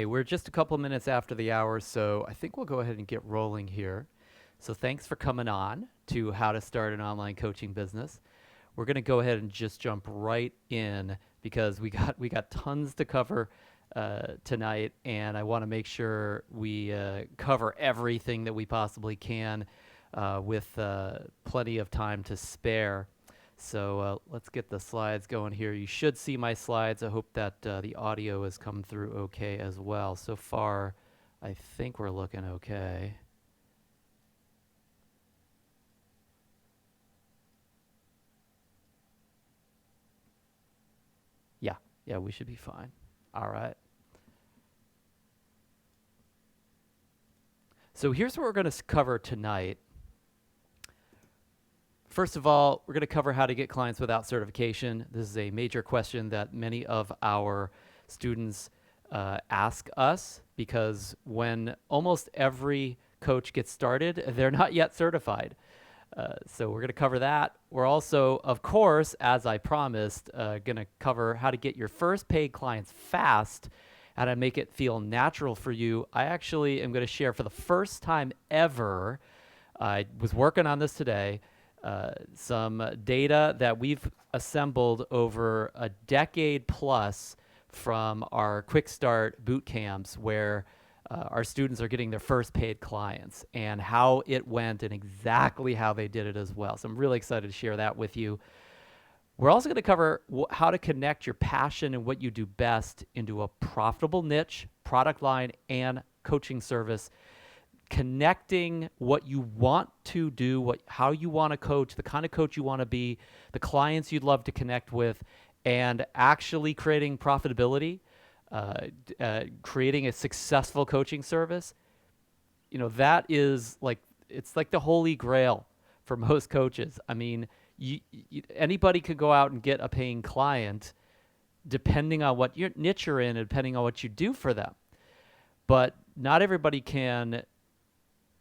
Okay, we're just a couple minutes after the hour, so I think we'll go ahead and get rolling here. So thanks for coming on to How to Start an Online Coaching Business. We're going to go ahead and just jump right in because we got tons to cover tonight, and I want to make sure we cover everything that we possibly can with plenty of time to spare. So let's get the slides going here. You should see my slides. I hope that the audio has come through okay as well. So far, I think we're looking okay. Yeah, we should be fine. All right. So here's what we're going to cover tonight. First of all, we're going to cover how to get clients without certification. This is a major question that many of our students ask us because when almost every coach gets started, they're not yet certified. So we're going to cover that. We're also, of course, as I promised, going to cover how to get your first paid clients fast, how to make it feel natural for you. I actually am going to share for the first time ever, I was working on this today, some data that we've assembled over a decade plus from our Quick Start boot camps where our students are getting their first paid clients and how it went and exactly how they did it as well. So I'm really excited to share that with you. We're also going to cover how to connect your passion and what you do best into a profitable niche, product line, and coaching service. Connecting what you want to do, how you want to coach, the kind of coach you want to be, the clients you'd love to connect with, and actually creating profitability, creating a successful coaching service. You know, that is it's like the holy grail for most coaches. I mean, anybody could go out and get a paying client depending on what your niche you're in and depending on what you do for them. But not everybody can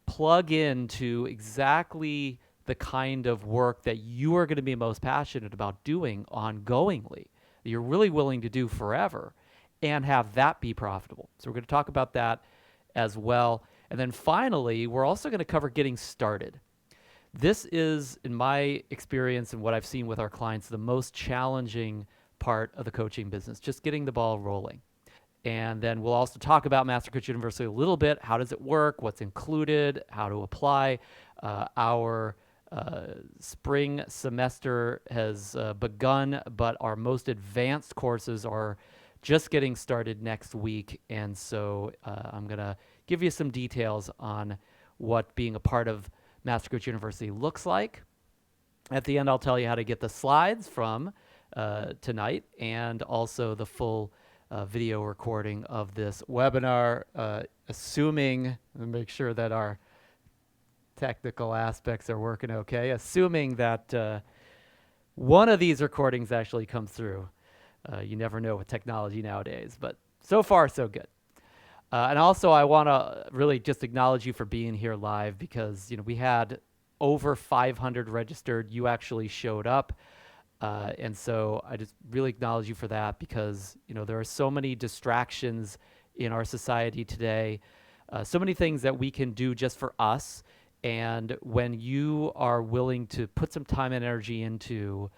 plug into exactly the kind of work that you are going to be most passionate about doing ongoingly, that you're really willing to do forever, and have that be profitable. So we're going to talk about that as well. And then finally, we're also going to cover getting started. This is, in my experience and what I've seen with our clients, the most challenging part of the coaching business, just getting the ball rolling. And then we'll also talk about Master Coach University a little bit. How does it work? What's included? How to apply? Our spring semester has begun, but our most advanced courses are just getting started next week. And so I'm going to give you some details on what being a part of Master Coach University looks like. At the end, I'll tell you how to get the slides from tonight and also the full video recording of this webinar, assuming, and make sure that our technical aspects are working okay, assuming that one of these recordings actually comes through. You never know with technology nowadays, but so far so good. And also I want to really just acknowledge you for being here live because, you know, we had over 500 registered. You actually showed up. And so I just really acknowledge you for that because, you know, there are so many distractions in our society today, so many things that we can do just for us. And when you are willing to put some time and energy into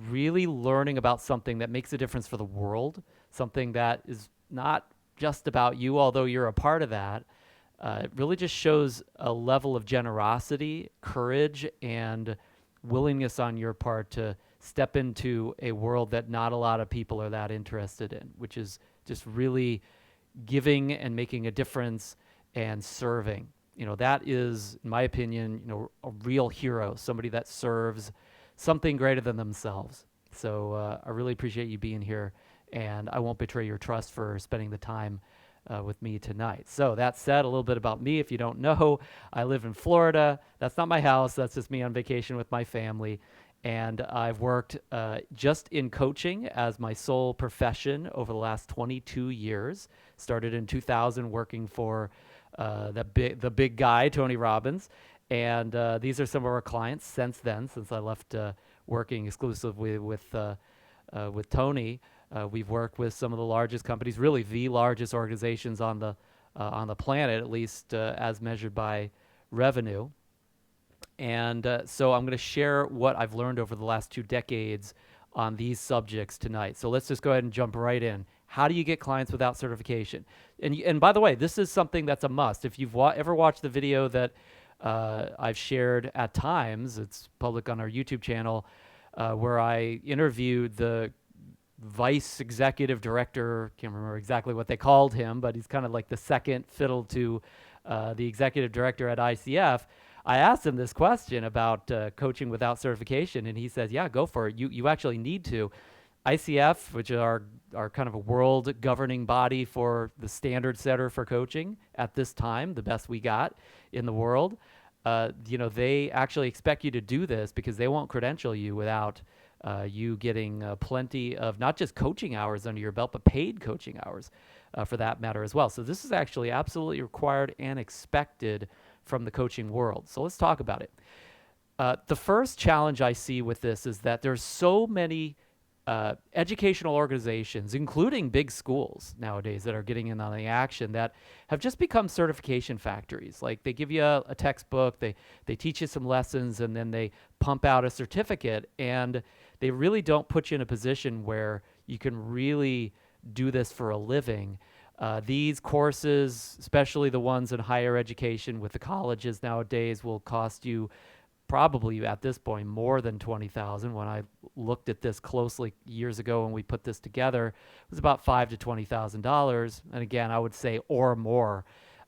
really learning about something that makes a difference for the world, something that is not just about you, although you're a part of that, it really just shows a level of generosity, courage, and willingness on your part to step into a world that not a lot of people are that interested in, which is just really giving and making a difference and serving. You know, that is, in my opinion, you know, a real hero, somebody that serves something greater than themselves. So I really appreciate you being here, and I won't betray your trust for spending the time with me tonight. So that said, a little bit about me. If you don't know, I live in Florida. That's not my house. That's just me on vacation with my family. And I've worked just in coaching as my sole profession over the last 22 years. Started in 2000 working for the big guy, Tony Robbins. And these are some of our clients since then, since I left working exclusively with Tony. We've worked with some of the largest companies, really the largest organizations on the planet, at least as measured by revenue. And so I'm going to share what I've learned over the last 2 decades on these subjects tonight. So let's just go ahead and jump right in. How do you get clients without certification? And by the way, this is something that's a must. If you've ever watched the video that I've shared at times, it's public on our YouTube channel, where I interviewed the vice executive director. Can't remember exactly what they called him, but he's kind of like the second fiddle to the executive director at ICF. I asked him this question about coaching without certification, and he says, yeah, go for it. You actually need to. ICF, which are kind of a world governing body for the standard setter for coaching at this time, the best we got in the world, they actually expect you to do this because they won't credential you without you getting plenty of not just coaching hours under your belt, but paid coaching hours for that matter as well. So this is actually absolutely required and expected from the coaching world. So let's talk about it. The first challenge I see with this is that there's so many educational organizations, including big schools nowadays, that are getting in on the action that have just become certification factories. Like they give you a textbook, they teach you some lessons, and then they pump out a certificate, and they really don't put you in a position where you can really do this for a living. These courses, especially the ones in higher education with the colleges nowadays, will cost you probably at this point more than $20,000. When I looked at this closely years ago when we put this together, it was about $5,000 to $20,000. And again, I would say or more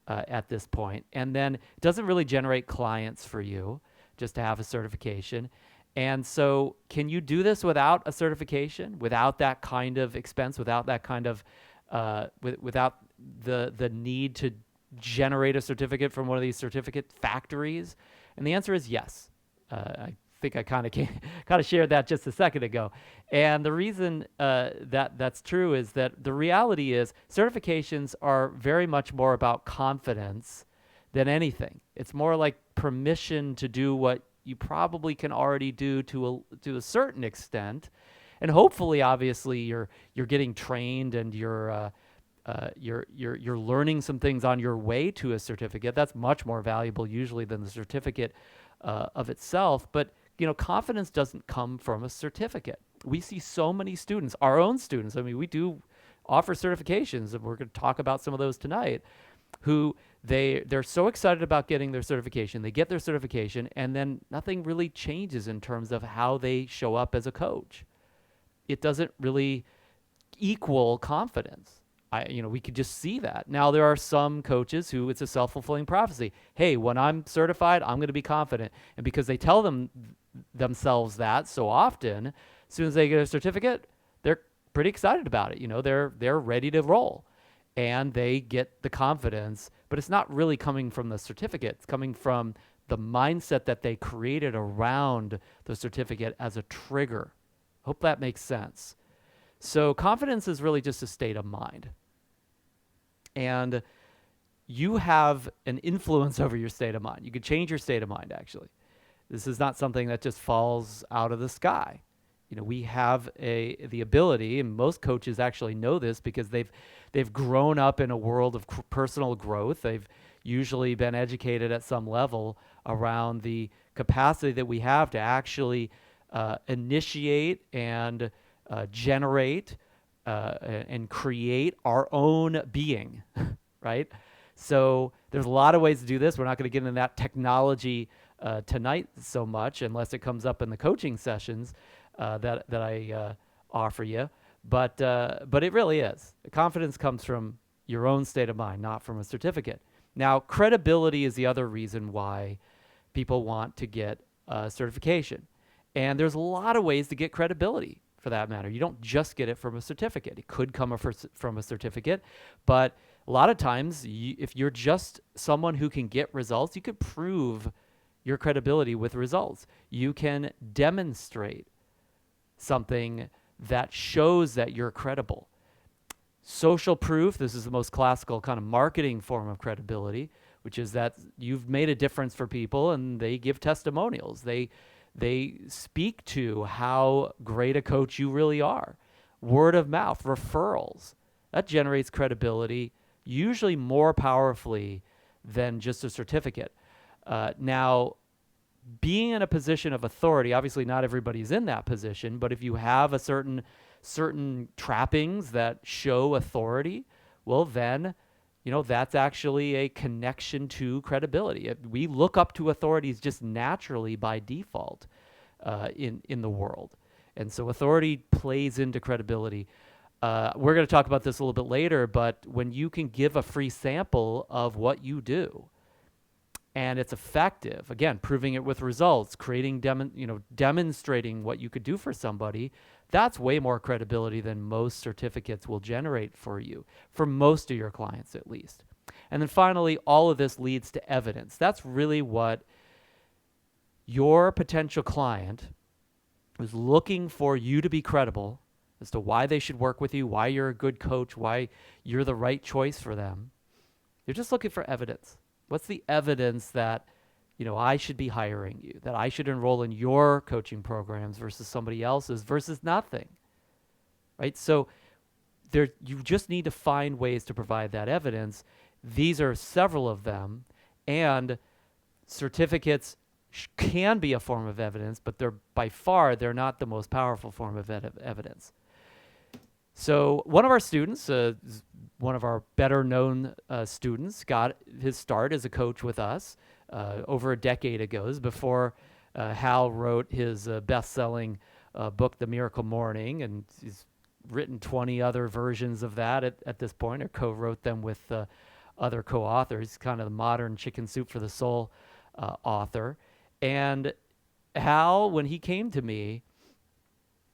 at this point. And then it doesn't really generate clients for you just to have a certification. And so can you do this without a certification, without that kind of expense, without that kind of without the need to generate a certificate from one of these certificate factories? And the answer is yes. I think I kind of shared that just a second ago. And the reason that's true is that the reality is certifications are very much more about confidence than anything. It's more like permission to do what you probably can already do to a certain extent. And hopefully, obviously, you're getting trained and you're learning some things on your way to a certificate. That's much more valuable usually than the certificate of itself. But confidence doesn't come from a certificate. We see so many students, our own students. I mean, we do offer certifications, and we're going to talk about some of those tonight. Who they're so excited about getting their certification. They get their certification, and then nothing really changes in terms of how they show up as a coach. It doesn't really equal confidence. We could just see that. Now, there are some coaches who it's a self-fulfilling prophecy. Hey, when I'm certified, I'm going to be confident. And because they tell themselves that so often, as soon as they get a certificate, they're pretty excited about it. They're ready to roll. And they get the confidence, but it's not really coming from the certificate. It's coming from the mindset that they created around the certificate as a trigger. Hope that makes sense. So confidence is really just a state of mind. And you have an influence over your state of mind. You can change your state of mind, actually. This is not something that just falls out of the sky. We have the ability, and most coaches actually know this because they've grown up in a world of personal growth. They've usually been educated at some level around the capacity that we have to actually initiate and generate and create our own being, right? So there's a lot of ways to do this. We're not going to get into that technology tonight so much unless it comes up in the coaching sessions that I offer you. But it really is. Confidence comes from your own state of mind, not from a certificate. Now, credibility is the other reason why people want to get a certification. And there's a lot of ways to get credibility, for that matter. You don't just get it from a certificate. It could come from a certificate, but a lot of times, if you're just someone who can get results, you could prove your credibility with results. You can demonstrate something that shows that you're credible. Social proof, this is the most classical kind of marketing form of credibility, which is that you've made a difference for people and they give testimonials. They speak to how great a coach you really are. word of mouth, referrals. That generates credibility usually more powerfully than just a certificate. Now, being in a position of authority, obviously not everybody's in that position, but if you have a certain trappings that show authority, well then, that's actually a connection to credibility. We look up to authorities just naturally by default in the world. And so authority plays into credibility. We're going to talk about this a little bit later, but when you can give a free sample of what you do, and it's effective, again, proving it with results, demonstrating what you could do for somebody, that's way more credibility than most certificates will generate for you, for most of your clients at least. And then finally, all of this leads to evidence. That's really what your potential client is looking for you to be credible as to why they should work with you, why you're a good coach, why you're the right choice for them. They're just looking for evidence. What's the evidence that, I should be hiring you, that I should enroll in your coaching programs versus somebody else's versus nothing, right? So you just need to find ways to provide that evidence. These are several of them, and certificates can be a form of evidence, but they're not the most powerful form of evidence. So one of our students, one of our better known students, got his start as a coach with us over a decade ago. This is before Hal wrote his best-selling book, The Miracle Morning, and he's written 20 other versions of that at this point, or co-wrote them with other co-authors. Kind of the modern chicken soup for the soul author. And Hal, when he came to me,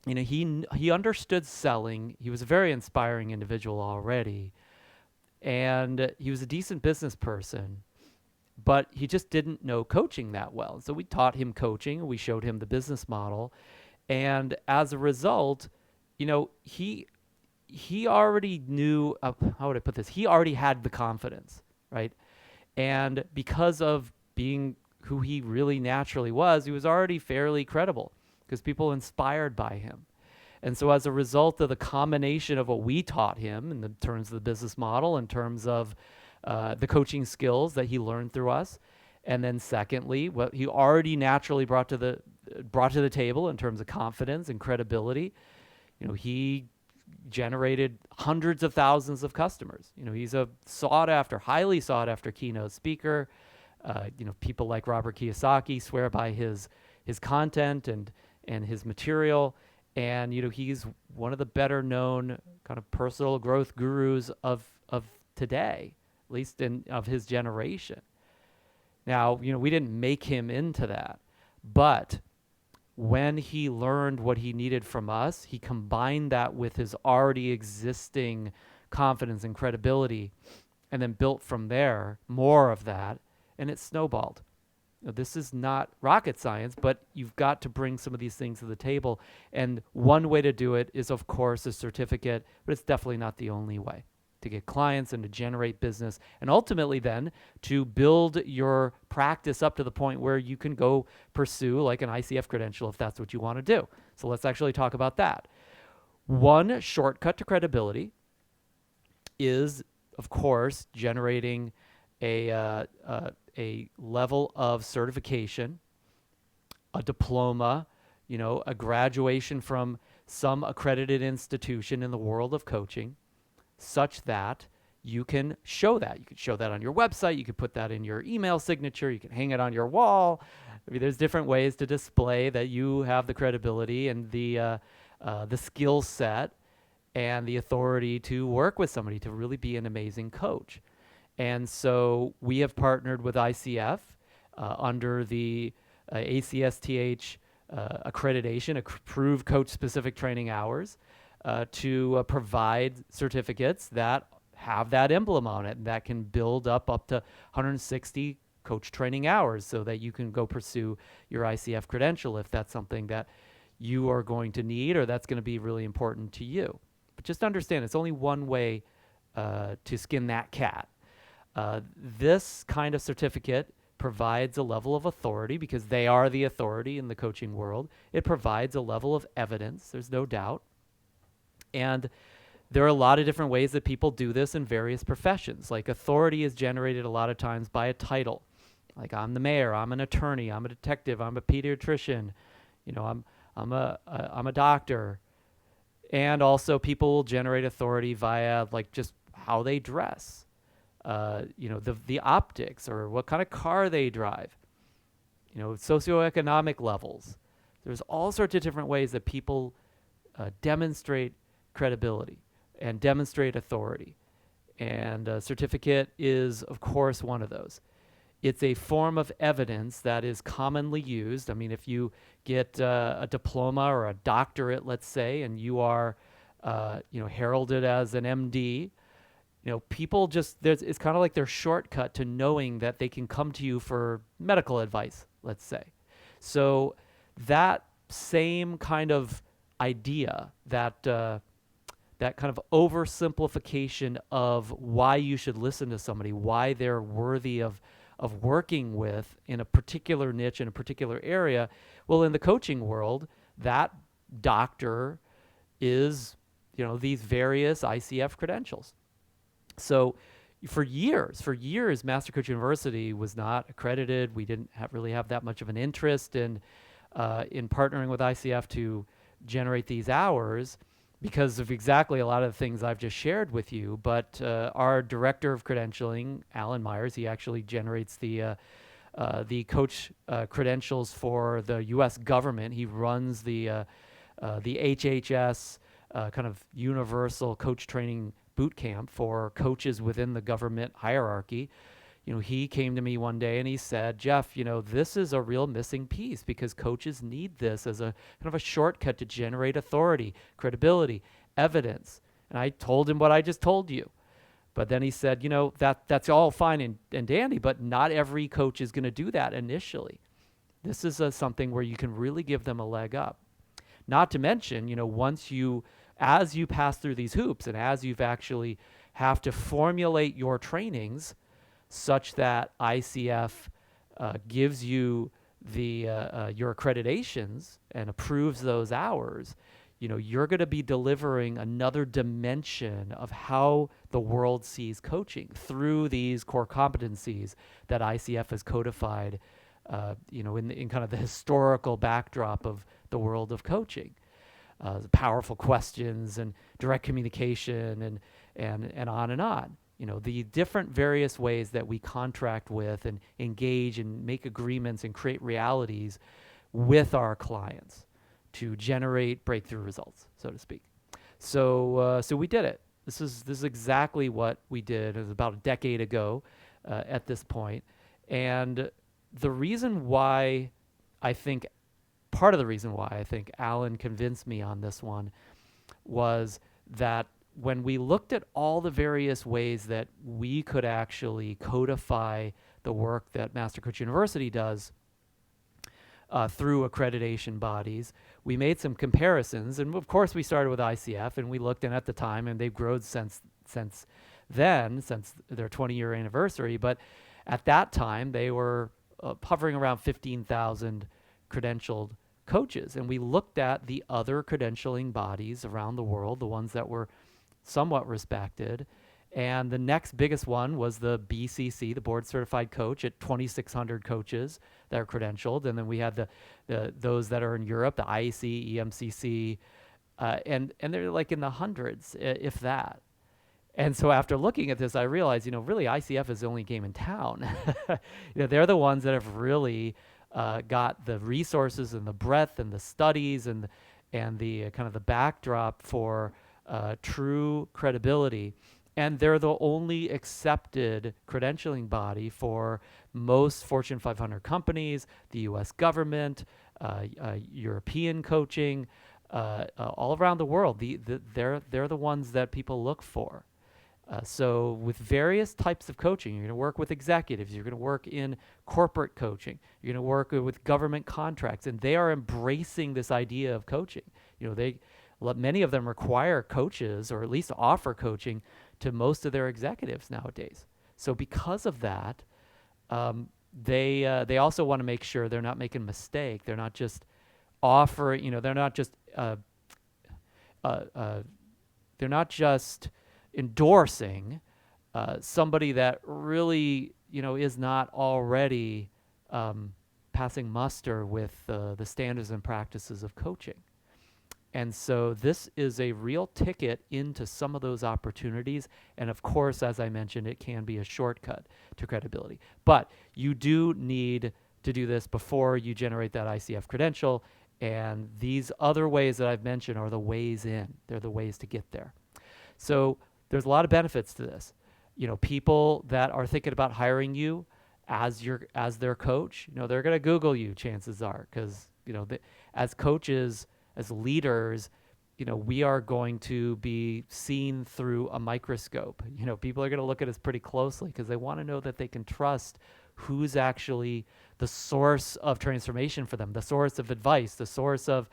he understood selling. He was a very inspiring individual already, and he was a decent business person, but he just didn't know coaching that well. So we taught him coaching, we showed him the business model, and as a result, he already knew, how would I put this? He already had the confidence, right? And because of being who he really naturally was, he was already fairly credible, because people inspired by him. And so as a result of the combination of what we taught him in the terms of the business model, in terms of the coaching skills that he learned through us, and then secondly, what he already naturally brought to the table in terms of confidence and credibility, he generated hundreds of thousands of customers. He's a highly sought after keynote speaker. People like Robert Kiyosaki swear by his content and his material, and he's one of the better known kind of personal growth gurus of today, at least of his generation. Now, we didn't make him into that, but when he learned what he needed from us, he combined that with his already existing confidence and credibility, and then built from there more of that, and it snowballed. This is not rocket science, but you've got to bring some of these things to the table. And one way to do it is, of course, a certificate, but it's definitely not the only way to get clients and to generate business, and ultimately then to build your practice up to the point where you can go pursue like an ICF credential if that's what you want to do. So let's actually talk about that. One shortcut to credibility is, of course, generating a level of certification, a diploma, a graduation from some accredited institution in the world of coaching, such that you can show that. You can show that on your website. You can put that in your email signature. You can hang it on your wall. There's different ways to display that you have the credibility and the skill set and the authority to work with somebody, to really be an amazing coach. And so we have partnered with ICF under the ACSTH accreditation, approved coach-specific training hours, to provide certificates that have that emblem on it, and that can build up to 160 coach training hours so that you can go pursue your ICF credential if that's something that you are going to need or that's going to be really important to you. But just understand, it's only one way to skin that cat. This kind of certificate provides a level of authority because they are the authority in the coaching world. It provides a level of evidence, there's no doubt. And there are a lot of different ways that people do this in various professions. Like authority is generated a lot of times by a title. Like I'm the mayor, I'm an attorney, I'm a detective, I'm a pediatrician, I'm a doctor. And also people will generate authority via like just how they dress, the optics or what kind of car they drive, socioeconomic levels. There's all sorts of different ways that people demonstrate credibility and demonstrate authority. And a certificate is, of course, one of those. It's a form of evidence that is commonly used. I mean, if you get a diploma or a doctorate, let's say, and you are, heralded as an MD, people just, it's kind of like their shortcut to knowing that they can come to you for medical advice, let's say. So that same kind of idea, that kind of oversimplification of why you should listen to somebody, why they're worthy of working with in a particular niche, in a particular area. Well, in the coaching world, that doctor is, these various ICF credentials. So for years, Master Coach University was not accredited. We didn't really have that much of an interest in partnering with ICF to generate these hours, because of exactly a lot of the things I've just shared with you. But our director of credentialing, Alan Myers, he actually generates the coach credentials for the U.S. government. He runs the HHS kind of universal coach training boot camp for coaches within the government hierarchy. He came to me one day and he said, Jeff, this is a real missing piece, because coaches need this as a kind of a shortcut to generate authority, credibility, evidence. And I told him what I just told you. But then he said, that's all fine and dandy, but not every coach is going to do that initially. This is something where you can really give them a leg up. Not to mention, as you pass through these hoops and as you've actually have to formulate your trainings such that ICF gives you your accreditations and approves those hours, you're going to be delivering another dimension of how the world sees coaching through these core competencies that ICF has codified, in kind of the historical backdrop of the world of coaching. Powerful questions and direct communication and on and on. The different various ways that we contract with and engage and make agreements and create realities with our clients to generate breakthrough results, so to speak. So we did it. This is exactly what we did. It was about a decade ago at this point. And the reason why part of the reason why I think Alan convinced me on this one was that when we looked at all the various ways that we could actually codify the work that Master Coach University does through accreditation bodies, we made some comparisons. And of course, we started with ICF, and we looked, and at the time, and they've grown since then, since their 20-year anniversary. But at that time, they were hovering around 15,000 credentialed coaches. And we looked at the other credentialing bodies around the world, the ones that were somewhat respected. And the next biggest one was the BCC, the Board Certified Coach, at 2,600 coaches that are credentialed. And then we had those that are in Europe, the IEC, EMCC, and they're like in the hundreds, if that. And so after looking at this, I realized, really ICF is the only game in town. They're the ones that have really got the resources and the breadth and the studies and the kind of the backdrop for true credibility. And they're the only accepted credentialing body for most Fortune 500 companies, the U.S. government, European coaching, all around the world. They're the ones that people look for. So with various types of coaching, you're going to work with executives, you're going to work in corporate coaching, you're going to work with government contracts, and they are embracing this idea of coaching. Many of them require coaches, or at least offer coaching to most of their executives nowadays. So because of that, they also want to make sure they're not making a mistake. They're not just offering, they're not just they're not just endorsing somebody that really, is not already passing muster with the standards and practices of coaching. And so this is a real ticket into some of those opportunities. And of course, as I mentioned, it can be a shortcut to credibility. But you do need to do this before you generate that ICF credential. And these other ways that I've mentioned are the ways in. They're the ways to get there. So there's a lot of benefits to this. People that are thinking about hiring you as their coach, they're going to Google you, chances are, because as coaches, as leaders, we are going to be seen through a microscope. People are going to look at us pretty closely because they want to know that they can trust who's actually the source of transformation for them, the source of advice, the source of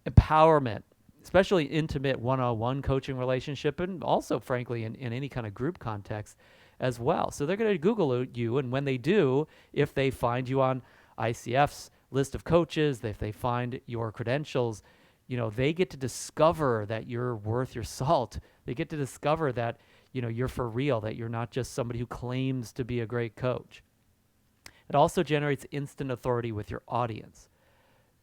empowerment, especially intimate one-on-one coaching relationship, and also, frankly, in any kind of group context as well. So they're going to Google you, and when they do, if they find you on ICF's list of coaches, if they find your credentials, they get to discover that you're worth your salt. They get to discover that, you're for real, that you're not just somebody who claims to be a great coach. It also generates instant authority with your audience.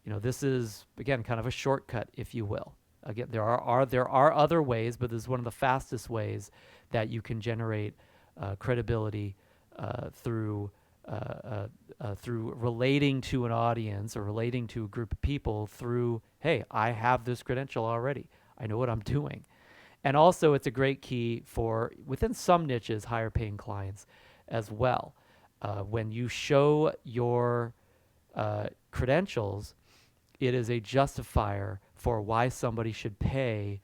This is, again, kind of a shortcut, if you will. Again, there are other ways, but this is one of the fastest ways that you can generate credibility through relating to an audience or relating to a group of people through, hey, I have this credential already. I know what I'm doing. And also, it's a great key for, within some niches, higher paying clients as well. When you show your credentials, it is a justifier for why somebody should pay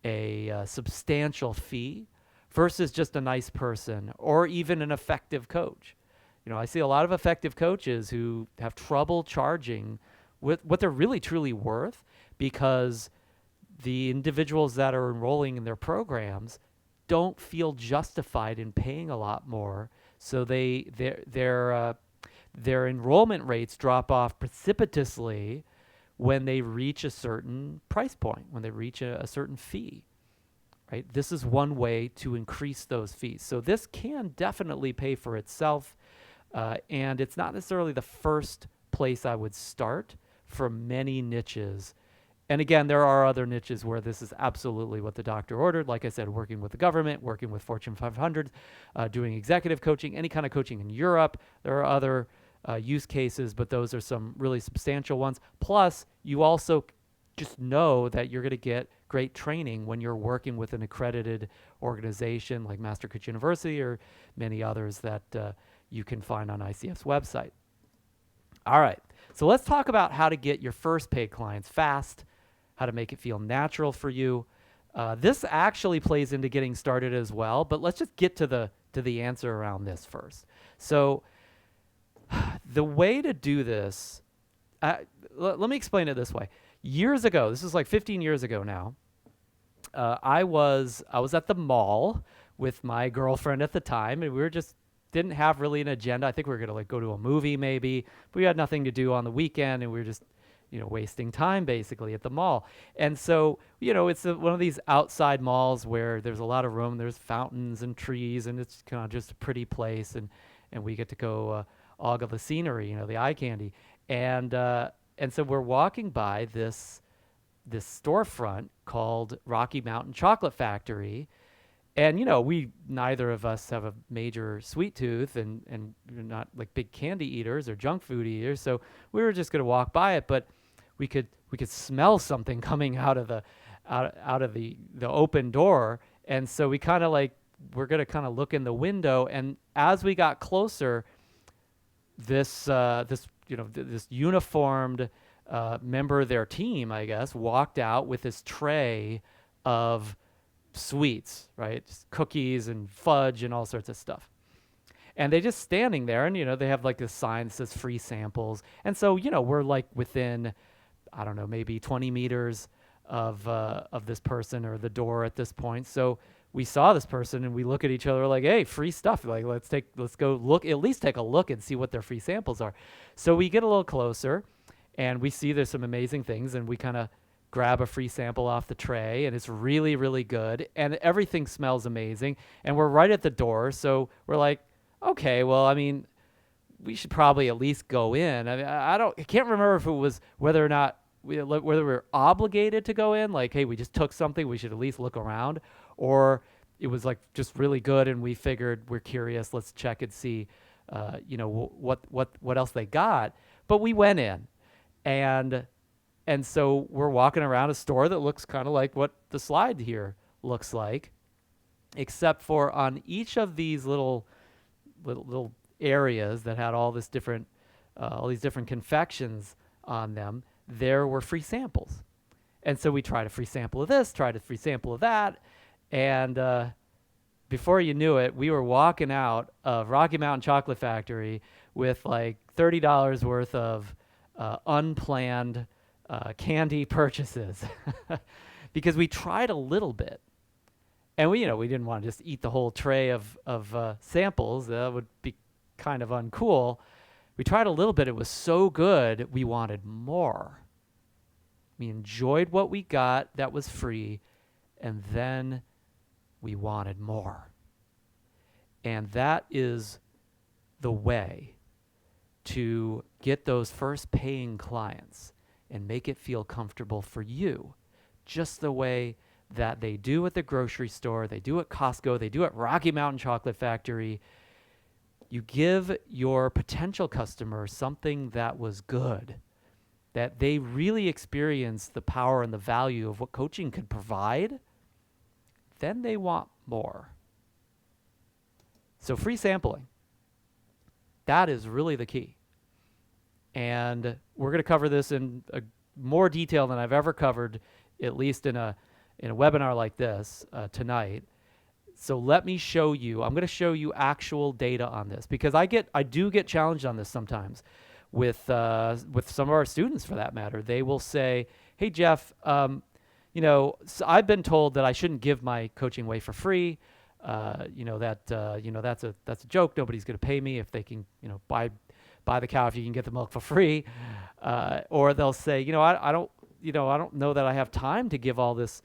a substantial fee versus just a nice person or even an effective coach. I see a lot of effective coaches who have trouble charging with what they're really truly worth because the individuals that are enrolling in their programs don't feel justified in paying a lot more. So their enrollment rates drop off precipitously when they reach a certain price point, when they reach a certain fee. Right? This is one way to increase those fees. So this can definitely pay for itself. And it's not necessarily the first place I would start for many niches. And again, there are other niches where this is absolutely what the doctor ordered. Like I said, working with the government, working with Fortune 500, doing executive coaching, any kind of coaching in Europe. There are other use cases, but those are some really substantial ones. Plus, you also just know that you're going to get great training when you're working with an accredited organization like Master Coach University or many others that you can find on ICF's website. All right, so let's talk about how to get your first paid clients fast, how to make it feel natural for you. This actually plays into getting started as well, but let's just get to the answer around this first. So the way to do this, let me explain it this way. Years ago, this is like 15 years ago now, I was at the mall with my girlfriend at the time, and we were just didn't have really an agenda. I think we were going to go to a movie maybe, but we had nothing to do on the weekend, and we were just, wasting time basically at the mall. And so, it's one of these outside malls where there's a lot of room, there's fountains and trees, and it's kind of just a pretty place, and we get to go ogle the scenery, the eye candy. And so we're walking by this storefront called Rocky Mountain Chocolate Factory. And, we neither of us have a major sweet tooth and we're not like big candy eaters or junk food eaters. So we were just going to walk by it, but we could smell something coming out of the open door. And so we kind of we're going to kind of look in the window. And as we got closer, this uniformed member of their team, I guess, walked out with this tray of sweets, right? Just cookies and fudge and all sorts of stuff. And they just standing there, and they have this sign that says free samples. And so we're within, I don't know, maybe 20 meters of this person or the door at this point. So we saw this person and we look at each other like, hey, free stuff. Let's go look, at least take a look and see what their free samples are. So we get a little closer and we see there's some amazing things, and we kind of grab a free sample off the tray, and it's really, really good, and everything smells amazing, and we're right at the door, so we're like, okay, well, I mean, we should probably at least go in. I mean, I can't remember if it was whether or not whether we're obligated to go in, like, hey, we just took something, we should at least look around, or it was like just really good, and we figured we're curious, let's check and see, what else they got. But we went in, and so we're walking around a store that looks kind of like what the slide here looks like, except for on each of these little areas that had all these different confections on them, there were free samples. And so we tried a free sample of this, tried a free sample of that, and before you knew it, we were walking out of Rocky Mountain Chocolate Factory with like $30 worth of unplanned candy purchases because we tried a little bit. And we didn't want to just eat the whole tray of samples. That would be kind of uncool. We tried a little bit. It was so good, we wanted more. We enjoyed what we got that was free, and then we wanted more. And that is the way to get those first paying clients and make it feel comfortable for you, just the way that they do at the grocery store, they do at Costco, they do at Rocky Mountain Chocolate Factory. You give your potential customer something that was good, that they really experience the power and the value of what coaching could provide, then they want more. So free sampling, that is really the key. And we're going to cover this in more detail than I've ever covered, at least in a webinar like this tonight. So let me show you. I'm going to show you actual data on this, because I do get challenged on this sometimes with some of our students, for that matter. They will say, "Hey Jeff, so I've been told that I shouldn't give my coaching away for free. That's a joke. Nobody's going to pay me if they can, buy the cow if you can get the milk for free." Or they'll say, I don't know that I have time to give all this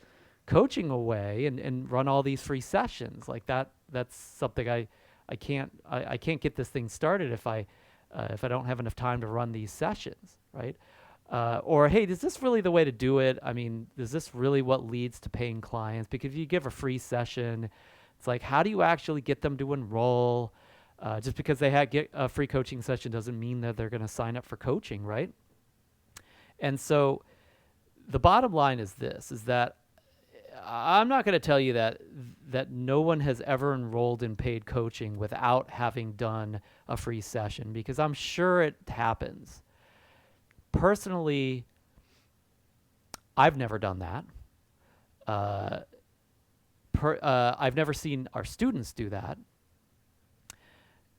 coaching away and run all these free sessions like that. That's something I can't get this thing started if I don't have enough time to run these sessions, right? Or, hey, is this really the way to do it? I mean, is this really what leads to paying clients? Because if you give a free session, it's like, how do you actually get them to enroll? Just because they get a free coaching session doesn't mean that they're going to sign up for coaching, right? And so the bottom line is this, is that I'm not going to tell you that no one has ever enrolled in paid coaching without having done a free session, because I'm sure it happens. Personally, I've never done that. I've never seen our students do that.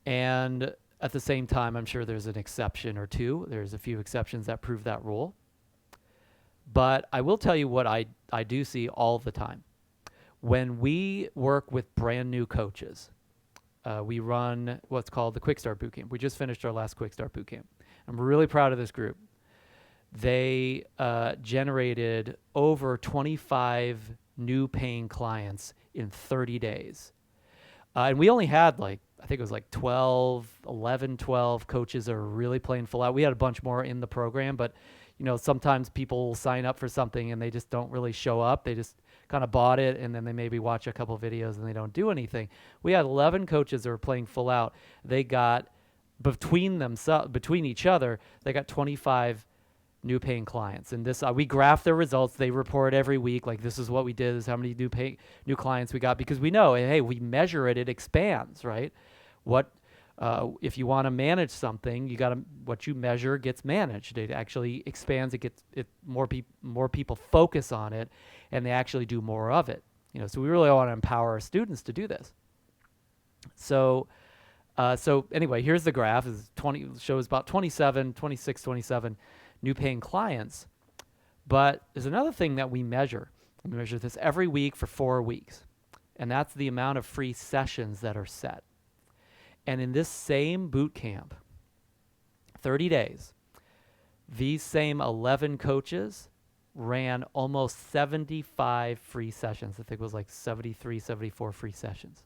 And at the same time, I'm sure there's an exception or two. There's a few exceptions that prove that rule. But I will tell you what I do see all the time. When we work with brand new coaches, we run what's called the Quick Start Bootcamp. We just finished our last Quick Start Bootcamp. I'm really proud of this group. They generated over 25 new paying clients in 30 days. And we only had I think it was 12 coaches that are really playing full out. We had a bunch more in the program, but sometimes people sign up for something and they just don't really show up. They just kind of bought it, and then they maybe watch a couple videos and they don't do anything. We had 11 coaches that were playing full out. They got, between each other, they got 25 new paying clients. And this, we graph their results. They report every week, this is what we did, this is how many new clients we got, because we know, hey, we measure it, it expands, right? If you want to manage something, what you measure gets managed. It actually expands. More people focus on it, and they actually do more of it. So we really want to empower our students to do this. So anyway, here's the graph. Shows about 26, 27 new paying clients. But there's another thing that we measure. We measure this every week for 4 weeks, and that's the amount of free sessions that are set. And in this same boot camp, 30 days, these same 11 coaches ran almost 75 free sessions. I think it was like 73, 74 free sessions.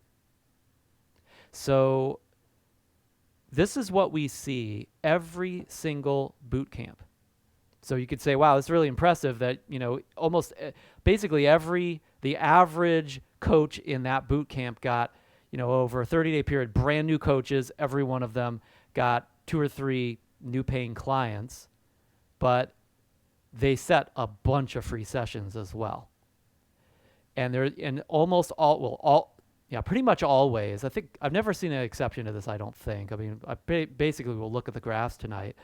So this is what we see every single boot camp. So you could say, wow, it's really impressive that, almost basically the average coach in that boot camp got, over a 30-day period, brand new coaches. Every one of them got 2 or 3 new paying clients, but they set a bunch of free sessions as well. And pretty much always. I think I've never seen an exception to this. I don't think. I mean, basically we'll look at the graphs tonight,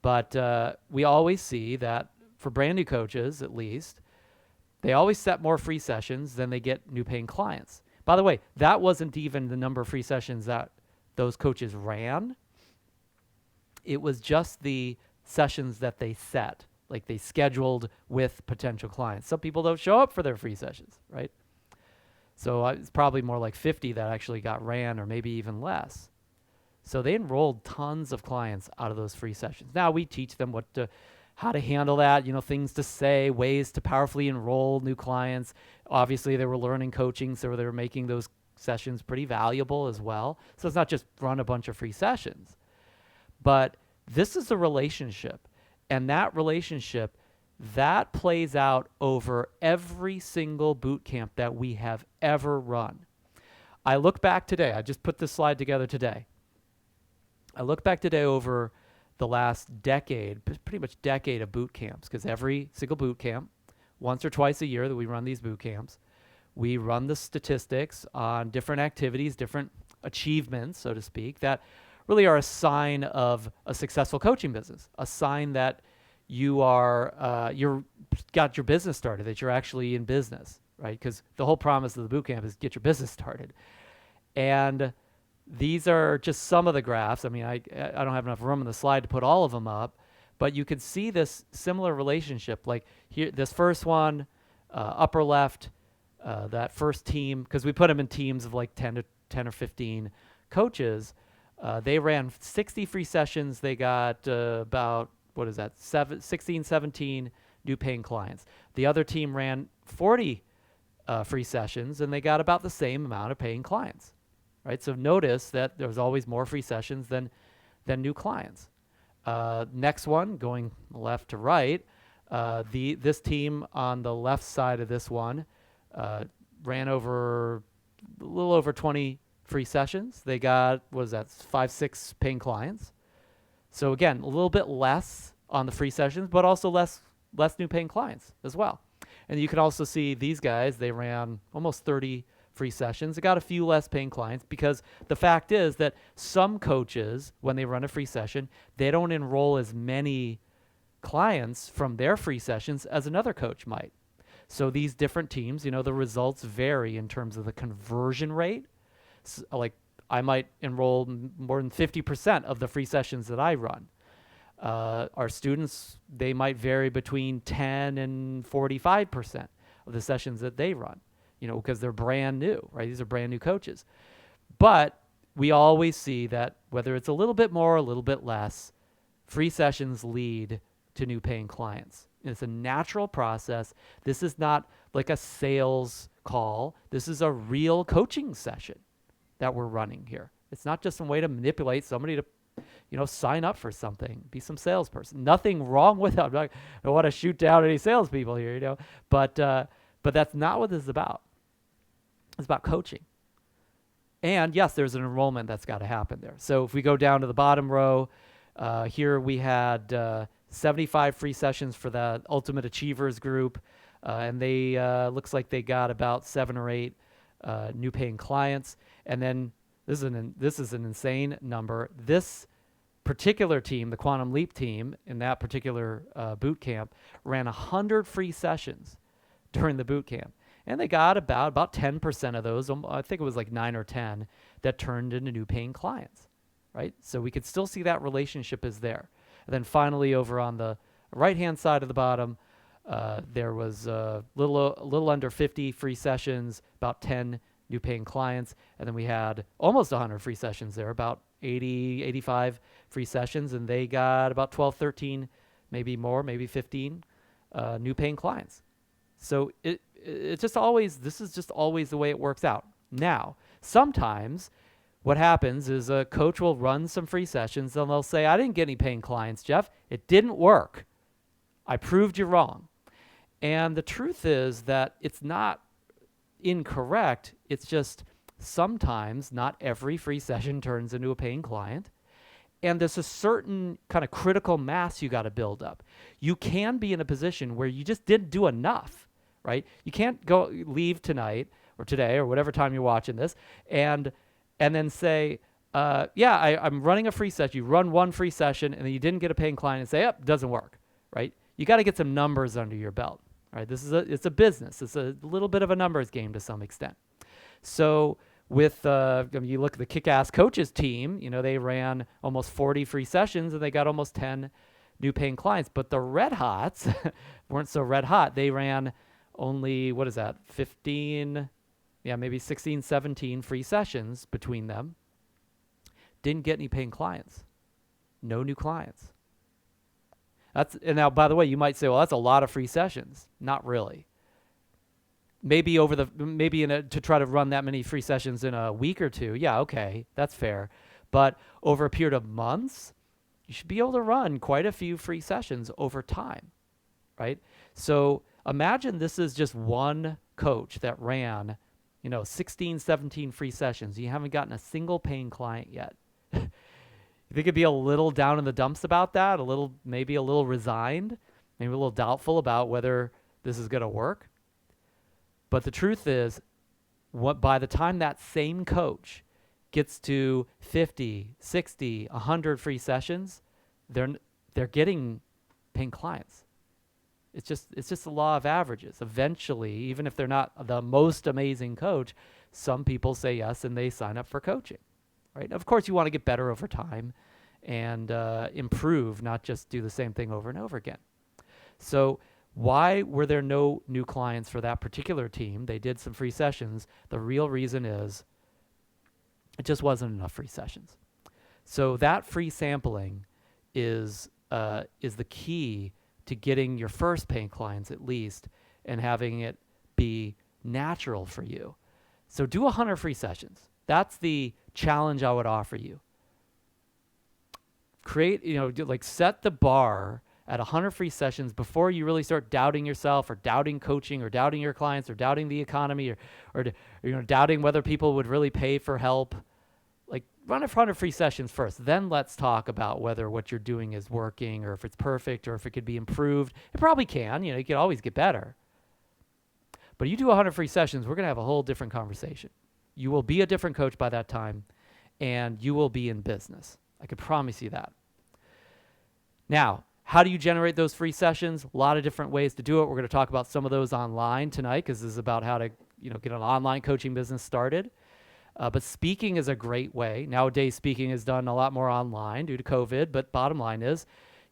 but we always see that for brand new coaches, at least, they always set more free sessions than they get new paying clients. By the way, that wasn't even the number of free sessions that those coaches ran. It was just the sessions that they set, like they scheduled with potential clients. Some people don't show up for their free sessions, right? So it's probably more like 50 that actually got ran, or maybe even less. So they enrolled tons of clients out of those free sessions. Now we teach them how to handle that, things to say, ways to powerfully enroll new clients. Obviously, they were learning coaching, so they were making those sessions pretty valuable as well. So it's not just run a bunch of free sessions. But this is a relationship, and that relationship, that plays out over every single boot camp that we have ever run. I look back today. I just put this slide together today. I look back today over the last decade, pretty much decade of boot camps, because every single boot camp, once or twice a year that we run these boot camps, we run the statistics on different activities, different achievements, so to speak, that really are a sign of a successful coaching business, a sign that you're got your business started, that you're actually in business, right? Because the whole promise of the boot camp is get your business started. And these are just some of the graphs. I mean, I don't have enough room on the slide to put all of them up, but you could see this similar relationship. Like here, this first one, upper left, that first team, because we put them in teams of like 10 or 15 coaches. They ran 60 free sessions. They got about, 16, 17 new paying clients. The other team ran 40 free sessions, and they got about the same amount of paying clients, right? So notice that there was always more free sessions than new clients. Next one, going left to right, this team on the left side of this one ran a little over 20 free sessions. They got, 5, 6 paying clients. So again, a little bit less on the free sessions, but also less new paying clients as well. And you can also see these guys, they ran almost 30 free sessions. They got a few less paying clients, because the fact is that some coaches, when they run a free session, they don't enroll as many clients from their free sessions as another coach might. So these different teams, the results vary in terms of the conversion rate. So, like I might enroll more than 50% of the free sessions that I run. Our students, they might vary between 10 and 45% of the sessions that they run, because they're brand new, right? These are brand new coaches. But we always see that whether it's a little bit more or a little bit less, free sessions lead to new paying clients. And it's a natural process. This is not like a sales call. This is a real coaching session that we're running here. It's not just some way to manipulate somebody to, sign up for something, be some salesperson. Nothing wrong with it. I don't want to shoot down any salespeople here, but that's not what this is about. It's about coaching. And yes, there's an enrollment that's got to happen there. So if we go down to the bottom row, here we had 75 free sessions for the Ultimate Achievers group, and they looks like they got about 7 or 8 new paying clients. And then this is an insane number. This particular team, the Quantum Leap team, in that particular boot camp, ran 100 free sessions during the boot camp. And they got about 10% of those, I think it was like 9 or 10, that turned into new paying clients, right? So we could still see that relationship is there. And then finally, over on the right-hand side of the bottom, there was a little under 50 free sessions, about 10 new paying clients. And then we had almost 100 free sessions there, about 80, 85 free sessions. And they got about 12, 13, maybe more, maybe 15 new paying clients. So it just always, this is just always the way it works out. Now, sometimes what happens is a coach will run some free sessions and they'll say, I didn't get any paying clients, Jeff. It didn't work. I proved you wrong. And the truth is that it's not incorrect. It's just sometimes not every free session turns into a paying client. And there's a certain kind of critical mass you got to build up. You can be in a position where you just didn't do enough, right? You can't leave tonight or today or whatever time you're watching this and then say, I'm running a free session. You run one free session and then you didn't get a paying client and say, yep, doesn't work, right? You got to get some numbers under your belt, right? It's a business. It's a little bit of a numbers game to some extent. So with, you look at the Kick-Ass Coaches team, they ran almost 40 free sessions and they got almost 10 new paying clients. But the Red Hots weren't so red hot. They ran only, 15, maybe 16, 17 free sessions between them. Didn't get any paying clients. No new clients. And now, by the way, you might say, well, that's a lot of free sessions. Not really. Maybe to try to run that many free sessions in a week or two. Yeah, okay, that's fair. But over a period of months, you should be able to run quite a few free sessions over time, right? So imagine this is just one coach that ran, 16, 17 free sessions. You haven't gotten a single paying client yet. You think it'd be a little down in the dumps about that? Maybe a little resigned, maybe a little doubtful about whether this is going to work? But the truth is, by the time that same coach gets to 50, 60, 100 free sessions, they're getting paying clients. It's just the law of averages. Eventually, even if they're not the most amazing coach, some people say yes and they sign up for coaching, right? Of course, you want to get better over time and improve, not just do the same thing over and over again. So why were there no new clients for that particular team? They did some free sessions. The real reason is it just wasn't enough free sessions. So that free sampling is the key to getting your first paying clients at least and having it be natural for you. So do 100 free sessions. That's the challenge I would offer you. Create, set the bar at 100 free sessions before you really start doubting yourself or doubting coaching or doubting your clients or doubting the economy or doubting whether people would really pay for help. Like, run 100 free sessions first. Then let's talk about whether what you're doing is working or if it's perfect or if it could be improved. It probably can. You can always get better. But you do 100 free sessions, we're going to have a whole different conversation. You will be a different coach by that time, and you will be in business. I can promise you that. Now, how do you generate those free sessions? A lot of different ways to do it. We're going to talk about some of those online tonight because this is about how to get an online coaching business started. But speaking is a great way. Nowadays, speaking is done a lot more online due to COVID. But bottom line is,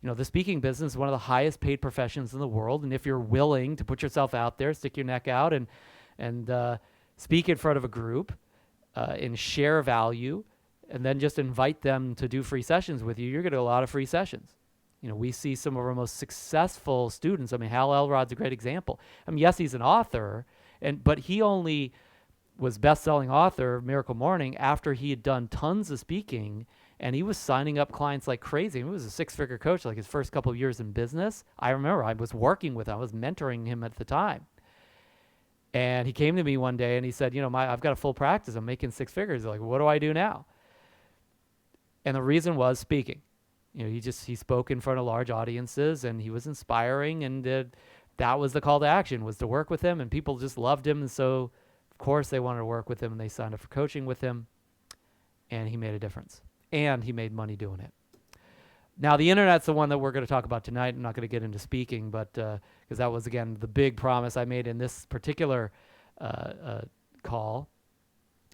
the speaking business is one of the highest paid professions in the world. And if you're willing to put yourself out there, stick your neck out and speak in front of a group and share value and then just invite them to do free sessions with you, you're going to get a lot of free sessions. We see some of our most successful students. Hal Elrod's a great example. Yes, he's an author, but he only was best-selling author of Miracle Morning after he had done tons of speaking, and he was signing up clients like crazy. He was a six-figure coach like his first couple of years in business. I remember I was working with him. I was mentoring him at the time. And he came to me one day and he said, I've got a full practice. I'm making six figures. Like, what do I do now? And the reason was speaking. He spoke in front of large audiences and he was inspiring, and that was the call to action, was to work with him, and people just loved him. And so of course they wanted to work with him and they signed up for coaching with him, and he made a difference and he made money doing it. Now the internet's the one that we're going to talk about tonight. I'm not going to get into speaking, but because that was, again, the big promise I made in this particular call.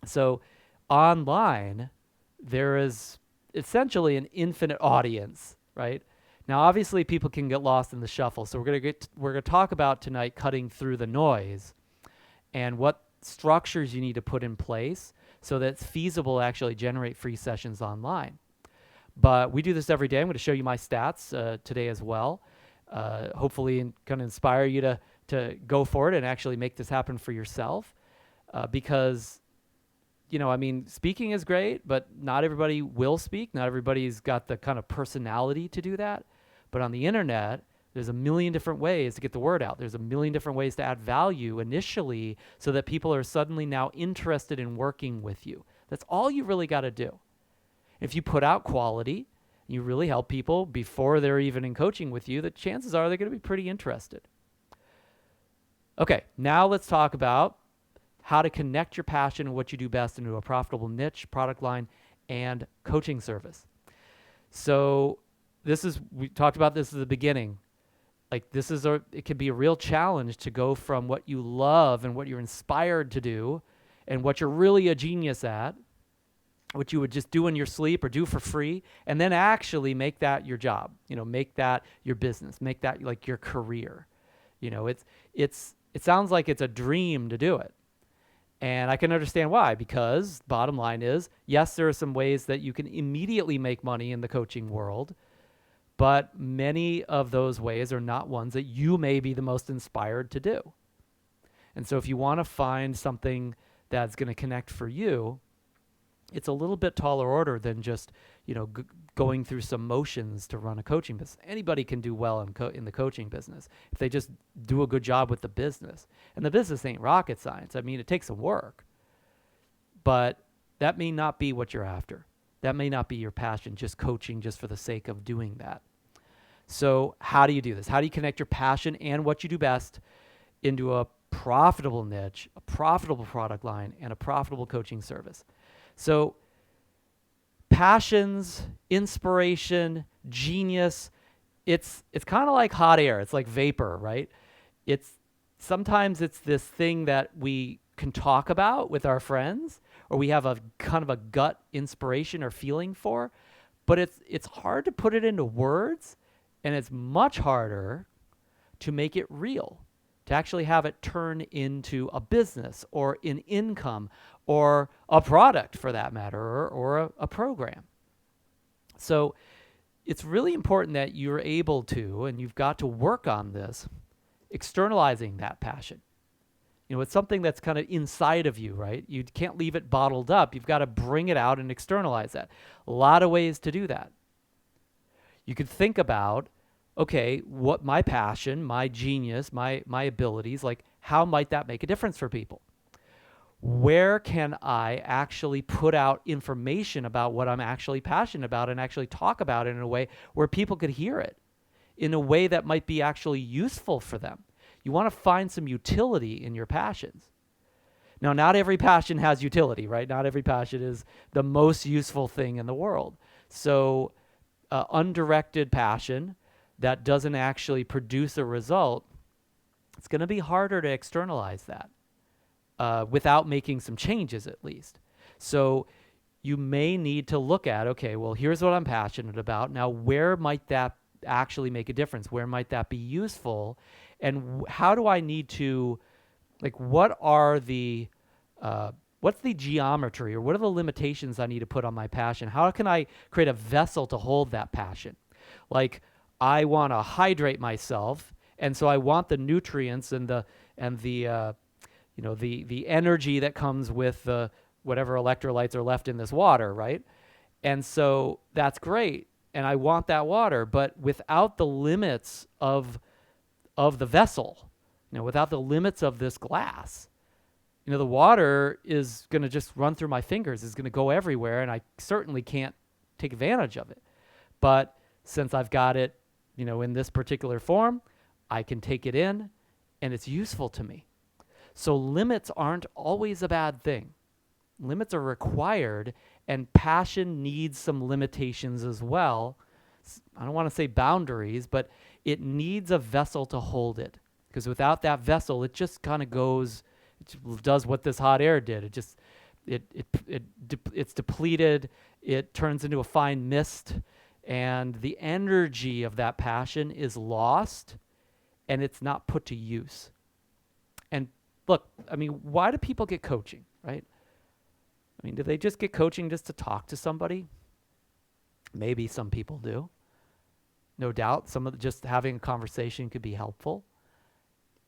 So online, there is essentially an infinite audience, right? Now, obviously, people can get lost in the shuffle. So we're going to talk about tonight cutting through the noise and what structures you need to put in place so that it's feasible to actually generate free sessions online. But we do this every day. I'm going to show you my stats today as well. hopefully kind of inspire you to go for it and actually make this happen for yourself. Because, I mean, speaking is great, but not everybody will speak. Not everybody's got the kind of personality to do that. But on the internet, there's a million different ways to get the word out. There's a million different ways to add value initially so that people are suddenly now interested in working with you. That's all you really got to do. If you put out quality, you really help people before they're even in coaching with you, the chances are they're going to be pretty interested. Okay, now let's talk about how to connect your passion and what you do best into a profitable niche, product line, and coaching service. So we talked about this at the beginning. Like it can be a real challenge to go from what you love and what you're inspired to do and what you're really a genius at, what you would just do in your sleep or do for free, and then actually make that your job, make that your business, make that like your career. It sounds like it's a dream to do it. And I can understand why, because bottom line is, yes, there are some ways that you can immediately make money in the coaching world, but many of those ways are not ones that you may be the most inspired to do. And so if you want to find something that's going to connect for you, it's a little bit taller order than just, going through some motions to run a coaching business. Anybody can do well in the coaching business if they just do a good job with the business. And the business ain't rocket science. I mean, it takes some work, but that may not be what you're after. That may not be your passion, just coaching just for the sake of doing that. So how do you do this? How do you connect your passion and what you do best into a profitable niche, a profitable product line, and a profitable coaching service? So passions, inspiration, genius, it's kind of like hot air. It's like vapor, right? Sometimes it's this thing that we can talk about with our friends, or we have a kind of a gut inspiration or feeling for, but it's hard to put it into words, and it's much harder to make it real, to actually have it turn into a business or an income or a product for that matter, or a program. So it's really important that you're able to, and you've got to work on this, externalizing that passion. It's something that's kind of inside of you, right? You can't leave it bottled up. You've got to bring it out and externalize that. A lot of ways to do that. You could think about, okay, what my passion, my genius, my abilities, like how might that make a difference for people? Where can I actually put out information about what I'm actually passionate about and actually talk about it in a way where people could hear it in a way that might be actually useful for them? You want to find some utility in your passions. Now, not every passion has utility, right? Not every passion is the most useful thing in the world. So undirected passion that doesn't actually produce a result, it's going to be harder to externalize that. Without making some changes at least. So you may need to look at, okay, well, here's what I'm passionate about. Now, where might that actually make a difference? Where might that be useful? And how do I need to, what's the geometry, or what are the limitations I need to put on my passion? How can I create a vessel to hold that passion? Like, I want to hydrate myself, and so I want the nutrients and the energy that comes with the whatever electrolytes are left in this water, right? And so that's great, and I want that water, but without the limits of the vessel, without the limits of this glass, the water is going to just run through my fingers, is going to go everywhere, and I certainly can't take advantage of it. But since I've got it, in this particular form, I can take it in, and it's useful to me. So limits aren't always a bad thing. Limits are required, and passion needs some limitations as well. I don't want to say boundaries, but it needs a vessel to hold it. Because without that vessel, it just kind of goes, it does what this hot air did. It's depleted, it turns into a fine mist, and the energy of that passion is lost, and it's not put to use. And look, I mean, why do people get coaching, right? I mean, do they just get coaching just to talk to somebody? Maybe some people do. No doubt, just having a conversation could be helpful.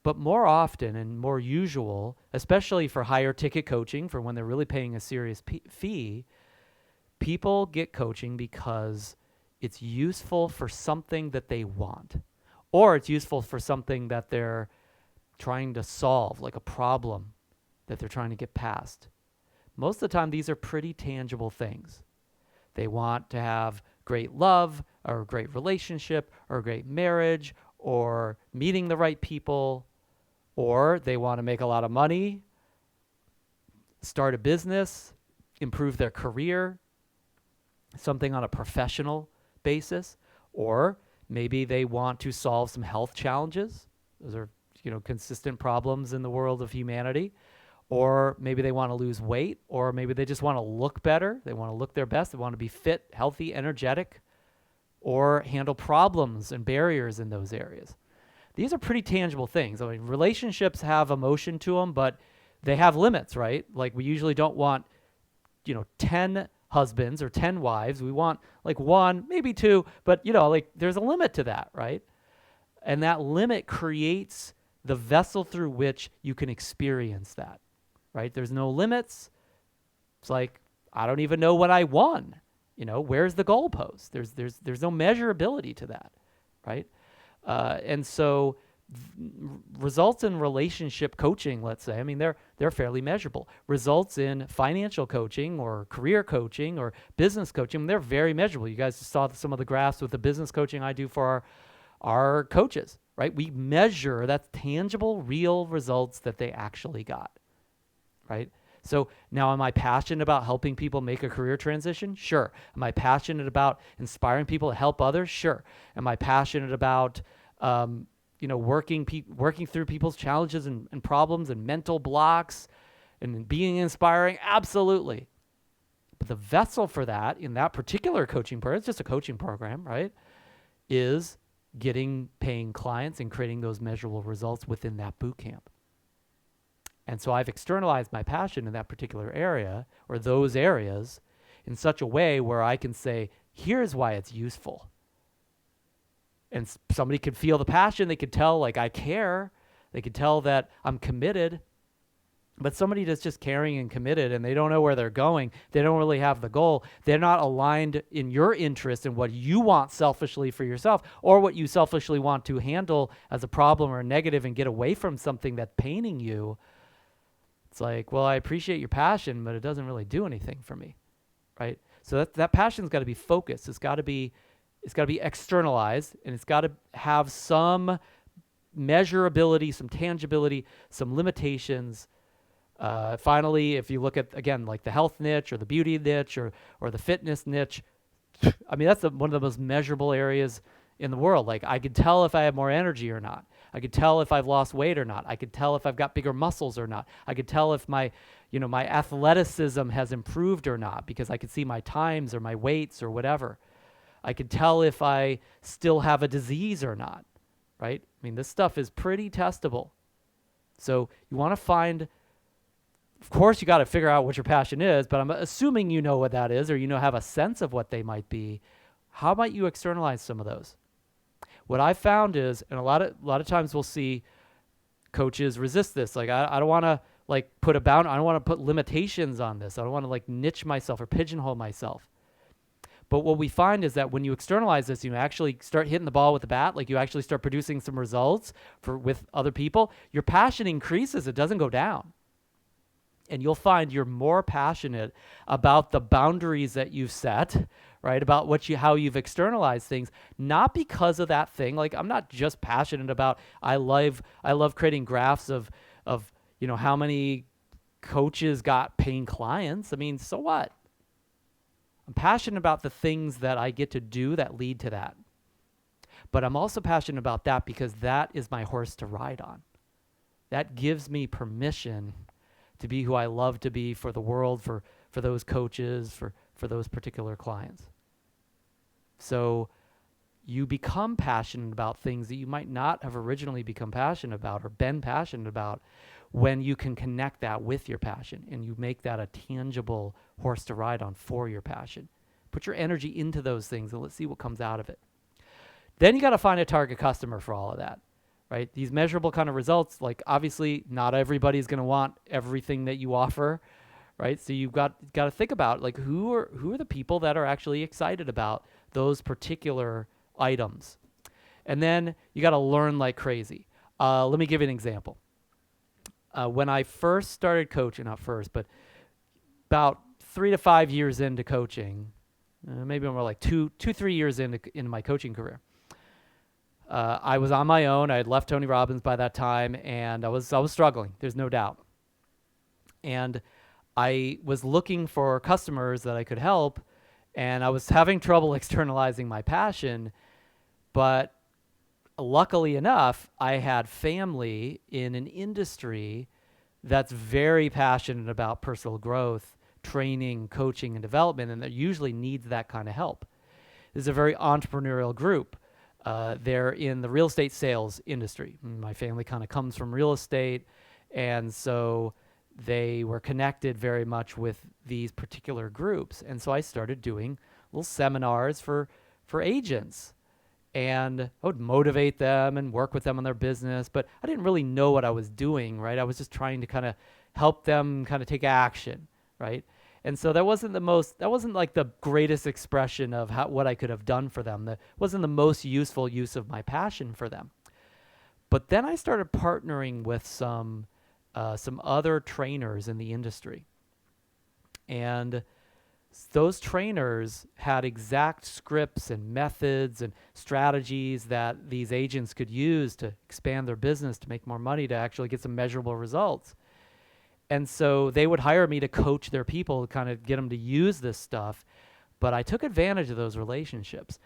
But more often and more usual, especially for higher ticket coaching, for when they're really paying a serious fee, people get coaching because it's useful for something that they want, or it's useful for something that they're trying to solve, like a problem that they're trying to get past. Most of the time, these are pretty tangible things. They want to have great love or a great relationship or a great marriage or meeting the right people, or they want to make a lot of money, start a business, improve their career, something on a professional basis, or maybe they want to solve some health challenges. Those are, consistent problems in the world of humanity. Or maybe they want to lose weight, or maybe they just want to look better. They want to look their best. They want to be fit, healthy, energetic, or handle problems and barriers in those areas. These are pretty tangible things. I mean, relationships have emotion to them, but they have limits, right? Like we usually don't want, 10 husbands or 10 wives. We want like one, maybe two, but there's a limit to that, right? And that limit creates the vessel through which you can experience that, right? There's no limits. It's like, I don't even know what I won. Where's the goalpost? There's no measurability to that, right? And so results in relationship coaching, let's say, I mean, they're fairly measurable. Results in financial coaching or career coaching or business coaching, they're very measurable. You guys just saw some of the graphs with the business coaching I do for our coaches, right? We measure, that's tangible, real results that they actually got, right? So now, am I passionate about helping people make a career transition? Sure. Am I passionate about inspiring people to help others? Sure. Am I passionate about, working through people's challenges and problems and mental blocks and being inspiring? Absolutely. But the vessel for that in that particular coaching program, it's just a coaching program, right, is paying clients and creating those measurable results within that boot camp. And so I've externalized my passion in that particular area or those areas in such a way where I can say, here's why it's useful. And somebody could feel the passion. They could tell, like, I care. They could tell that I'm committed. But somebody that's just caring and committed and they don't know where they're going, they don't really have the goal, they're not aligned in your interest in what you want selfishly for yourself or what you selfishly want to handle as a problem or a negative and get away from something that's paining you. It's like, well, I appreciate your passion, but it doesn't really do anything for me, right? So that passion's got to be focused. It's got to be externalized, and it's got to have some measurability, some tangibility, some limitations. Finally, if you look at, again, like the health niche or the beauty niche or the fitness niche, I mean, that's one of the most measurable areas in the world. Like, I could tell if I have more energy or not. I could tell if I've lost weight or not. I could tell if I've got bigger muscles or not. I could tell if my athleticism has improved or not because I could see my times or my weights or whatever. I could tell if I still have a disease or not, right? I mean, this stuff is pretty testable. So you want to find, of course, you got to figure out what your passion is, but I'm assuming you know what that is or have a sense of what they might be. How might you externalize some of those? What I found is, and a lot of times we'll see coaches resist this. Like, I don't want to put a bound. I don't want to put limitations on this. I don't want to niche myself or pigeonhole myself. But what we find is that when you externalize this, you actually start hitting the ball with the bat, like you actually start producing some results with other people, your passion increases. It doesn't go down. And you'll find you're more passionate about the boundaries that you've set, right? About how you've externalized things, not because of that thing. Like, I'm not just passionate about, I love creating graphs of how many coaches got paying clients. I mean, so what? I'm passionate about the things that I get to do that lead to that. But I'm also passionate about that because that is my horse to ride on. That gives me permission to be who I love to be for the world, for those coaches, for those particular clients. So you become passionate about things that you might not have originally become passionate about or been passionate about when you can connect that with your passion and you make that a tangible horse to ride on for your passion. Put your energy into those things and let's see what comes out of it. Then you got to find a target customer for all of that, right? These measurable kind of results, like obviously not everybody's going to want everything that you offer, right? So you've got to think about like who are the people that are actually excited about those particular items. And then you got to learn like crazy. Let me give you an example. When I first started coaching, not first, but about 3 to 5 years into coaching, maybe more like 3 years into my coaching career, I was on my own. I had left Tony Robbins by that time, and I was struggling. There's no doubt. And I was looking for customers that I could help, and I was having trouble externalizing my passion. But luckily enough, I had family in an industry that's very passionate about personal growth, training, coaching, and development, and that usually needs that kind of help. This is a very entrepreneurial group. They're in the real estate sales industry. My family kind of comes from real estate, and so they were connected very much with these particular groups. And so I started doing little seminars for agents, and I would motivate them and work with them on their business, but I didn't really know what I was doing, right? I was just trying to kind of help them kind of take action, right? And so that wasn't like the greatest expression of what I could have done for them. That wasn't the most useful use of my passion for them. But then I started partnering with some other trainers in the industry. And those trainers had exact scripts and methods and strategies that these agents could use to expand their business, to make more money, to actually get some measurable results. And so they would hire me to coach their people, kind of get them to use this stuff. But I took advantage of those relationships.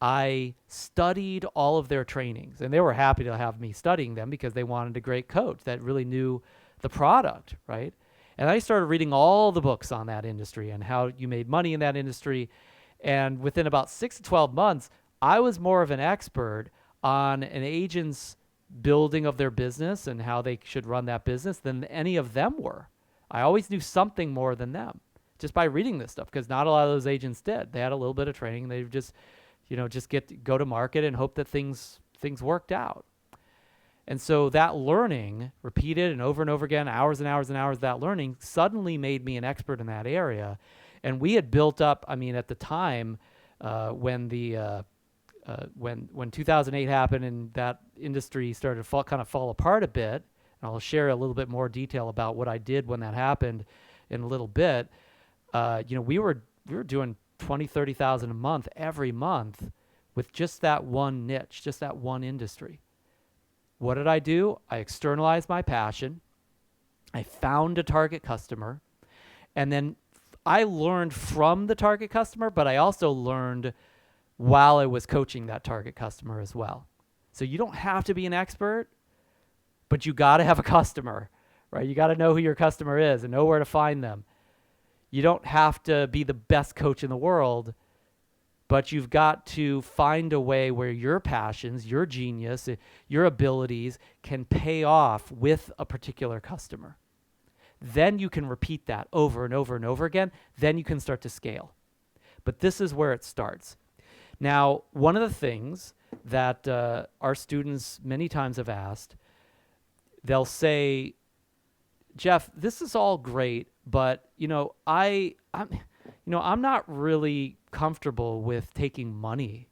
I studied all of their trainings, and they were happy to have me studying them because they wanted a great coach that really knew the product, right? And I started reading all the books on that industry and how you made money in that industry. And within about 6 to 12 months, I was more of an expert on an agent's building of their business and how they should run that business than any of them were. I always knew something more than them just by reading this stuff, because not a lot of those agents did. They had a little bit of training. They just go to market and hope that things worked out. And so that learning, repeated and over again, hours and hours and hours of that learning, suddenly made me an expert in that area. And we had built up, at the time, when 2008 happened and that industry started to kind of fall apart a bit, and I'll share a little bit more detail about what I did when that happened in a little bit. We were doing 20, 30,000 a month every month with just that one niche, just that one industry. What did I do? I externalized my passion. I found a target customer, and then I learned from the target customer, but I also learned while I was coaching that target customer as well. So you don't have to be an expert, but you got to have a customer, right? You got to know who your customer is and know where to find them. You don't have to be the best coach in the world, but you've got to find a way where your passions, your genius, your abilities can pay off with a particular customer. Then you can repeat that over and over and over again. Then you can start to scale. But this is where it starts. Now, one of the things that our students many times have asked, they'll say, Jeff, this is all great, but I'm not really comfortable with taking money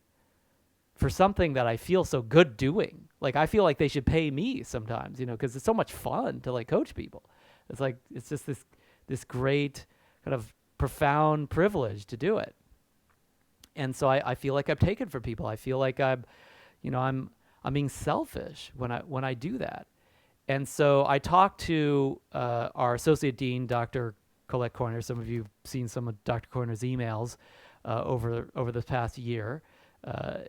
for something that I feel so good doing. Like, I feel like they should pay me sometimes, because it's so much fun to like coach people. It's just this great kind of profound privilege to do it. And so I feel like I'm taken for people. I feel like I'm being selfish when I do that. And so I talked to our associate dean, Dr. Colette Corner. Some of you have seen some of Dr. Corner's emails over the past year.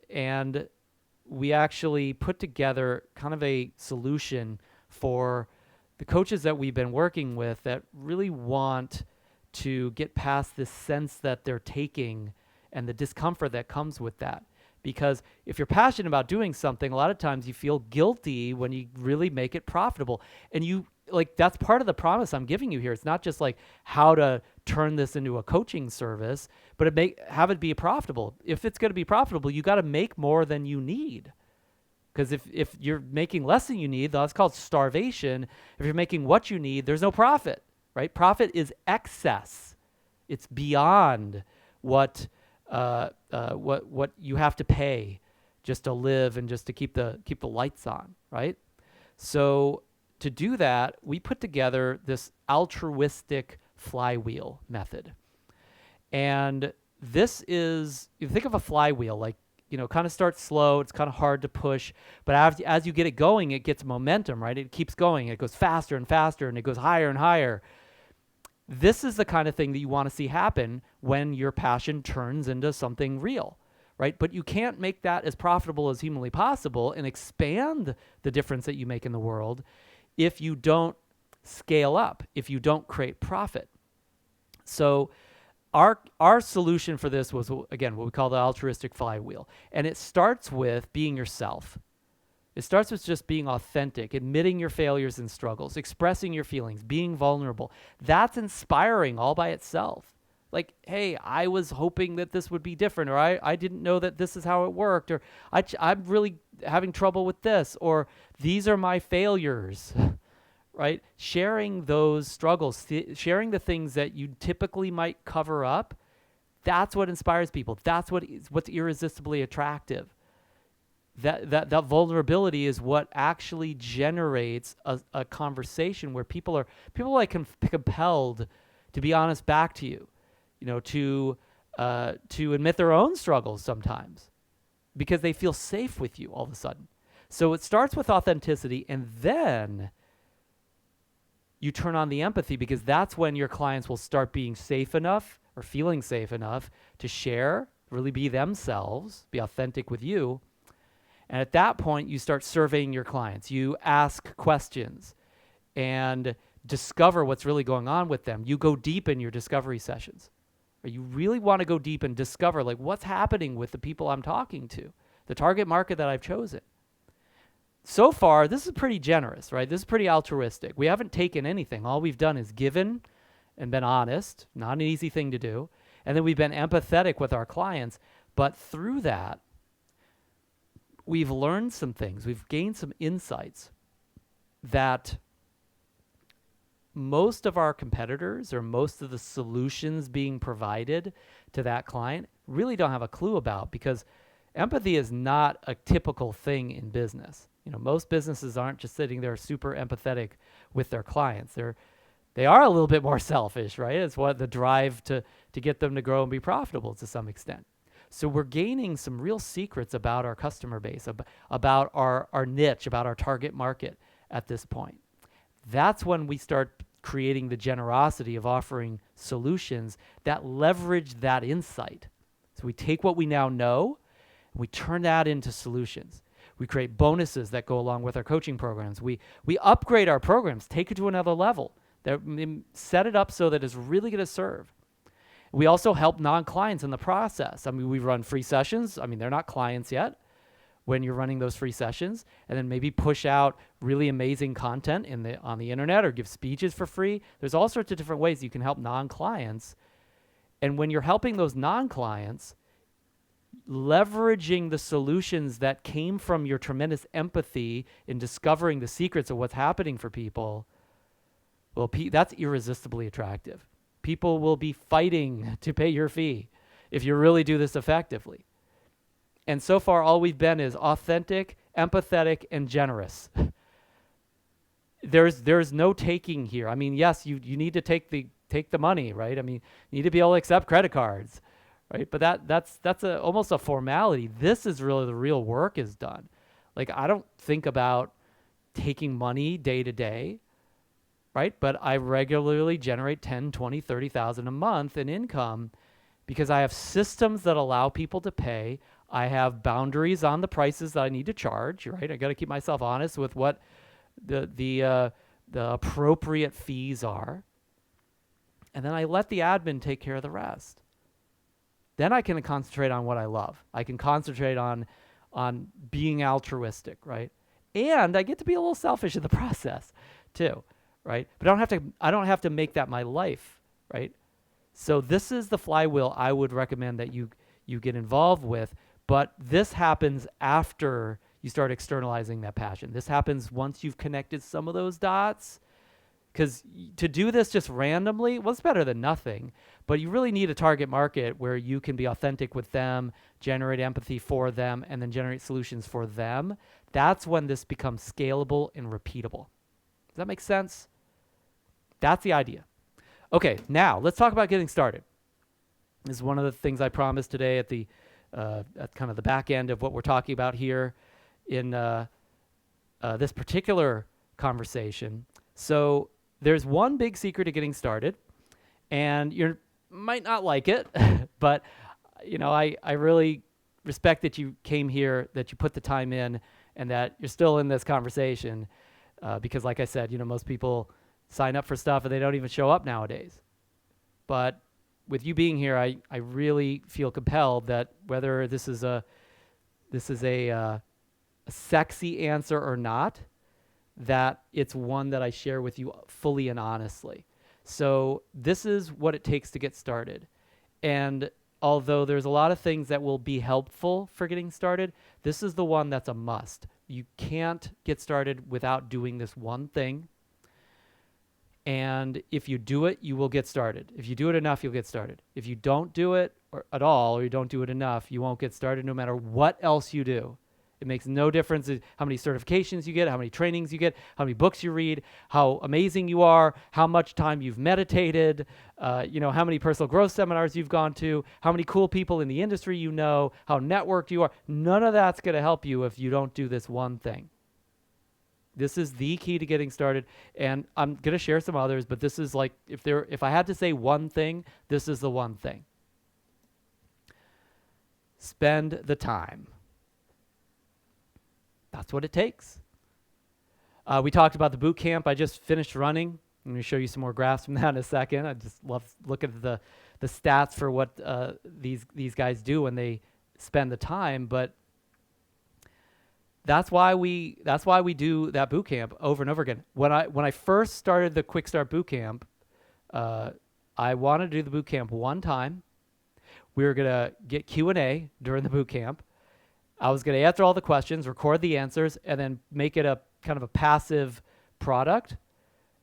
And we actually put together kind of a solution for the coaches that we've been working with that really want to get past this sense that they're taking and the discomfort that comes with that. Because if you're passionate about doing something, a lot of times you feel guilty when you really make it profitable. And that's part of the promise I'm giving you here. It's not just like how to turn this into a coaching service, but have it be profitable. If it's going to be profitable, you got to make more than you need. Because if you're making less than you need, that's called starvation. If you're making what you need, there's no profit, right? Profit is excess. It's beyond what you have to pay just to live and just to keep the lights on, right? So to do that, we put together this altruistic flywheel method. And this is, you think of a flywheel, like, kind of starts slow. It's kind of hard to push, but as you get it going, it gets momentum, right? It keeps going. It goes faster and faster, and it goes higher and higher. This is the kind of thing that you want to see happen when your passion turns into something real, right? But you can't make that as profitable as humanly possible and expand the difference that you make in the world if you don't scale up, if you don't create profit. So our solution for this was, again, what we call the altruistic flywheel. And it starts with being yourself. It starts with just being authentic, admitting your failures and struggles, expressing your feelings, being vulnerable. That's inspiring all by itself. Like, hey, I was hoping that this would be different, or I didn't know that this is how it worked, or I'm really having trouble with this, or these are my failures, right? Sharing those struggles, sharing the things that you typically might cover up, that's what inspires people. That's what's irresistibly attractive. That vulnerability is what actually generates a conversation where people are compelled to be honest back to you, to admit their own struggles sometimes because they feel safe with you all of a sudden. So it starts with authenticity, and then you turn on the empathy, because that's when your clients will start being safe enough or feeling safe enough to share, really be themselves, be authentic with you. And at that point, you start surveying your clients. You ask questions and discover what's really going on with them. You go deep in your discovery sessions. Or you really want to go deep and discover, like, what's happening with the people I'm talking to, the target market that I've chosen. So far, this is pretty generous, right? This is pretty altruistic. We haven't taken anything. All we've done is given and been honest, not an easy thing to do. And then we've been empathetic with our clients. But through that, we've learned some things. We've gained some insights that most of our competitors or most of the solutions being provided to that client really don't have a clue about, because empathy is not a typical thing in business. Most businesses aren't just sitting there super empathetic with their clients. They are a little bit more selfish, right? It's what the drive to get them to grow and be profitable to some extent. So we're gaining some real secrets about our customer base, about our niche, about our target market at this point. That's when we start creating the generosity of offering solutions that leverage that insight. So we take what we now know, and we turn that into solutions. We create bonuses that go along with our coaching programs. We upgrade our programs, take it to another level, set it up so that it's really going to serve. We also help non-clients in the process. We run free sessions. They're not clients yet when you're running those free sessions, and then maybe push out really amazing content on the internet or give speeches for free. There's all sorts of different ways you can help non-clients. And when you're helping those non-clients, leveraging the solutions that came from your tremendous empathy in discovering the secrets of what's happening for people, well, that's irresistibly attractive. People will be fighting to pay your fee if you really do this effectively. And so far, all we've been is authentic, empathetic, and generous. There's no taking here. Yes, you need to take the money, right? You need to be able to accept credit cards, right? But that's almost a formality. This is really the real work is done. Like, I don't think about taking money day to day, right? But I regularly generate 10, 20, 30,000 a month in income because I have systems that allow people to pay. I have boundaries on the prices that I need to charge, right? I got to keep myself honest with what the appropriate fees are. And then I let the admin take care of the rest. Then I can concentrate on what I love. I can concentrate on being altruistic, right? And I get to be a little selfish in the process too, right? But I don't have to make that my life, right? So this is the flywheel I would recommend that you get involved with, but this happens after you start externalizing that passion. This happens once you've connected some of those dots, because to do this just randomly, well, it's better than nothing, but you really need a target market where you can be authentic with them, generate empathy for them, and then generate solutions for them. That's when this becomes scalable and repeatable. Does that make sense? That's the idea. Okay, now let's talk about getting started. This is one of the things I promised today at the at kind of the back end of what we're talking about here in this particular conversation. So there's one big secret to getting started, and you might not like it, but I really respect that you came here, that you put the time in, and that you're still in this conversation, because like I said, most people sign up for stuff and they don't even show up nowadays. But with you being here, I really feel compelled that whether this is a sexy answer or not, that it's one that I share with you fully and honestly. So this is what it takes to get started. And although there's a lot of things that will be helpful for getting started, this is the one that's a must. You can't get started without doing this one thing. And if you do it, you will get started. If you do it enough, you'll get started. If you don't do it at all, or you don't do it enough, you won't get started no matter what else you do. It makes no difference how many certifications you get, how many trainings you get, how many books you read, how amazing you are, how much time you've meditated, how many personal growth seminars you've gone to, how many cool people in the industry you know, how networked you are. None of that's going to help you if you don't do this one thing. This is the key to getting started, and I'm going to share some others, but this is like, if I had to say one thing, this is the one thing. Spend the time. That's what it takes. We talked about the boot camp I just finished running. I'm going to show you some more graphs from that in a second. I just love looking at the stats for what these guys do when they spend the time, but that's why we do that boot camp over and over again. When I first started the Quick Start boot camp, I wanted to do the boot camp one time. We were gonna get Q&A during the boot camp. I was gonna answer all the questions, record the answers, and then make it a kind of a passive product,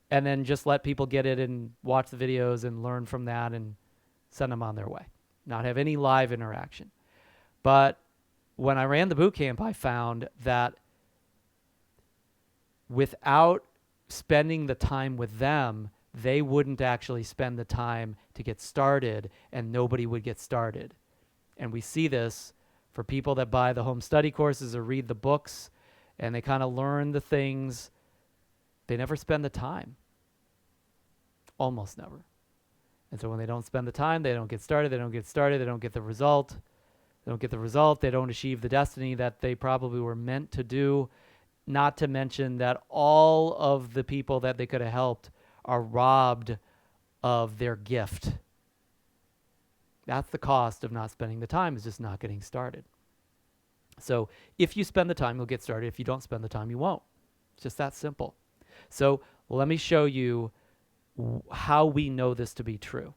and then just let people get it and watch the videos and learn from that and send them on their way. Not have any live interaction. But when I ran the boot camp, I found that without spending the time with them, they wouldn't actually spend the time to get started, and nobody would get started. And we see this for people that buy the home study courses or read the books, and they kind of learn the things. They never spend the time. Almost never. And so when they don't spend the time, they don't get started, they don't get the result. They don't get the result. They don't achieve the destiny that they probably were meant to do. Not to mention that all of the people that they could have helped are robbed of their gift. That's the cost of not spending the time, is just not getting started. So if you spend the time, you'll get started. If you don't spend the time, you won't. It's just that simple. So let me show you how we know this to be true.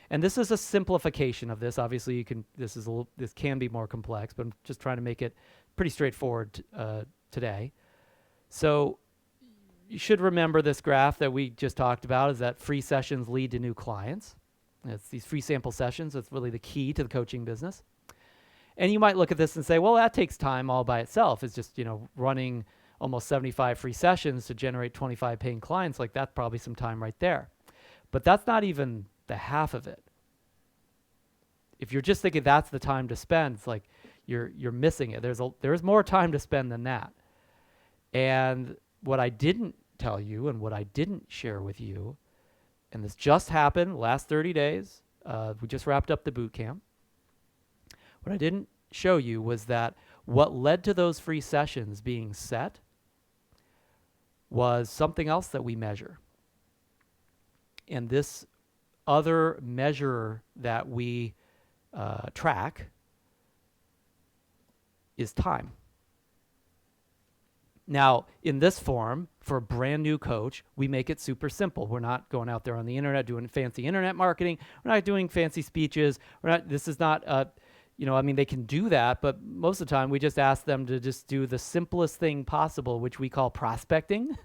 And this is a simplification of this. Obviously, this can be more complex, but I'm just trying to make it pretty straightforward today. So you should remember this graph that we just talked about, is that free sessions lead to new clients. It's these free sample sessions. That's really the key to the coaching business. And you might look at this and say, well, that takes time all by itself. It's just, running almost 75 free sessions to generate 25 paying clients. Like, that's probably some time right there. But that's not even the half of it. If you're just thinking that's the time to spend, it's like you're missing it. There's more time to spend than that. And what I didn't tell you and what I didn't share with you, and this just happened last 30 days, we just wrapped up the boot camp. What I didn't show you was that what led to those free sessions being set was something else that we measure. And this other measure that we track is time. Now, in this form, for a brand new coach, we make it super simple. We're not going out there on the internet doing fancy internet marketing. We're not doing fancy speeches. This is not, they can do that, but most of the time we just ask them to just do the simplest thing possible, which we call prospecting,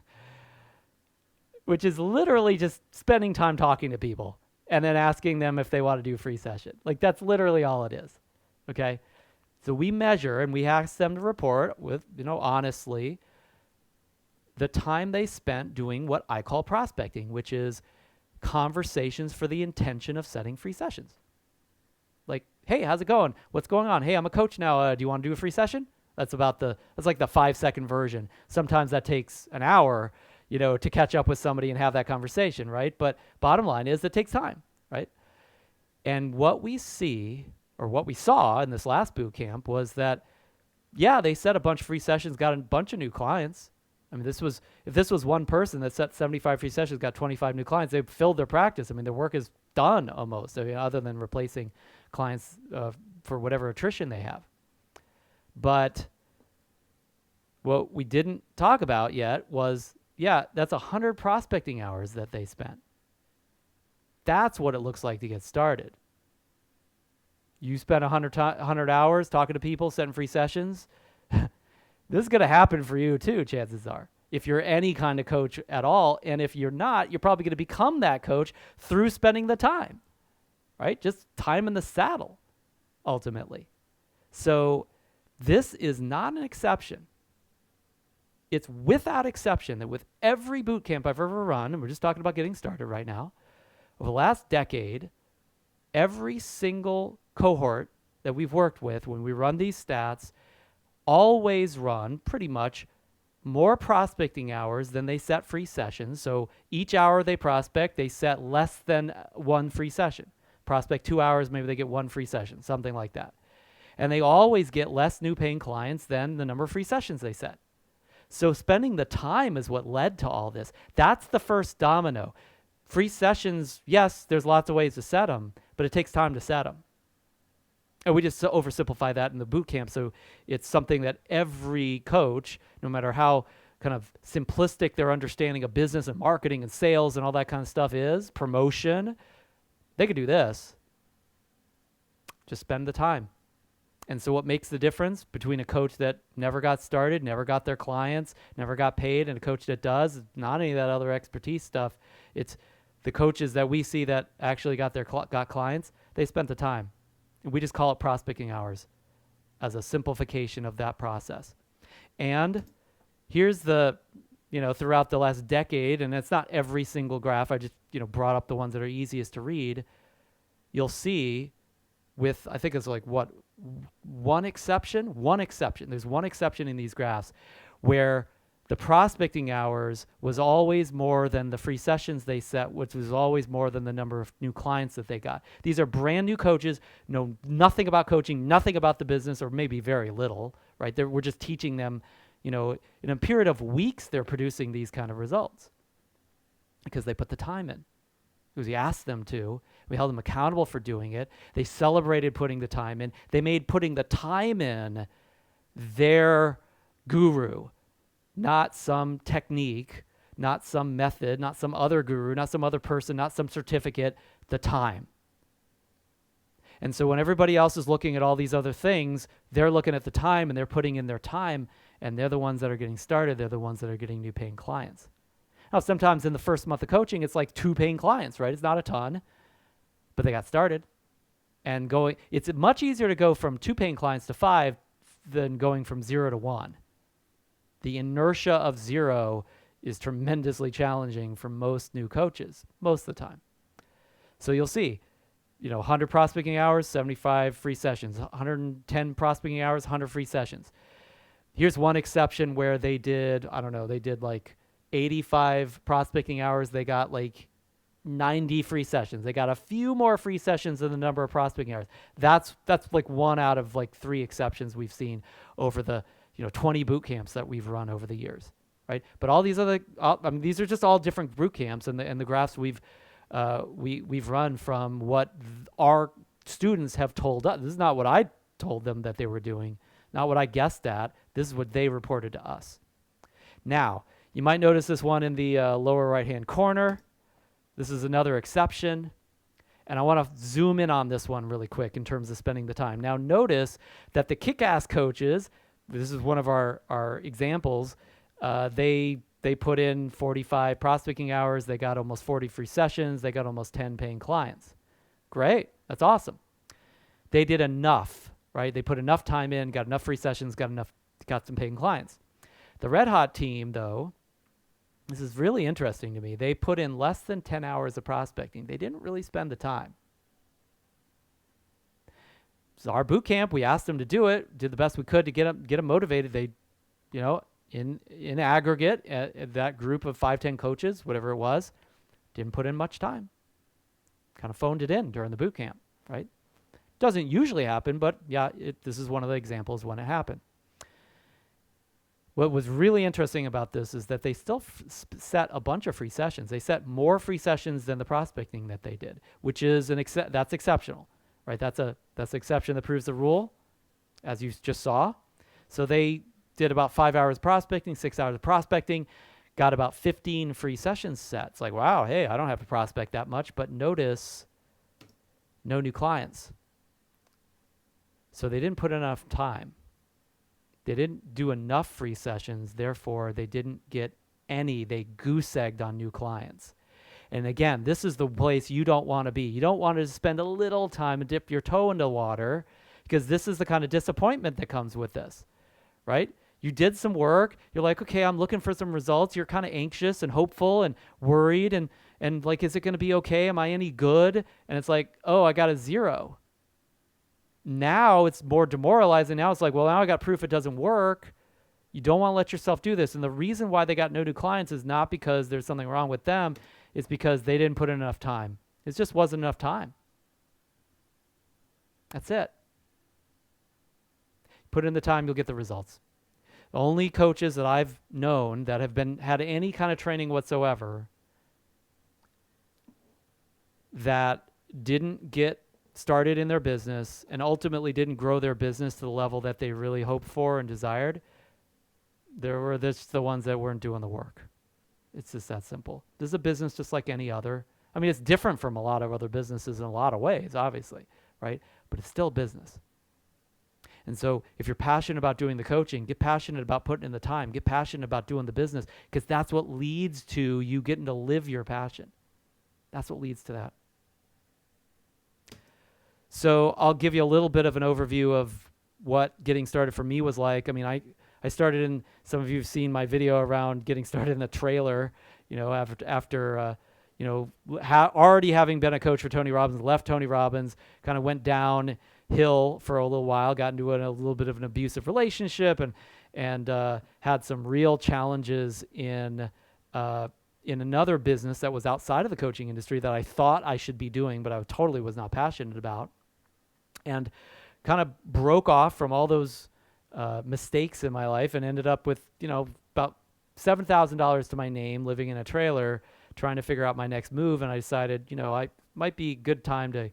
which is literally just spending time talking to people and then asking them if they want to do a free session. Like, that's literally all it is. Okay. So we measure and we ask them to report with, honestly, the time they spent doing what I call prospecting, which is conversations for the intention of setting free sessions. Like, hey, how's it going? What's going on? Hey, I'm a coach now. Do you want to do a free session? That's like the 5-second version. Sometimes that takes an hour, to catch up with somebody and have that conversation, right? But bottom line is it takes time, right? And what we see, or what we saw in this last boot camp, was that, yeah, they set a bunch of free sessions, got a bunch of new clients. I mean, if this was one person that set 75 free sessions, got 25 new clients, they filled their practice. I mean, their work is done almost, other than replacing clients for whatever attrition they have. But what we didn't talk about yet was, yeah, that's 100 prospecting hours that they spent. That's what it looks like to get started. You spent 100 hours talking to people, setting free sessions. This is going to happen for you too, chances are, if you're any kind of coach at all. And if you're not, you're probably going to become that coach through spending the time, right? Just time in the saddle, ultimately. So this is not an exception. It's without exception that with every boot camp I've ever run, and we're just talking about getting started right now, over the last decade, every single cohort that we've worked with, when we run these stats, always run pretty much more prospecting hours than they set free sessions. So each hour they prospect, they set less than one free session. Prospect 2 hours, maybe they get one free session, something like that. And they always get less new paying clients than the number of free sessions they set. So spending the time is what led to all this. That's the first domino. Free sessions, yes, there's lots of ways to set them, but it takes time to set them. And we just oversimplify that in the boot camp. So it's something that every coach, no matter how kind of simplistic their understanding of business and marketing and sales and all that kind of stuff is, promotion, they could do this. Just spend the time. And so what makes the difference between a coach that never got started, never got their clients, never got paid, and a coach that does, not any of that other expertise stuff. It's the coaches that we see that actually got clients, they spent the time. We just call it prospecting hours as a simplification of that process. And here's the, throughout the last decade, and it's not every single graph, I just, brought up the ones that are easiest to read. You'll see with, I think it's like one exception. There's one exception in these graphs where the prospecting hours was always more than the free sessions they set, which was always more than the number of new clients that they got. These are brand new coaches, know nothing about coaching, nothing about the business, or maybe very little, right? We're just teaching them, in a period of weeks, they're producing these kind of results because they put the time in. Because we asked them to. We held them accountable for doing it. They celebrated putting the time in. They made putting the time in their guru. Not some technique, not some method, not some other guru, not some other person, not some certificate, the time. And so when everybody else is looking at all these other things, they're looking at the time and they're putting in their time, and they're the ones that are getting started. They're the ones that are getting new paying clients. Now, sometimes in the first month of coaching, it's like 2 paying clients, right? It's not a ton, but they got started. And it's much easier to go from 2 paying clients to 5 than going from 0 to 1. The inertia of 0 is tremendously challenging for most new coaches, most of the time. So you'll see, 100 prospecting hours, 75 free sessions, 110 prospecting hours, 100 free sessions. Here's one exception where they did like 85 prospecting hours. They got like 90 free sessions. They got a few more free sessions than the number of prospecting hours. That's like 1 out of like 3 exceptions we've seen over the 20 boot camps that we've run over the years, right? But all these these are just all different boot camps, and the graphs we've run from what our students have told us. This is not what I told them that they were doing, not what I guessed at. This is what they reported to us. Now, you might notice this one in the lower right-hand corner. This is another exception. And I want to zoom in on this one really quick in terms of spending the time. Now, notice that the kick-ass coaches, this is one of our examples, they put in 45 prospecting hours. They got almost 40 free sessions. They got almost 10 paying clients. Great. That's awesome. They did enough, right? They put enough time in, got enough free sessions, got some paying clients. The Red Hot team, though, this is really interesting to me. They put in less than 10 hours of prospecting. They didn't really spend the time. So our boot camp, we asked them to do it, did the best we could to get them motivated. They, in aggregate, that group of 5-10 coaches, whatever it was, didn't put in much time. Kind of phoned it in during the boot camp, right? Doesn't usually happen, but yeah, this is one of the examples when it happened. What was really interesting about this is that they still set a bunch of free sessions. They set more free sessions than the prospecting that they did, which is that's exceptional, right? That's an exception that proves the rule, as you just saw. So they did about 5 hours prospecting, 6 hours of prospecting, got about 15 free sessions set. It's like, wow, hey, I don't have to prospect that much, but notice no new clients. So they didn't put enough time. They didn't do enough free sessions, therefore they didn't get any. They goose-egged on new clients. And again, this is the place you don't want to be. You don't want to spend a little time and dip your toe into water, because this is the kind of disappointment that comes with this, right? You did some work. You're like, okay, I'm looking for some results. You're kind of anxious and hopeful and worried and like, is it going to be okay? Am I any good? And it's like, oh, I got a 0. Now it's more demoralizing. Now it's like, well, now I got proof it doesn't work. You don't want to let yourself do this. And the reason why they got no new clients is not because there's something wrong with them. It's because they didn't put in enough time. It just wasn't enough time. That's it. Put in the time, you'll get the results. The only coaches that I've known that have had any kind of training whatsoever that didn't get started in their business and ultimately didn't grow their business to the level that they really hoped for and desired, there were the ones that weren't doing the work. It's just that simple. This is a business just like any other. I mean, it's different from a lot of other businesses in a lot of ways, obviously, right? But it's still business. And so if you're passionate about doing the coaching, get passionate about putting in the time, get passionate about doing the business, because that's what leads to you getting to live your passion. That's what leads to that. So I'll give you a little bit of an overview of what getting started for me was like. I mean, I started in, some of you have seen my video around getting started in the trailer, after already having been a coach for Tony Robbins, left Tony Robbins, kind of went downhill for a little while, got into a little bit of an abusive relationship and had some real challenges in another business that was outside of the coaching industry that I thought I should be doing, but I totally was not passionate about. And kind of broke off from all those mistakes in my life and ended up with, about $7,000 to my name, living in a trailer, trying to figure out my next move. And I decided, I might be a good time to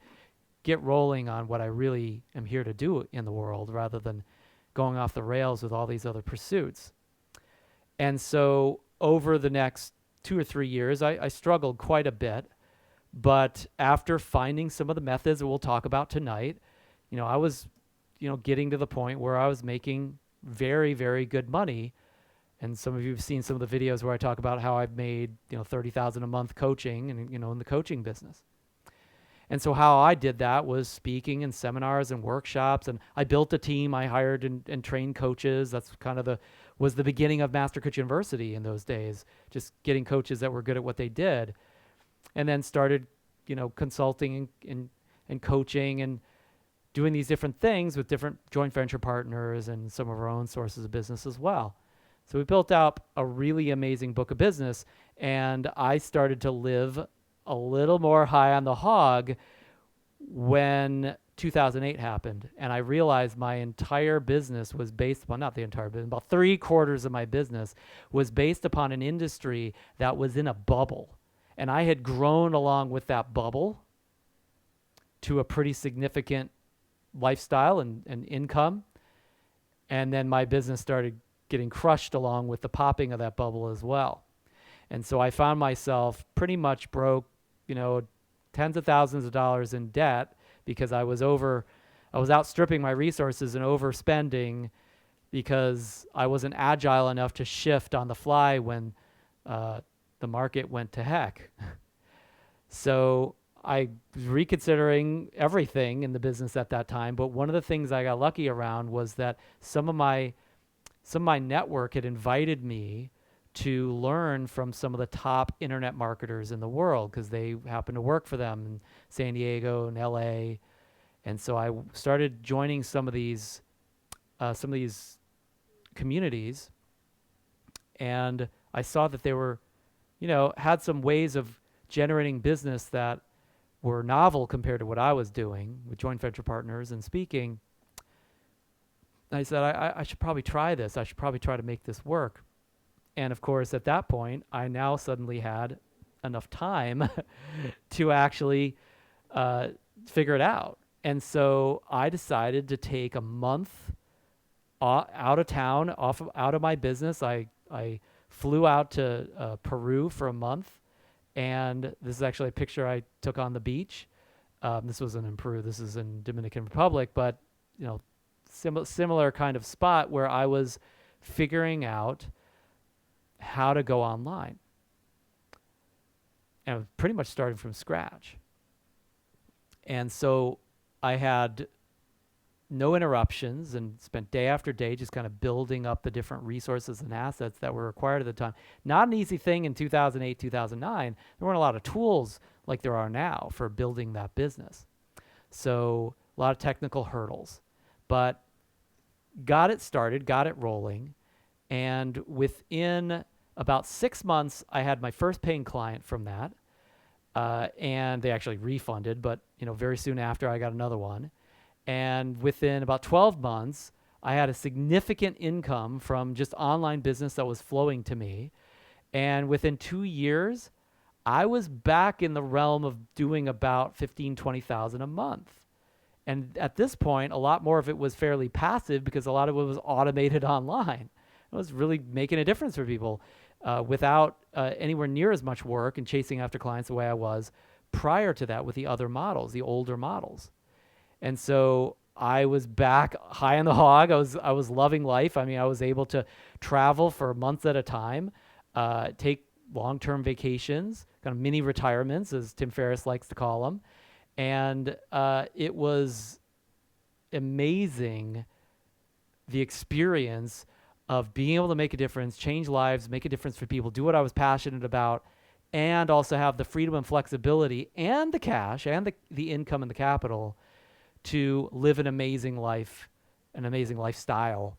get rolling on what I really am here to do in the world, rather than going off the rails with all these other pursuits. And so over the next 2 or 3 years, I struggled quite a bit. But after finding some of the methods that we'll talk about tonight, I was, getting to the point where I was making very, very good money. And some of you have seen some of the videos where I talk about how I've made, $30,000 a month coaching and, in the coaching business. And so how I did that was speaking in seminars and workshops, and I built a team. I hired and trained coaches. That's kind of was the beginning of Master Coach University in those days, just getting coaches that were good at what they did. And then started, consulting and coaching and doing these different things with different joint venture partners and some of our own sources of business as well. So we built out a really amazing book of business, and I started to live a little more high on the hog when 2008 happened. And I realized my entire business was based upon, not the entire business, about 3/4 of my business was based upon an industry that was in a bubble. And I had grown along with that bubble to a pretty significant lifestyle and income. And then my business started getting crushed along with the popping of that bubble as well. And so I found myself pretty much broke, tens of thousands of dollars in debt because I was outstripping my resources and overspending because I wasn't agile enough to shift on the fly when the market went to heck. So I was reconsidering everything in the business at that time. But one of the things I got lucky around was that some of my network had invited me to learn from some of the top internet marketers in the world because they happened to work for them in San Diego and LA. And so I started joining some of these communities, and I saw that they were, had some ways of generating business that were novel compared to what I was doing with joint venture partners and speaking. I said, I should probably try this. I should probably try to make this work. And of course, at that point, I now suddenly had enough time to actually figure it out. And so I decided to take a month out of town, out of my business. I flew out to Peru for a month. And this is actually a picture I took on the beach. This wasn't in Peru. This is in Dominican Republic. But, similar kind of spot where I was figuring out how to go online. And I was pretty much starting from scratch. And so I had no interruptions and spent day after day just kind of building up the different resources and assets that were required at the time. Not an easy thing in 2008, 2009. There weren't a lot of tools like there are now for building that business. So a lot of technical hurdles. But got it started, got it rolling. And within about 6 months, I had my first paying client from that. And they actually refunded, but very soon after I got another one. And within about 12 months, I had a significant income from just online business that was flowing to me. And within 2 years, I was back in the realm of doing about $15,000, $20,000 a month. And at this point, a lot more of it was fairly passive because a lot of it was automated online. It was really making a difference for people without anywhere near as much work and chasing after clients the way I was prior to that with the other models, the older models. And so I was back high on the hog. I was loving life. I mean, I was able to travel for months at a time, take long-term vacations, kind of mini retirements, as Tim Ferriss likes to call them. And it was amazing, the experience of being able to make a difference, change lives, make a difference for people, do what I was passionate about, and also have the freedom and flexibility and the cash and the income and the capital to live an amazing life, an amazing lifestyle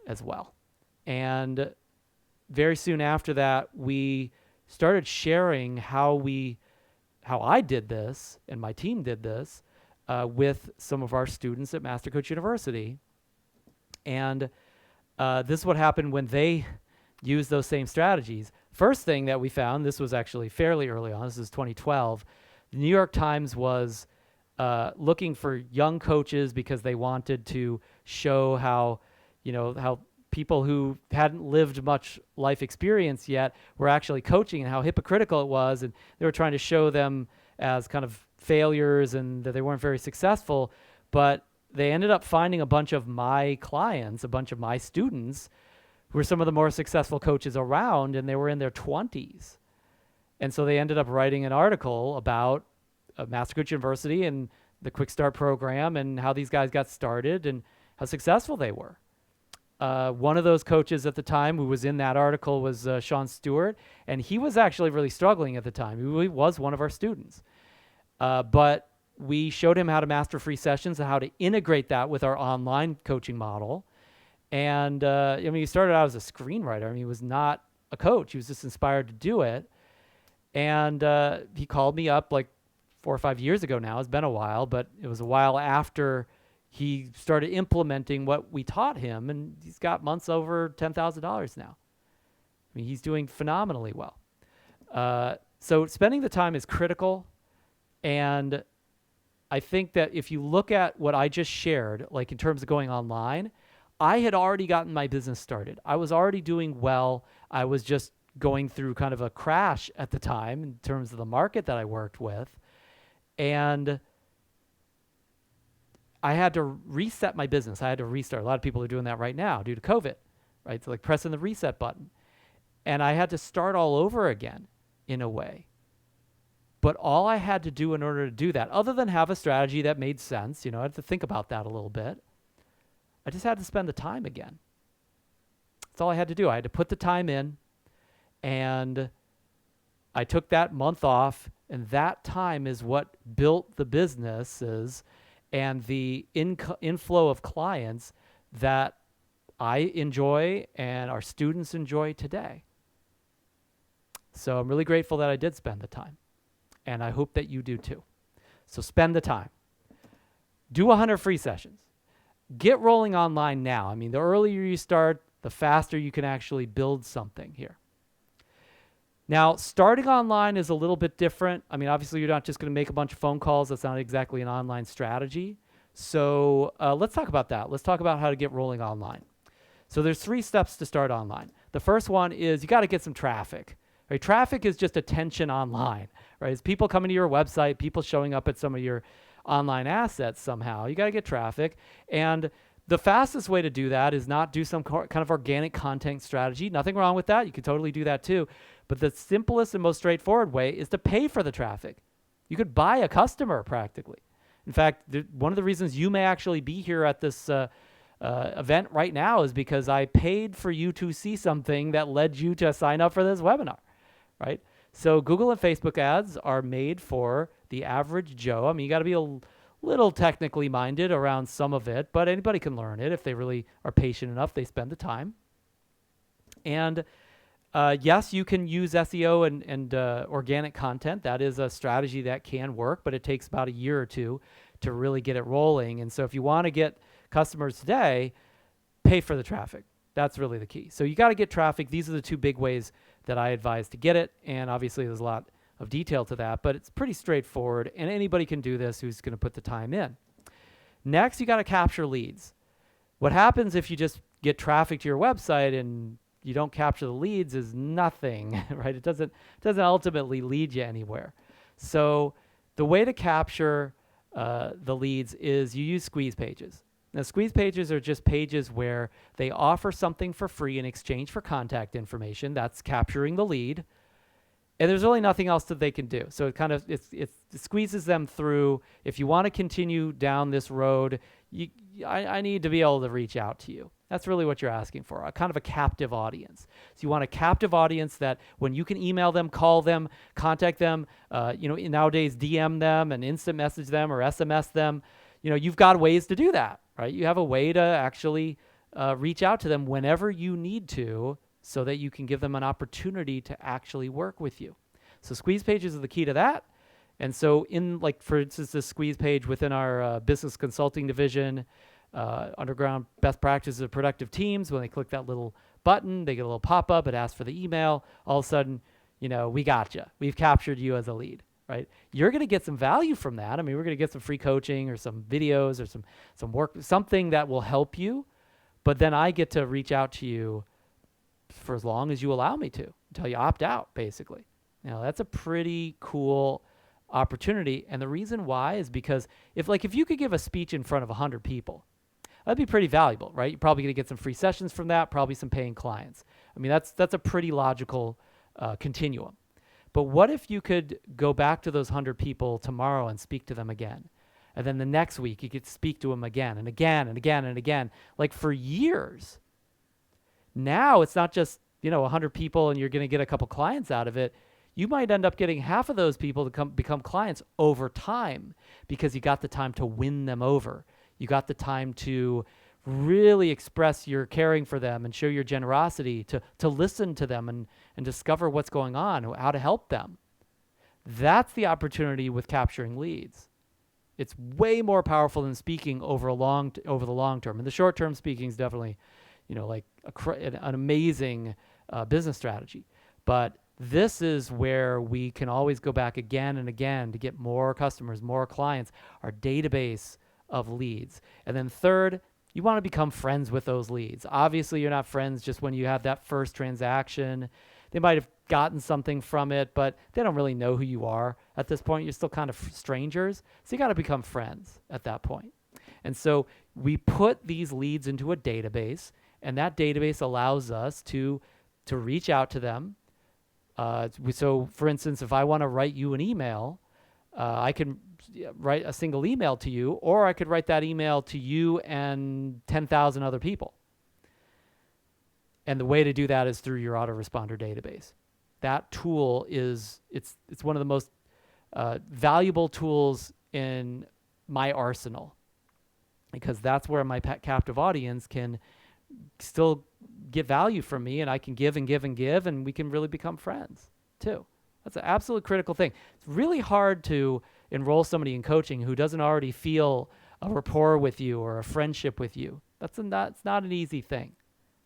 as well. And very soon after that, we started sharing how I did this and my team did this with some of our students at Master Coach University. And this is what happened when they used those same strategies. First thing that we found, this was actually fairly early on, this is 2012, the New York Times was looking for young coaches because they wanted to show how people who hadn't lived much life experience yet were actually coaching and how hypocritical it was. And they were trying to show them as kind of failures and that they weren't very successful. But they ended up finding a bunch of my clients, a bunch of my students who were some of the more successful coaches around, and they were in their 20s. And so they ended up writing an article about Master Coach University and the Quick Start program and how these guys got started and how successful they were. One of those coaches at the time who was in that article was Stewart, and he was actually really struggling at the time. He was one of our students. But we showed him how to master free sessions and how to integrate that with our online coaching model. And he started out as a screenwriter. He was not a coach. He was just inspired to do it. And he called me up like 4 or 5 years ago now. It's been a while, but it was a while after he started implementing what we taught him, and he's got months over $10,000 now. He's doing phenomenally well. So spending the time is critical, and I think that if you look at what I just shared, like in terms of going online, I had already gotten my business started. I was already doing well. I was just going through kind of a crash at the time in terms of the market that I worked with. And I had to reset my business. I had to restart. A lot of people are doing that right now due to COVID, right? So like pressing the reset button. And I had to start all over again in a way. But all I had to do in order to do that, other than have a strategy that made sense, I had to think about that a little bit. I just had to spend the time again. That's all I had to do. I had to put the time in, and I took that month off, and that time is what built the businesses and the inflow of clients that I enjoy and our students enjoy today. So I'm really grateful that I did spend the time, and I hope that you do too. So spend the time. Do 100 free sessions. Get rolling online now. I mean, the earlier you start, the faster you can actually build something here. Now, starting online is a little bit different. I mean, obviously, you're not just going to make a bunch of phone calls. That's not exactly an online strategy. So let's talk about that. Let's talk about how to get rolling online. So there's 3 steps to start online. The first one is you got to get some traffic. Right? Traffic is just attention online. Right? It's people coming to your website, people showing up at some of your online assets somehow. You got to get traffic. And the fastest way to do that is not do some kind of organic content strategy. Nothing wrong with that. You could totally do that too. But the simplest and most straightforward way is to pay for the traffic. You could buy a customer practically. In fact, one of the reasons you may actually be here at this event right now is because I paid for you to see something that led you to sign up for this webinar, right? So Google and Facebook ads are made for the average Joe. I mean, you got to be a little technically minded around some of it, but anybody can learn it if they really are patient enough. They spend the time. And yes, you can use SEO and organic content. That is a strategy that can work, but it takes about a year or two to really get it rolling. And so if you want to get customers today, pay for the traffic. That's really the key. So you got to get traffic. These are the 2 big ways that I advise to get it. And obviously there's a lot of detail to that, but it's pretty straightforward. And anybody can do this who's going to put the time in. Next, you got to capture leads. What happens if you just get traffic to your website and you don't capture the leads is nothing, right? It doesn't ultimately lead you anywhere. So the way to capture the leads is you use squeeze pages. Now, squeeze pages are just pages where they offer something for free in exchange for contact information. That's capturing the lead. And there's really nothing else that they can do. So it squeezes them through. If you want to continue down this road, I need to be able to reach out to you. That's really what you're asking for, a kind of a captive audience. So you want a captive audience that when you can email them, call them, contact them, nowadays DM them and instant message them or SMS them. You've got ways to do that, right? You have a way to actually reach out to them whenever you need to so that you can give them an opportunity to actually work with you. So squeeze pages are the key to that. And so for instance, this squeeze page within our business consulting division, underground best practices of productive teams, when they click that little button, they get a little pop-up. It asks for the email. All of a sudden, we got you. We've captured you as a lead, right? You're going to get some value from that. I mean, we're going to get some free coaching or some videos or some work, something that will help you. But then I get to reach out to you for as long as you allow me to, until you opt out, basically. That's a pretty cool opportunity. And the reason why is because if you could give a speech in front of 100 people, that'd be pretty valuable, right? You're probably going to get some free sessions from that, probably some paying clients. I mean, that's a pretty logical continuum. But what if you could go back to those 100 people tomorrow and speak to them again? And then the next week you could speak to them again and again and again and again, like for years. Now it's not just, 100 people and you're going to get a couple clients out of it. You might end up getting half of those people to become clients over time because you got the time to win them over. You got the time to really express your caring for them and show your generosity, to listen to them and discover what's going on, how to help them. That's the opportunity with capturing leads. It's way more powerful than speaking over the long term. And the short term speaking is definitely, an amazing business strategy. But this is where we can always go back again and again to get more customers, more clients, our database of leads. And then third, You want to become friends with those leads. Obviously, you're not friends just when you have that first transaction. They might have gotten something from it, but they don't really know who you are at this point. You're still kind of strangers. So you got to become friends at that point. And so we put these leads into a database, and that database allows us to reach out to them. So, for instance, if I want to write you an email, I can write a single email to you, or I could write that email to you and 10,000 other people. And the way to do that is through your autoresponder database. That tool it's one of the most valuable tools in my arsenal, because that's where my captive audience can still get value from me, and I can give and give and give, and we can really become friends too. That's an absolute critical thing. It's really hard to enroll somebody in coaching who doesn't already feel a rapport with you or a friendship with you. It's not an easy thing,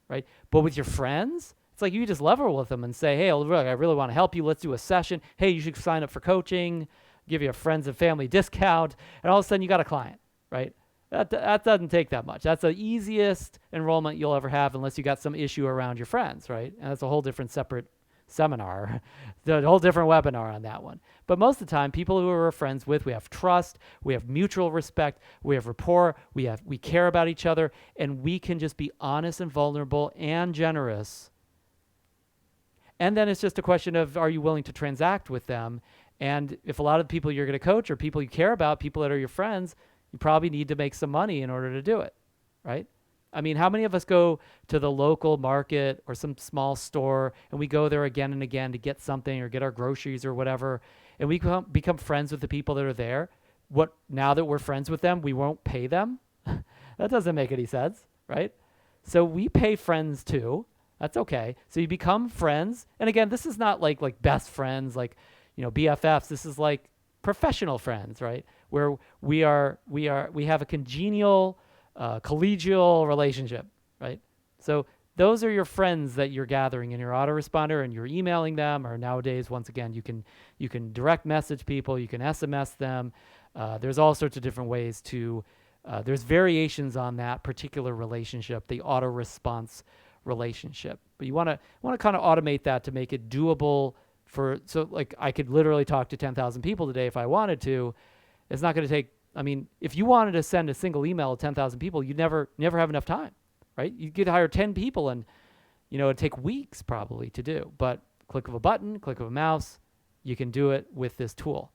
right? But with your friends, it's like you just level with them and say, hey, look, I really want to help you. Let's do a session. Hey, you should sign up for coaching, give you a friends and family discount, and all of a sudden you got a client, right? That doesn't take that much. That's the easiest enrollment you'll ever have, unless you got some issue around your friends, right? And that's a whole different separate seminar, a whole different webinar on that one. But most of the time, people who we're friends with, we have trust, we have mutual respect, we have rapport, we care about each other, and we can just be honest and vulnerable and generous. And then it's just a question of, are you willing to transact with them? And if a lot of people you're going to coach are people you care about, people that are your friends, you probably need to make some money in order to do it, right? I mean, how many of us go to the local market or some small store and we go there again and again to get something or get our groceries or whatever, and we become friends with the people that are there? Now that we're friends with them, we won't pay them? That doesn't make any sense, right? So we pay friends too. That's okay. So you become friends. And again, this is not like best friends, like, BFFs. This is like professional friends, right? Where we have a congenial, collegial relationship, right? So those are your friends that you're gathering in your autoresponder, and you're emailing them, or nowadays, once again, you can direct message people, you can SMS them. There's all sorts of different ways there's variations on that particular relationship, the auto response relationship. But you want to kind of automate that to make it doable so I could literally talk to 10,000 people today if I wanted to. It's not going to take, if you wanted to send a single email to 10,000 people, you'd never have enough time, right? You could hire 10 people and, it'd take weeks probably to do. But click of a button, click of a mouse, you can do it with this tool.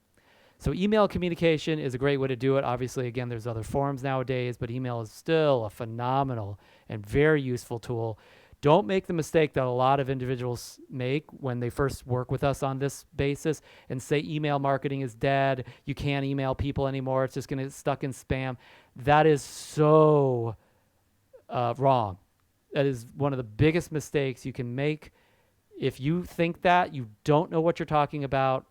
So email communication is a great way to do it. Obviously, again, there's other forms nowadays, but email is still a phenomenal and very useful tool. Don't make the mistake that a lot of individuals make when they first work with us on this basis and say email marketing is dead. You can't email people anymore. It's just going to get stuck in spam. That is so wrong. That is one of the biggest mistakes you can make. If you think that, you don't know what you're talking about.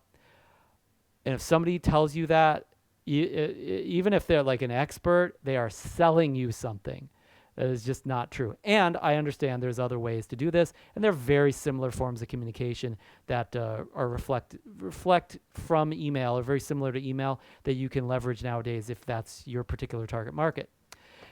And if somebody tells you that, even if they're like an expert, they are selling you something. That is just not true. And I understand there's other ways to do this, and they're very similar forms of communication that are reflect from email, or very similar to email, that you can leverage nowadays if that's your particular target market.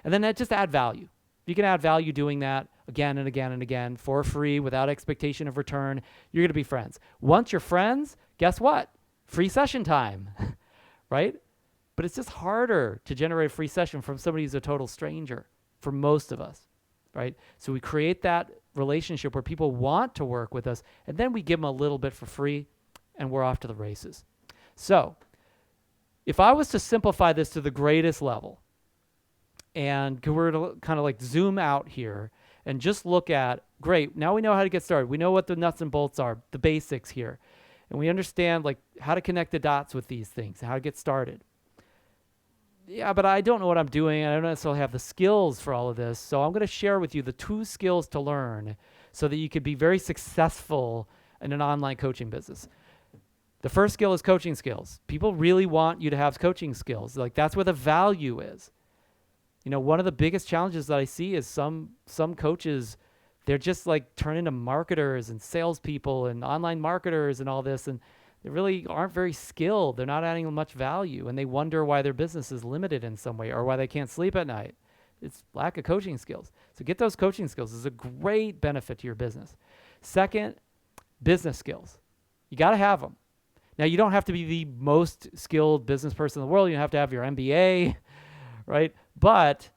And then just add value. You can add value doing that again and again and again for free without expectation of return. You're going to be friends. Once you're friends, guess what? Free session time, right? But it's just harder to generate a free session from somebody who's a total stranger for most of us, right? So we create that relationship where people want to work with us, and then we give them a little bit for free, and we're off to the races. So if I was to simplify this to the greatest level, and we're to kind of like zoom out here and just look at, great, now we know how to get started. We know what the nuts and bolts are, the basics here. And we understand like how to connect the dots with these things, how to get started. Yeah, but I don't know what I'm doing. I don't necessarily have the skills for all of this. So I'm going to share with you the 2 skills to learn so that you could be very successful in an online coaching business. The first skill is coaching skills. People really want you to have coaching skills. Like that's where the value is. One of the biggest challenges that I see is some coaches, they're just like turn into marketers and salespeople and online marketers and all this, and they really aren't very skilled. They're not adding much value, and they wonder why their business is limited in some way or why they can't sleep at night. It's lack of coaching skills. So get those coaching skills. It's a great benefit to your business. Second, business skills. You got to have them. Now, you don't have to be the most skilled business person in the world. You don't have to have your MBA, right? But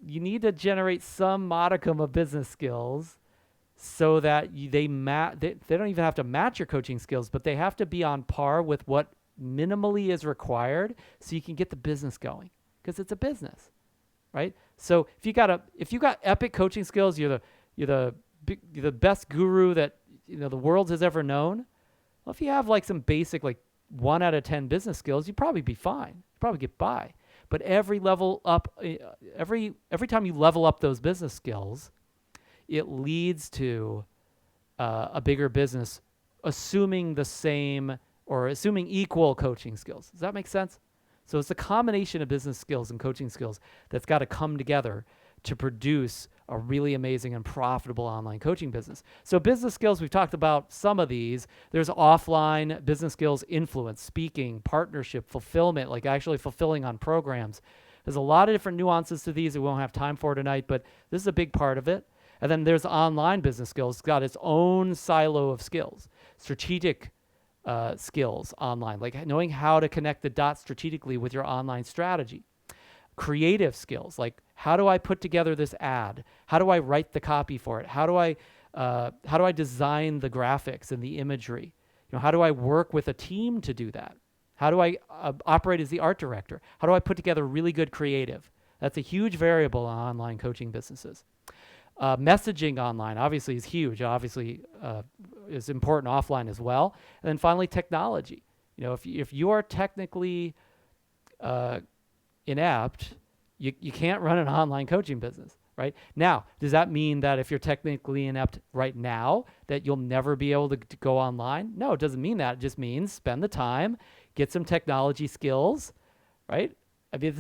you need to generate some modicum of business skills so that they don't even have to match your coaching skills, but they have to be on par with what minimally is required so you can get the business going, because it's a business, right? So if you got epic coaching skills, you're the best guru that the world has ever known. Well, if you have like some basic 1 out of 10 business skills, you'd probably be fine. You'd probably get by. But every time you level up those business skills, it leads to a bigger business, assuming equal coaching skills. Does that make sense? So it's a combination of business skills and coaching skills that's got to come together to produce a really amazing and profitable online coaching business. So business skills, we've talked about some of these. There's offline business skills, influence, speaking, partnership, fulfillment, like actually fulfilling on programs. There's a lot of different nuances to these that we won't have time for tonight, but this is a big part of it. And then there's online business skills. It's got its own silo of skills. Strategic skills online, like knowing how to connect the dots strategically with your online strategy. Creative skills, like how do I put together this ad? How do I write the copy for it? How do I design the graphics and the imagery? How do I work with a team to do that? How do I operate as the art director? How do I put together really good creative? That's a huge variable in online coaching businesses. Messaging online obviously is huge. Obviously is important offline as well. And then finally, technology. If you are technically inept, you can't run an online coaching business, right? Now, does that mean that if you're technically inept right now, that you'll never be able to go online? No, it doesn't mean that. It just means spend the time, get some technology skills, right? I mean,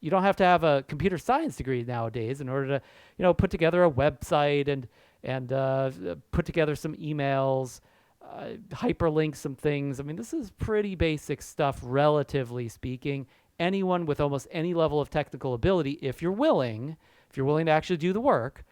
you don't have to have a computer science degree nowadays in order to, put together a website and put together some emails, hyperlink some things. I mean, this is pretty basic stuff, relatively speaking. Anyone with almost any level of technical ability, if you're willing to actually do the work,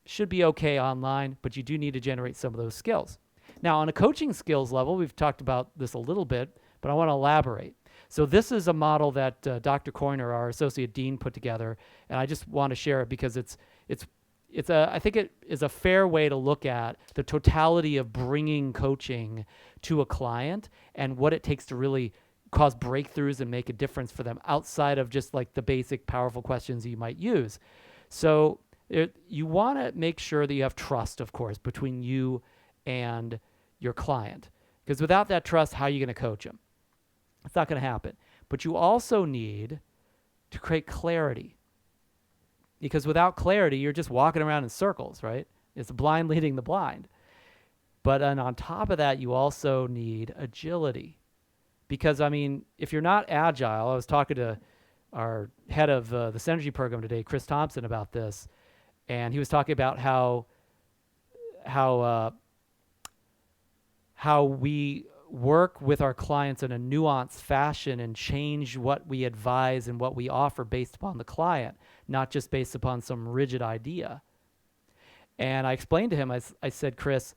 should be okay online, but you do need to generate some of those skills. Now, on a coaching skills level, we've talked about this a little bit, but I want to elaborate. So this is a model that Dr. Coyner, our associate dean, put together, and I just want to share it because I think it is a fair way to look at the totality of bringing coaching to a client and what it takes to really cause breakthroughs and make a difference for them outside of just like the basic powerful questions you might use. So you want to make sure that you have trust, of course, between you and your client, because without that trust, how are you going to coach them? It's not going to happen. But you also need to create clarity, because without clarity, you're just walking around in circles, right? It's the blind leading the blind. But on top of that, you also need agility. Because, I mean, if you're not agile, I was talking to our head of the Synergy program today, Chris Thompson, about this, and he was talking about how we work with our clients in a nuanced fashion and change what we advise and what we offer based upon the client, not just based upon some rigid idea. And I explained to him, I said, Chris,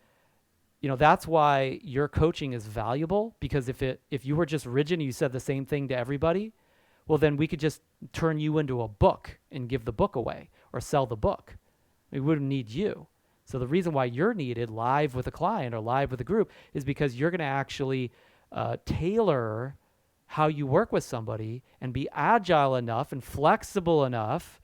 that's why your coaching is valuable, because if you were just rigid and you said the same thing to everybody, well, then we could just turn you into a book and give the book away or sell the book. We wouldn't need you. So the reason why you're needed live with a client or live with a group is because you're going to actually tailor how you work with somebody and be agile enough and flexible enough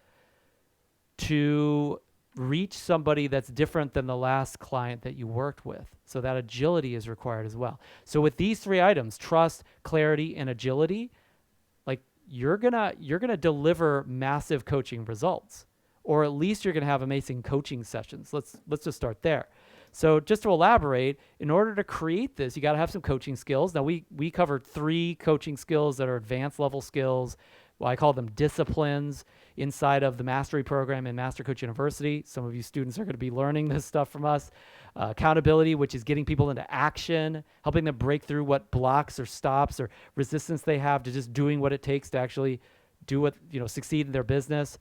to reach somebody that's different than the last client that you worked with. So that agility is required as well. So with these three items, trust, clarity, and agility, like you're gonna deliver massive coaching results, or at least you're gonna have amazing coaching sessions. Let's just start there. So just to elaborate, in order to create this, you got to have some coaching skills. Now we covered 3 coaching skills that are advanced level skills. Well, I call them disciplines inside of the mastery program in Master Coach University. Some of you students are going to be learning this stuff from us. Accountability, which is getting people into action, helping them break through what blocks or stops or resistance they have to just doing what it takes to actually do what, succeed in their business.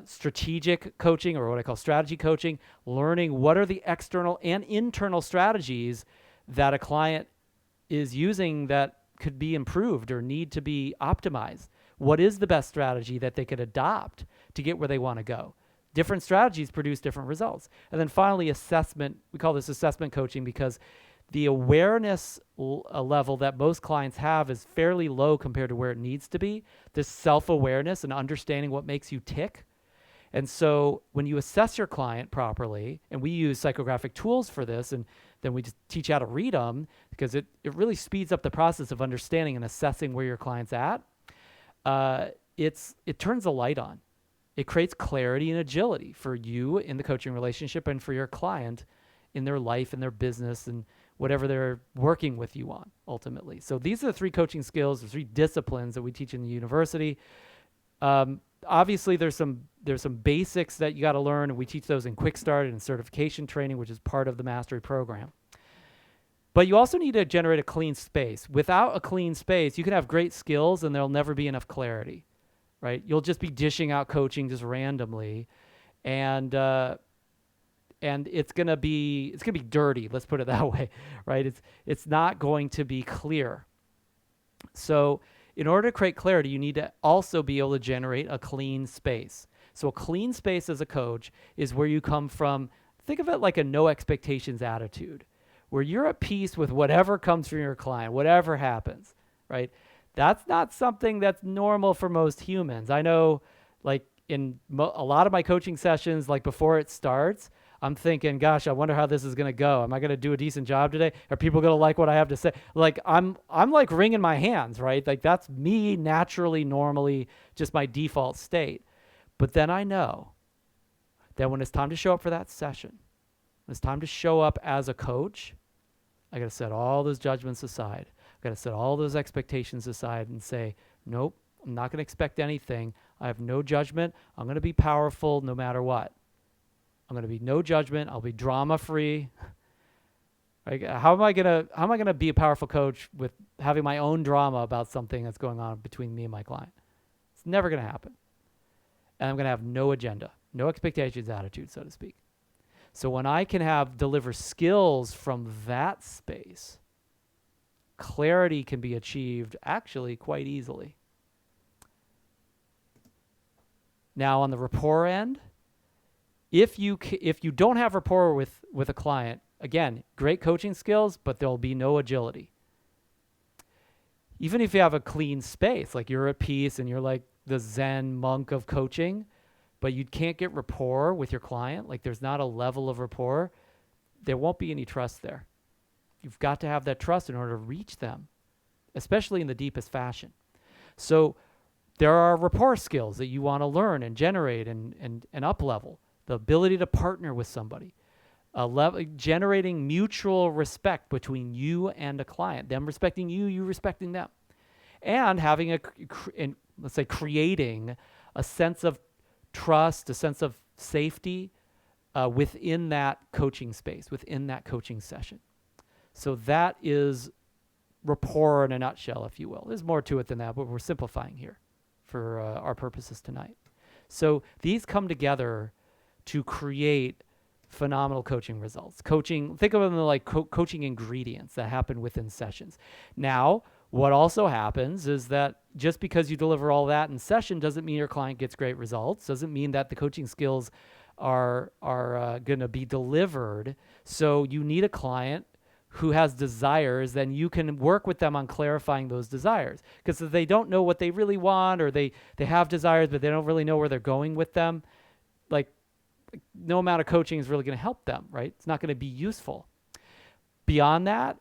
Strategic coaching, or what I call strategy coaching, learning what are the external and internal strategies that a client is using that could be improved or need to be optimized. What is the best strategy that they could adopt to get where they want to go? Different strategies produce different results. And then finally, assessment. We call this assessment coaching because the awareness level that most clients have is fairly low compared to where it needs to be. This self-awareness and understanding what makes you tick. And so when you assess your client properly, and we use psychographic tools for this, and then we just teach you how to read them because it really speeds up the process of understanding and assessing where your client's at. It turns a light on. It creates clarity and agility for you in the coaching relationship and for your client in their life and their business and whatever they're working with you on ultimately. So these are the 3 coaching skills, the 3 disciplines that we teach in the university. Obviously, there's some basics that you got to learn, and we teach those in Quick Start and certification training, which is part of the mastery program. But you also need to generate a clean space. Without a clean space, you can have great skills, and there'll never be enough clarity, right? You'll just be dishing out coaching just randomly, and it's gonna be dirty. Let's put it that way, right? It's not going to be clear. So in order to create clarity, you need to also be able to generate a clean space. So a clean space as a coach is where you come from. Think of it like a no expectations attitude, where you're at peace with whatever comes from your client, whatever happens, right? That's not something that's normal for most humans. I know, like in a lot of my coaching sessions, like before it starts, I'm thinking, gosh, I wonder how this is going to go. Am I going to do a decent job today? Are people going to like what I have to say? Like I'm like wringing my hands, right? Like that's me naturally, normally, just my default state. But then I know that when it's time to show up for that session, when it's time to show up as a coach, I got to set all those judgments aside. I got to set all those expectations aside and say, nope, I'm not going to expect anything. I have no judgment. I'm going to be powerful no matter what. I'm going to be no judgment. I'll be drama free. Like, how am I gonna be a powerful coach with having my own drama about something that's going on between me and my client? It's never going to happen. And I'm going to have no agenda, no expectations attitude, so to speak. So when I can deliver skills from that space, clarity can be achieved actually quite easily. Now on the rapport end, if you don't have rapport with a client, again, great coaching skills, but there'll be no agility. Even if you have a clean space, like you're at peace and you're like the Zen monk of coaching, but you can't get rapport with your client, like there's not a level of rapport, there won't be any trust there. You've got to have that trust in order to reach them, especially in the deepest fashion. So there are rapport skills that you want to learn and generate and up-level. The ability to partner with somebody, generating mutual respect between you and a client, them respecting you, you respecting them, and having let's say creating a sense of trust, a sense of safety within that coaching space, within that coaching session. So that is rapport in a nutshell, if you will. There's more to it than that, but we're simplifying here for our purposes tonight. So these come together to create phenomenal coaching results. Coaching, think of them like coaching ingredients that happen within sessions. Now, what also happens is that just because you deliver all that in session doesn't mean your client gets great results, doesn't mean that the coaching skills are going to be delivered. So you need a client who has desires, then you can work with them on clarifying those desires. Because if they don't know what they really want, or they have desires, but they don't really know where they're going with them, like no amount of coaching is really going to help them, right? It's not going to be useful. Beyond that,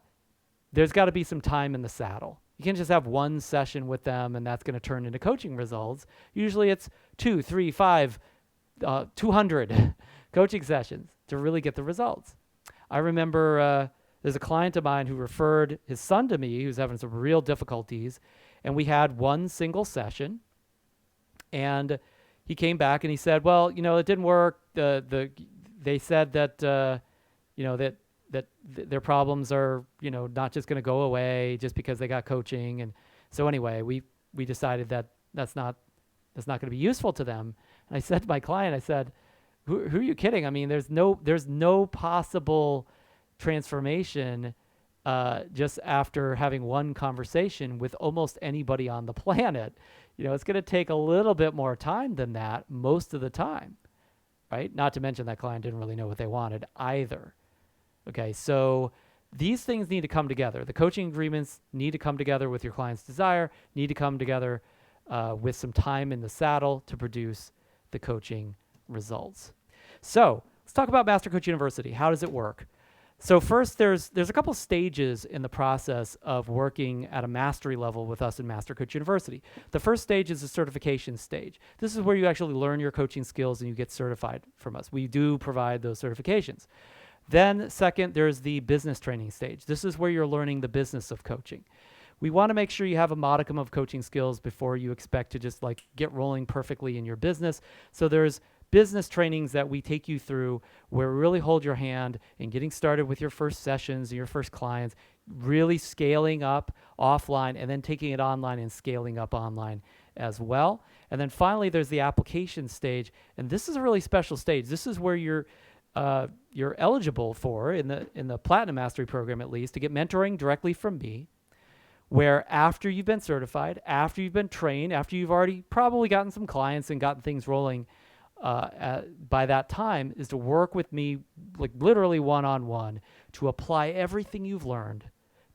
there's got to be some time in the saddle. You can't just have one session with them and that's going to turn into coaching results. Usually it's 2, 3, 5, 200 coaching sessions to really get the results. I remember there's a client of mine who referred his son to me who's having some real difficulties, and we had one single session, and he came back and he said, well, it didn't work. They said that, that their problems are, not just going to go away just because they got coaching. And so anyway, we decided that that's not going to be useful to them. And I said to my client, I said, who are you kidding? I mean, there's no possible transformation just after having one conversation with almost anybody on the planet. It's going to take a little bit more time than that most of the time, right? Not to mention that client didn't really know what they wanted either. Okay, so these things need to come together. The coaching agreements need to come together with your client's desire, need to come together with some time in the saddle to produce the coaching results. So let's talk about Master Coach University. How does it work? So first, there's a couple stages in the process of working at a mastery level with us in Master Coach University. The first stage is the certification stage. This is where you actually learn your coaching skills and you get certified from us. We do provide those certifications. Then second, there's the business training stage. This is where you're learning the business of coaching. We want to make sure you have a modicum of coaching skills before you expect to just like get rolling perfectly in your business. So there's business trainings that we take you through where we really hold your hand in getting started with your first sessions and your first clients, really scaling up offline and then taking it online and scaling up online as well. And then finally, there's the application stage. And this is a really special stage. This is where you're eligible for, in the Platinum Mastery program at least, to get mentoring directly from me, where after you've been certified, after you've been trained, after you've already probably gotten some clients and gotten things rolling by that time, is to work with me like literally one-on-one to apply everything you've learned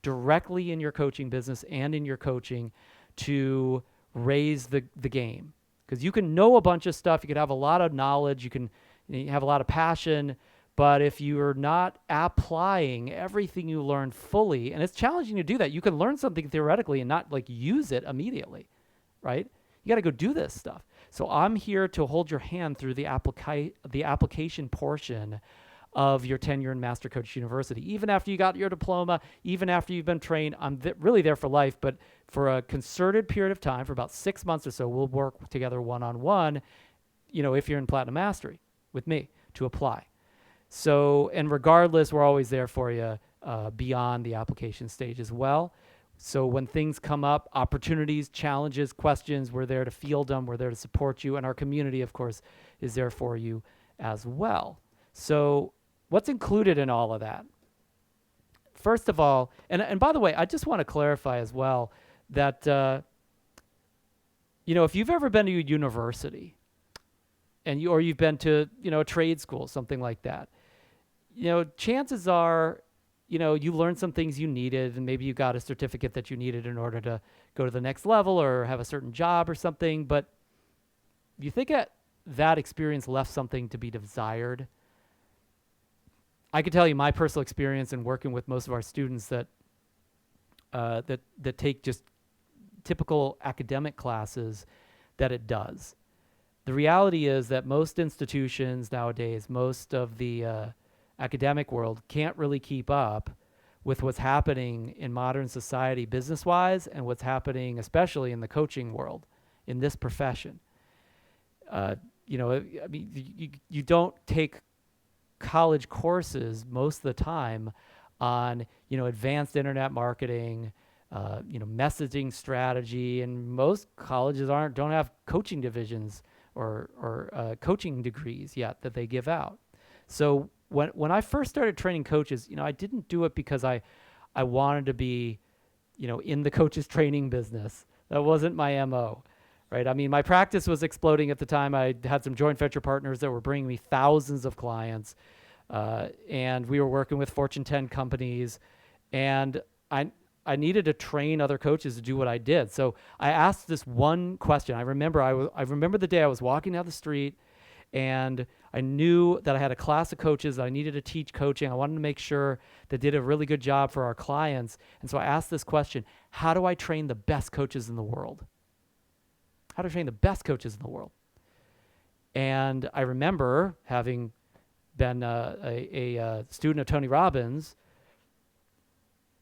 directly in your coaching business and in your coaching to raise the game. Because you can know a bunch of stuff, you can have a lot of knowledge, you have a lot of passion, but if you're not applying everything you learn fully, and it's challenging to do that. You can learn something theoretically and not like use it immediately, right? You got to go do this stuff. So I'm here to hold your hand through the application portion of your tenure in Master Coach University. Even after you got your diploma, even after you've been trained, I'm really there for life, but for a concerted period of time, for about 6 months or so, we'll work together one-on-one, if you're in Platinum Mastery with me to apply. So, and regardless, we're always there for you beyond the application stage as well. So when things come up, opportunities, challenges, questions, we're there to field them. We're there to support you. And our community, of course, is there for you as well. So what's included in all of that? First of all, and by the way, I just want to clarify as well that, if you've ever been to a university or you've been to, a trade school, something like that, chances are, you learned some things you needed, and maybe you got a certificate that you needed in order to go to the next level or have a certain job or something. But you think that experience left something to be desired? I can tell you my personal experience in working with most of our students that take just typical academic classes, that it does. The reality is that most institutions nowadays, most of the academic world can't really keep up with what's happening in modern society business-wise and what's happening especially in the coaching world, in this profession. You don't take college courses most of the time on, advanced internet marketing, messaging strategy, and most colleges don't have coaching divisions or coaching degrees yet that they give out. So when I first started training coaches, I didn't do it because I wanted to be, in the coaches training business. That wasn't my MO, right? I mean, my practice was exploding at the time. I had some joint venture partners that were bringing me thousands of clients, and we were working with Fortune 10 companies, and I needed to train other coaches to do what I did. So I asked this one question. I remember the day I was walking down the street, and I knew that I had a class of coaches that I needed to teach coaching. I wanted to make sure they did a really good job for our clients. And so I asked this question: how do I train the best coaches in the world? How do I train the best coaches in the world? And I remember, having been a student of Tony Robbins,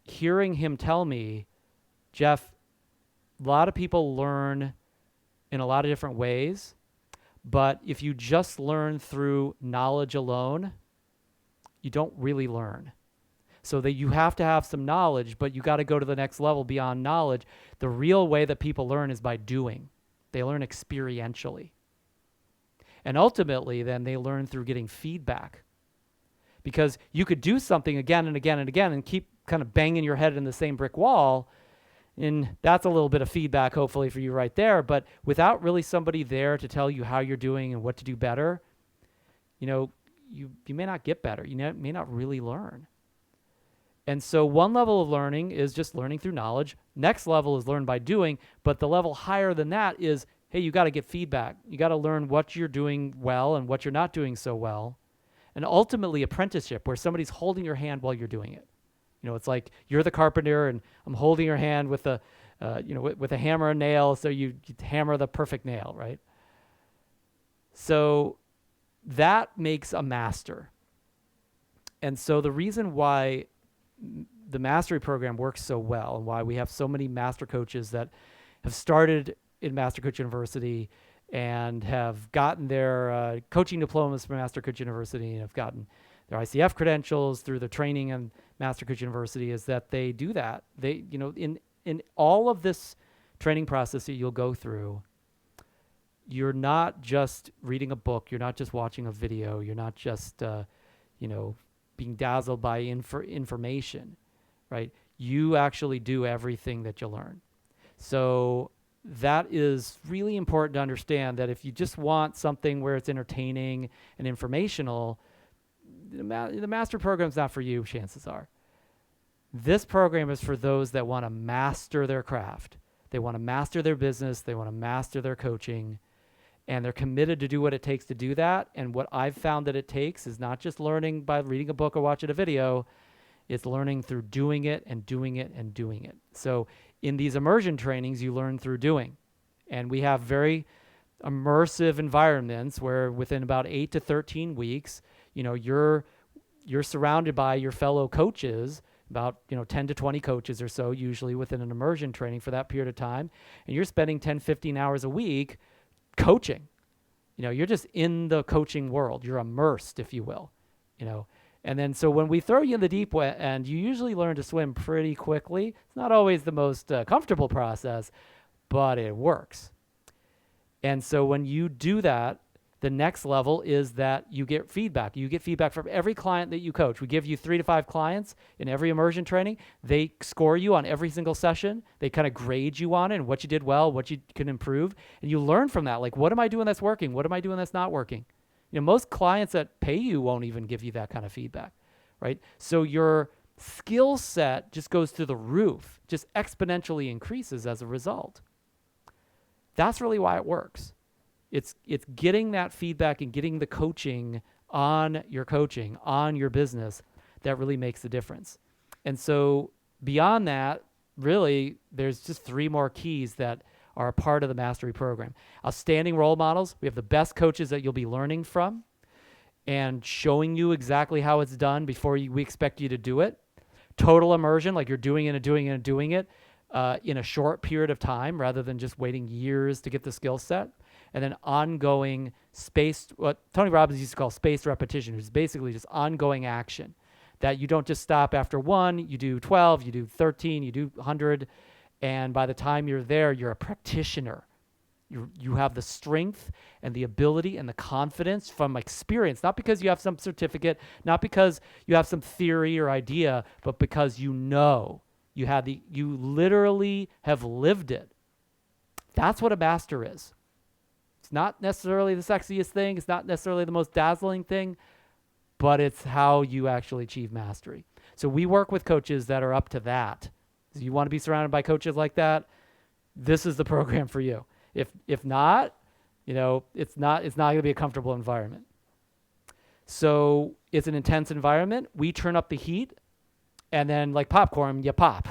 hearing him tell me, Jeff, a lot of people learn in a lot of different ways, but if you just learn through knowledge alone, you don't really learn. So that you have to have some knowledge, but you got to go to the next level beyond knowledge. The real way that people learn is by doing. They learn experientially. And ultimately, then they learn through getting feedback. Because you could do something again and again and again and keep kind of banging your head in the same brick wall. And that's a little bit of feedback, hopefully, for you right there. But without really somebody there to tell you how you're doing and what to do better, you may not get better. You may not really learn. And so one level of learning is just learning through knowledge. Next level is learn by doing. But the level higher than that is, hey, you got to get feedback. You got to learn what you're doing well and what you're not doing so well. And ultimately, apprenticeship, where somebody's holding your hand while you're doing it. It's like you're the carpenter, and I'm holding your hand with a, with a hammer and nail, so you hammer the perfect nail, right? So that makes a master. And so the reason why the mastery program works so well, and why we have so many master coaches that have started in Master Coach University and have gotten their coaching diplomas from Master Coach University and have gotten their ICF credentials through the training in Master Coach University, is that they do that. They, in all of this training process that you'll go through, you're not just reading a book, you're not just watching a video, you're not just, being dazzled by information, right? You actually do everything that you learn. So that is really important to understand, that if you just want something where it's entertaining and informational, the master program's not for you, chances are. This program is for those that want to master their craft. They want to master their business. They want to master their coaching. And they're committed to do what it takes to do that. And what I've found that it takes is not just learning by reading a book or watching a video. It's learning through doing it and doing it and doing it. So in these immersion trainings, you learn through doing. And we have very immersive environments where within about 8 to 13 weeks, you're surrounded by your fellow coaches, about 10 to 20 coaches or so, usually within an immersion training for that period of time. And you're spending 10, 15 hours a week coaching. You're just in the coaching world. You're immersed, if you will. And then so when we throw you in the deep end, you usually learn to swim pretty quickly. It's not always the most comfortable process, but it works. And so when you do that, the next level is that you get feedback. You get feedback from every client that you coach. We give you 3 to 5 clients in every immersion training. They score you on every single session. They kind of grade you on it and what you did well, what you can improve. And you learn from that. Like, what am I doing that's working? What am I doing that's not working? Most clients that pay you won't even give you that kind of feedback, right? So your skill set just goes through the roof, just exponentially increases as a result. That's really why it works. It's getting that feedback and getting the coaching, on your business, that really makes the difference. And so beyond that, really, there's just 3 more keys that are a part of the mastery program. Outstanding role models. We have the best coaches that you'll be learning from and showing you exactly how it's done before we expect you to do it. Total immersion, like you're doing it and doing it and doing it in a short period of time rather than just waiting years to get the skill set. And then ongoing spaced, what Tony Robbins used to call spaced repetition, which is basically just ongoing action. That you don't just stop after 1, you do 12, you do 13, you do 100, and by the time you're there, you're a practitioner. You have the strength and the ability and the confidence from experience, not because you have some certificate, not because you have some theory or idea, but because you literally have lived it. That's what a master is. It's not necessarily the sexiest thing. It's not necessarily the most dazzling thing, but it's how you actually achieve mastery. So we work with coaches that are up to that. So you want to be surrounded by coaches like that, this is the program for you. If not, it's not going to be a comfortable environment. So it's an intense environment. We turn up the heat, and then like popcorn, you pop.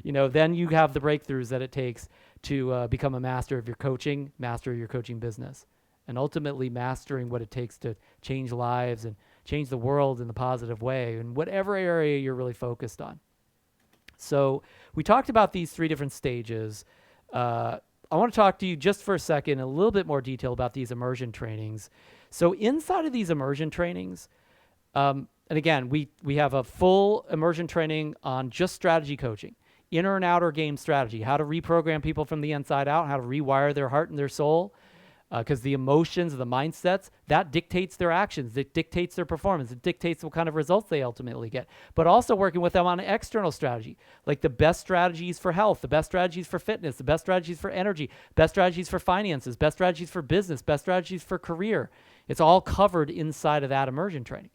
Then you have the breakthroughs that it takes to become a master of your coaching, master your coaching business, and ultimately mastering what it takes to change lives and change the world in the positive way in whatever area you're really focused on. So we talked about these 3 different stages. I want to talk to you just for a second, a little bit more detail about these immersion trainings. So inside of these immersion trainings, and again, we have a full immersion training on just strategy coaching. inner and outer game strategy, how to reprogram people from the inside out, how to rewire their heart and their soul, because the emotions, the mindsets, that dictates their actions, it dictates their performance, it dictates what kind of results they ultimately get. But also working with them on an external strategy, like the best strategies for health, the best strategies for fitness, the best strategies for energy, best strategies for finances, best strategies for business, best strategies for career. It's all covered inside of that immersion training.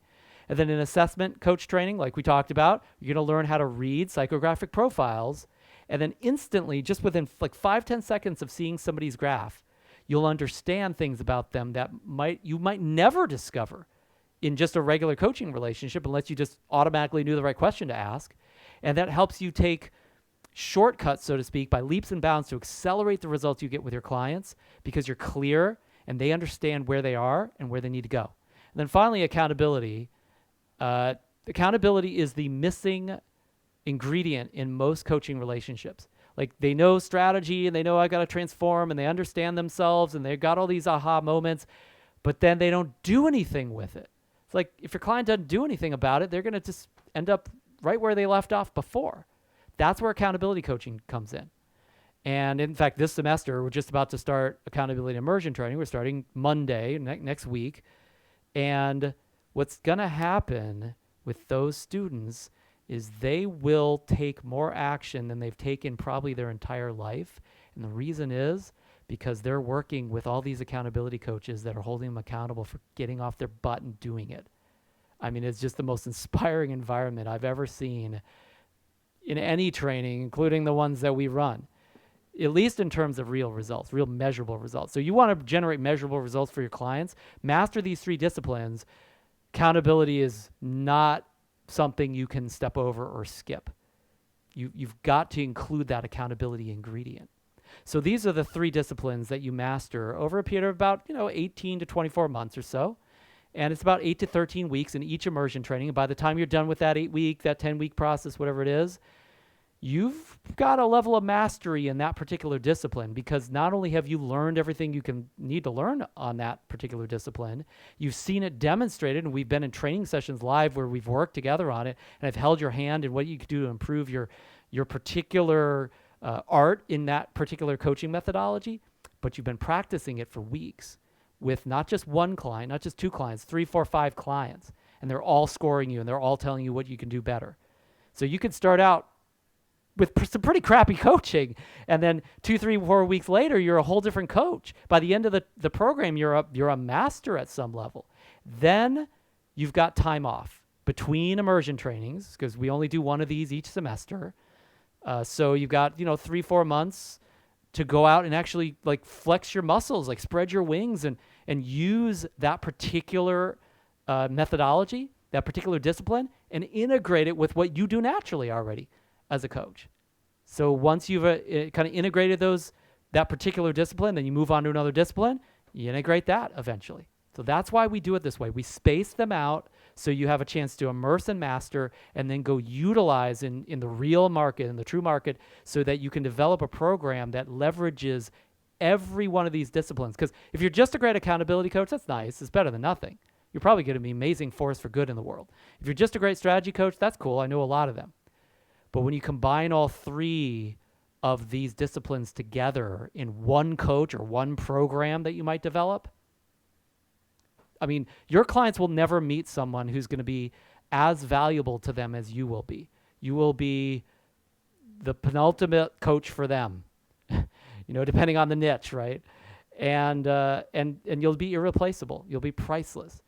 And then in assessment coach training, like we talked about, you're going to learn how to read psychographic profiles. And then instantly, just within like 5-10 seconds of seeing somebody's graph, you'll understand things about them that you might never discover in just a regular coaching relationship unless you just automatically knew the right question to ask. And that helps you take shortcuts, so to speak, by leaps and bounds to accelerate the results you get with your clients because you're clear and they understand where they are and where they need to go. And then finally, accountability. Accountability is the missing ingredient in most coaching relationships. Like they know strategy and they know I got to transform and they understand themselves and they've got all these aha moments, but then they don't do anything with it. It's like if your client doesn't do anything about it, they're going to just end up right where they left off before. That's where accountability coaching comes in. And in fact, this semester, we're just about to start accountability immersion training. We're starting Monday, next week. And what's going to happen with those students is they will take more action than they've taken probably their entire life. And the reason is because they're working with all these accountability coaches that are holding them accountable for getting off their butt and doing it. I mean, it's just the most inspiring environment I've ever seen in any training, including the ones that we run, at least in terms of real results, real measurable results. So you want to generate measurable results for your clients, master these 3 disciplines. Accountability is not something you can step over or skip. You've got to include that accountability ingredient. So these are the 3 disciplines that you master over a period of about 18 to 24 months or so. And it's about 8 to 13 weeks in each immersion training. And by the time you're done with that 8-week, that 10-week process, whatever it is, you've got a level of mastery in that particular discipline because not only have you learned everything you need to learn on that particular discipline, you've seen it demonstrated, and we've been in training sessions live where we've worked together on it, and I've held your hand in what you could do to improve your particular art in that particular coaching methodology, but you've been practicing it for weeks with not just one client, not just 2 clients, 3, 4, 5 clients, and they're all scoring you, and they're all telling you what you can do better. So you could start out with some pretty crappy coaching. And then 2, 3, 4 weeks later, you're a whole different coach. By the end of the program, you're a master at some level. Then you've got time off between immersion trainings because we only do one of these each semester. So you've got, 3, 4 months to go out and actually like flex your muscles, like spread your wings and use that particular methodology, that particular discipline, and integrate it with what you do naturally already as a coach. So once you've kind of integrated that particular discipline, then you move on to another discipline, you integrate that eventually. So that's why we do it this way. We space them out so you have a chance to immerse and master and then go utilize in the real market, in the true market, so that you can develop a program that leverages every one of these disciplines. Because if you're just a great accountability coach, that's nice. It's better than nothing. You're probably going to be an amazing force for good in the world. If you're just a great strategy coach, that's cool. I know a lot of them. But when you combine all 3 of these disciplines together in one coach or one program that you might develop, I mean, your clients will never meet someone who's going to be as valuable to them as you will be. You will be the penultimate coach for them, depending on the niche, right? And you'll be irreplaceable. You'll be priceless.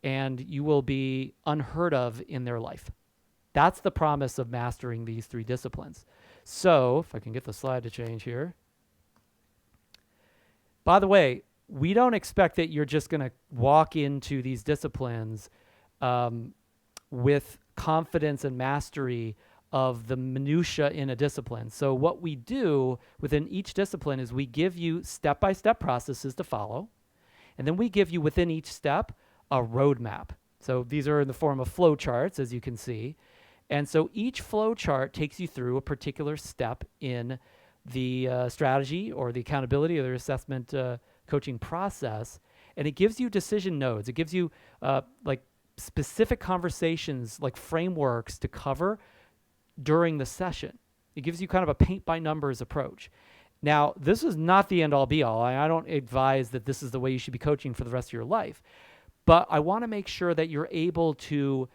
And you will be unheard of in their life. That's the promise of mastering these 3 disciplines. So, if I can get the slide to change here. By the way, we don't expect that you're just going to walk into these disciplines with confidence and mastery of the minutia in a discipline. So what we do within each discipline is we give you step-by-step processes to follow, and then we give you within each step a roadmap. So these are in the form of flow charts, as you can see. And so each flow chart takes you through a particular step in the strategy or the accountability or the assessment coaching process, and it gives you decision nodes. It gives you like specific conversations, like frameworks to cover during the session. It gives you kind of a paint by numbers approach. Now, this is not the end all be all. I don't advise that this is the way you should be coaching for the rest of your life. But I want to make sure that you're able to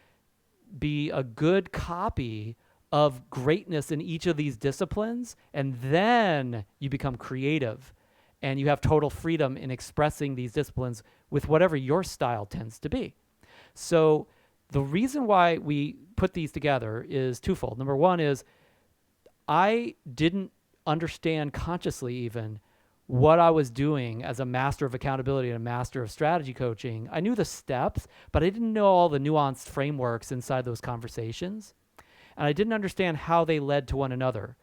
be a good copy of greatness in each of these disciplines, and then you become creative and you have total freedom in expressing these disciplines with whatever your style tends to be. So the reason why we put these together is twofold. Number one is I didn't understand consciously even what I was doing as a master of accountability and a master of strategy coaching. I knew the steps, but I didn't know all the nuanced frameworks inside those conversations. And I didn't understand how they led to one another.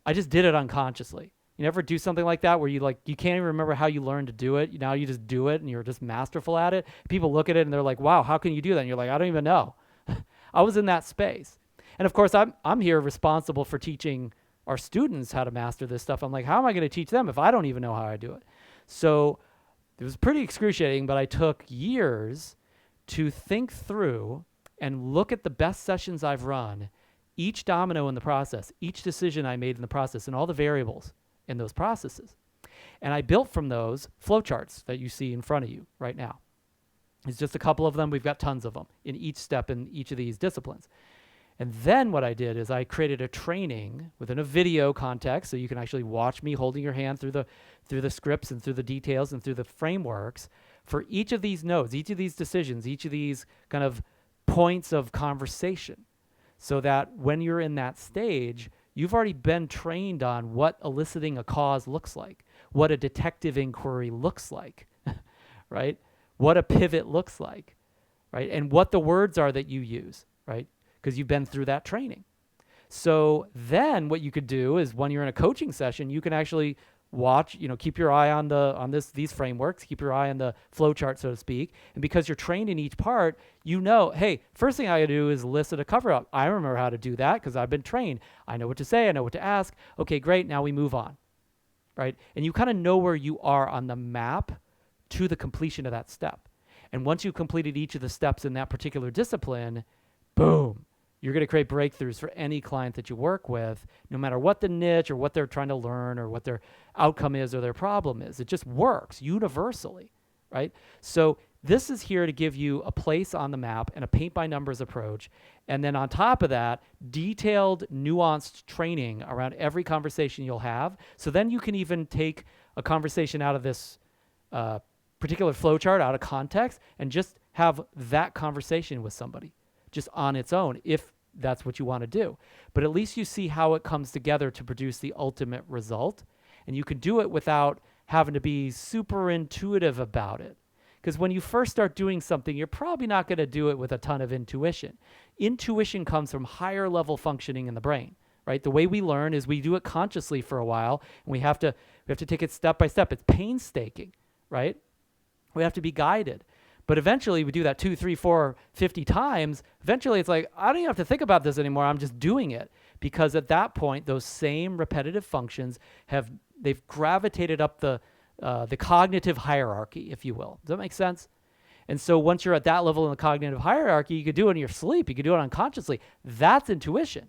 I just did it unconsciously. You never do something like that where you can't even remember how you learned to do it. Now you just do it and you're just masterful at it. People look at it and they're like, wow, how can you do that? And you're like, I don't even know. I was in that space. And of course, I'm here responsible for teaching our students how to master this stuff. I'm like, how am I going to teach them if I don't even know how I do it? So it was pretty excruciating, but I took years to think through and look at the best sessions I've run, each domino in the process, each decision I made in the process, and all the variables in those processes. And I built from those flowcharts that you see in front of you right now. It's just a couple of them. We've got tons of them in each step in each of these disciplines. And then what I did is I created a training within a video context, so you can actually watch me holding your hand through the scripts and through the details and through the frameworks for each of these nodes, each of these decisions, each of these kind of points of conversation, so that when you're in that stage, you've already been trained on what eliciting a cause looks like, what a detective inquiry looks like, right? What a pivot looks like, right? And what the words are that you use, right? Because you've been through that training. So then what you could do is when you're in a coaching session, you can actually watch, keep your eye on these frameworks, keep your eye on the flow chart, so to speak. And because you're trained in each part, hey, first thing I gotta do is elicit a cover up. I remember how to do that because I've been trained. I know what to say, I know what to ask. Okay, great, now we move on, right? And you kind of know where you are on the map to the completion of that step. And once you've completed each of the steps in that particular discipline, boom, you're going to create breakthroughs for any client that you work with, no matter what the niche or what they're trying to learn or what their outcome is or their problem is. It just works universally, right? So this is here to give you a place on the map and a paint by numbers approach. And then on top of that, detailed, nuanced training around every conversation you'll have. So then you can even take a conversation out of this particular flowchart out of context and just have that conversation with somebody just on its own, if that's what you want to do. But at least you see how it comes together to produce the ultimate result. And you can do it without having to be super intuitive about it. Because when you first start doing something, you're probably not going to do it with a ton of intuition. Intuition comes from higher level functioning in the brain, right? The way we learn is we do it consciously for a while, and we have to take it step by step. It's painstaking, right? We have to be guided. But eventually we do that 2, 3, 4, 50 times. Eventually it's like, I don't even have to think about this anymore. I'm just doing it. Because at that point, those same repetitive functions they've gravitated up the cognitive hierarchy, if you will. Does that make sense? And so once you're at that level in the cognitive hierarchy, you could do it in your sleep. You could do it unconsciously. That's intuition.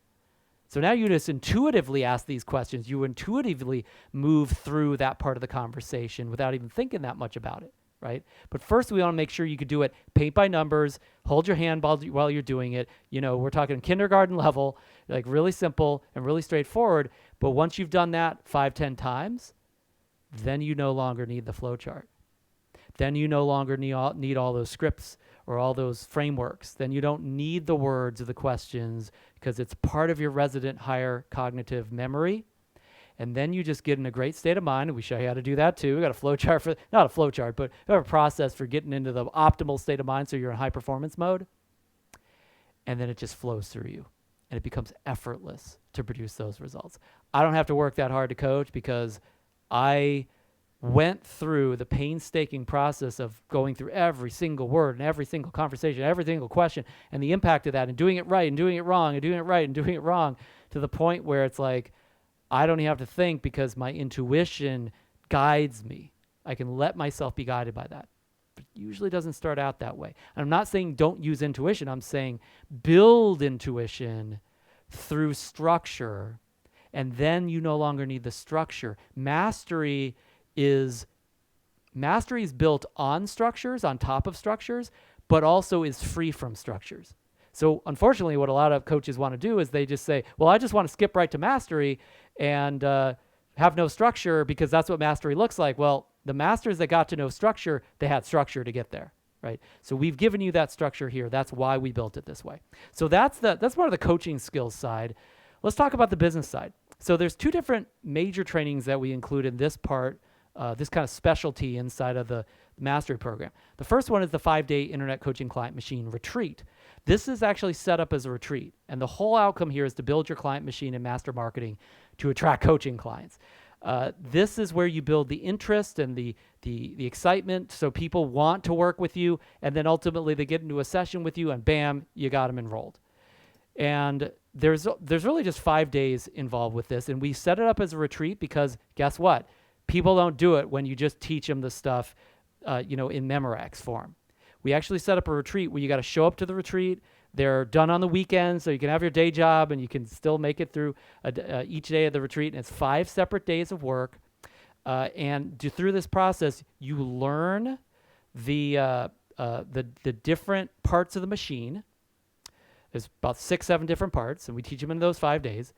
So now you just intuitively ask these questions. You intuitively move through that part of the conversation without even thinking that much about it. Right? But first we want to make sure you could do it paint by numbers, hold your hand while you're doing it. We're talking kindergarten level, like really simple and really straightforward. But once you've done that 5, 10 times, then you no longer need the flow chart. Then you no longer need all those scripts or all those frameworks. Then you don't need the words or the questions because it's part of your resident higher cognitive memory. And then you just get in a great state of mind. And we show you how to do that too. We got a flow chart not a flow chart, but we have a process for getting into the optimal state of mind so you're in high performance mode. And then it just flows through you. And it becomes effortless to produce those results. I don't have to work that hard to coach because I went through the painstaking process of going through every single word and every single conversation, every single question, and the impact of that, and doing it right and doing it wrong and doing it right and doing it wrong, to the point where it's like, I don't even have to think because my intuition guides me. I can let myself be guided by that. But it usually doesn't start out that way. And I'm not saying don't use intuition. I'm saying build intuition through structure And then you no longer need the structure. Mastery is built on structures, on top of structures, but also is free from structures. So unfortunately, what a lot of coaches want to do is they just say, well, I just want to skip right to mastery and have no structure because that's what mastery looks like. Well, the masters that got to no structure, they had structure to get there, right? So we've given you that structure here. That's why we built it this way. So that's part of the coaching skills side. Let's talk about the business side. So there's two different major trainings that we include in this part, this kind of specialty inside of the mastery program. The first one is the 5-day Internet Coaching Client Machine Retreat. This is actually set up as a retreat. And the whole outcome here is to build your client machine and master marketing to attract coaching clients. This is where you build the interest and the excitement so people want to work with you. And then ultimately they get into a session with you and bam, you got them enrolled. And there's really just 5 days involved with this. And we set it up as a retreat because guess what? People don't do it when you just teach them the stuff, in Memorex form. We actually set up a retreat where you got to show up to the retreat. They're done on the weekend, so you can have your day job and you can still make it through each day of the retreat. And it's 5 separate days of work. And through this process, you learn the different parts of the machine. There's about 6, 7 different parts, and we teach them in those 5 days.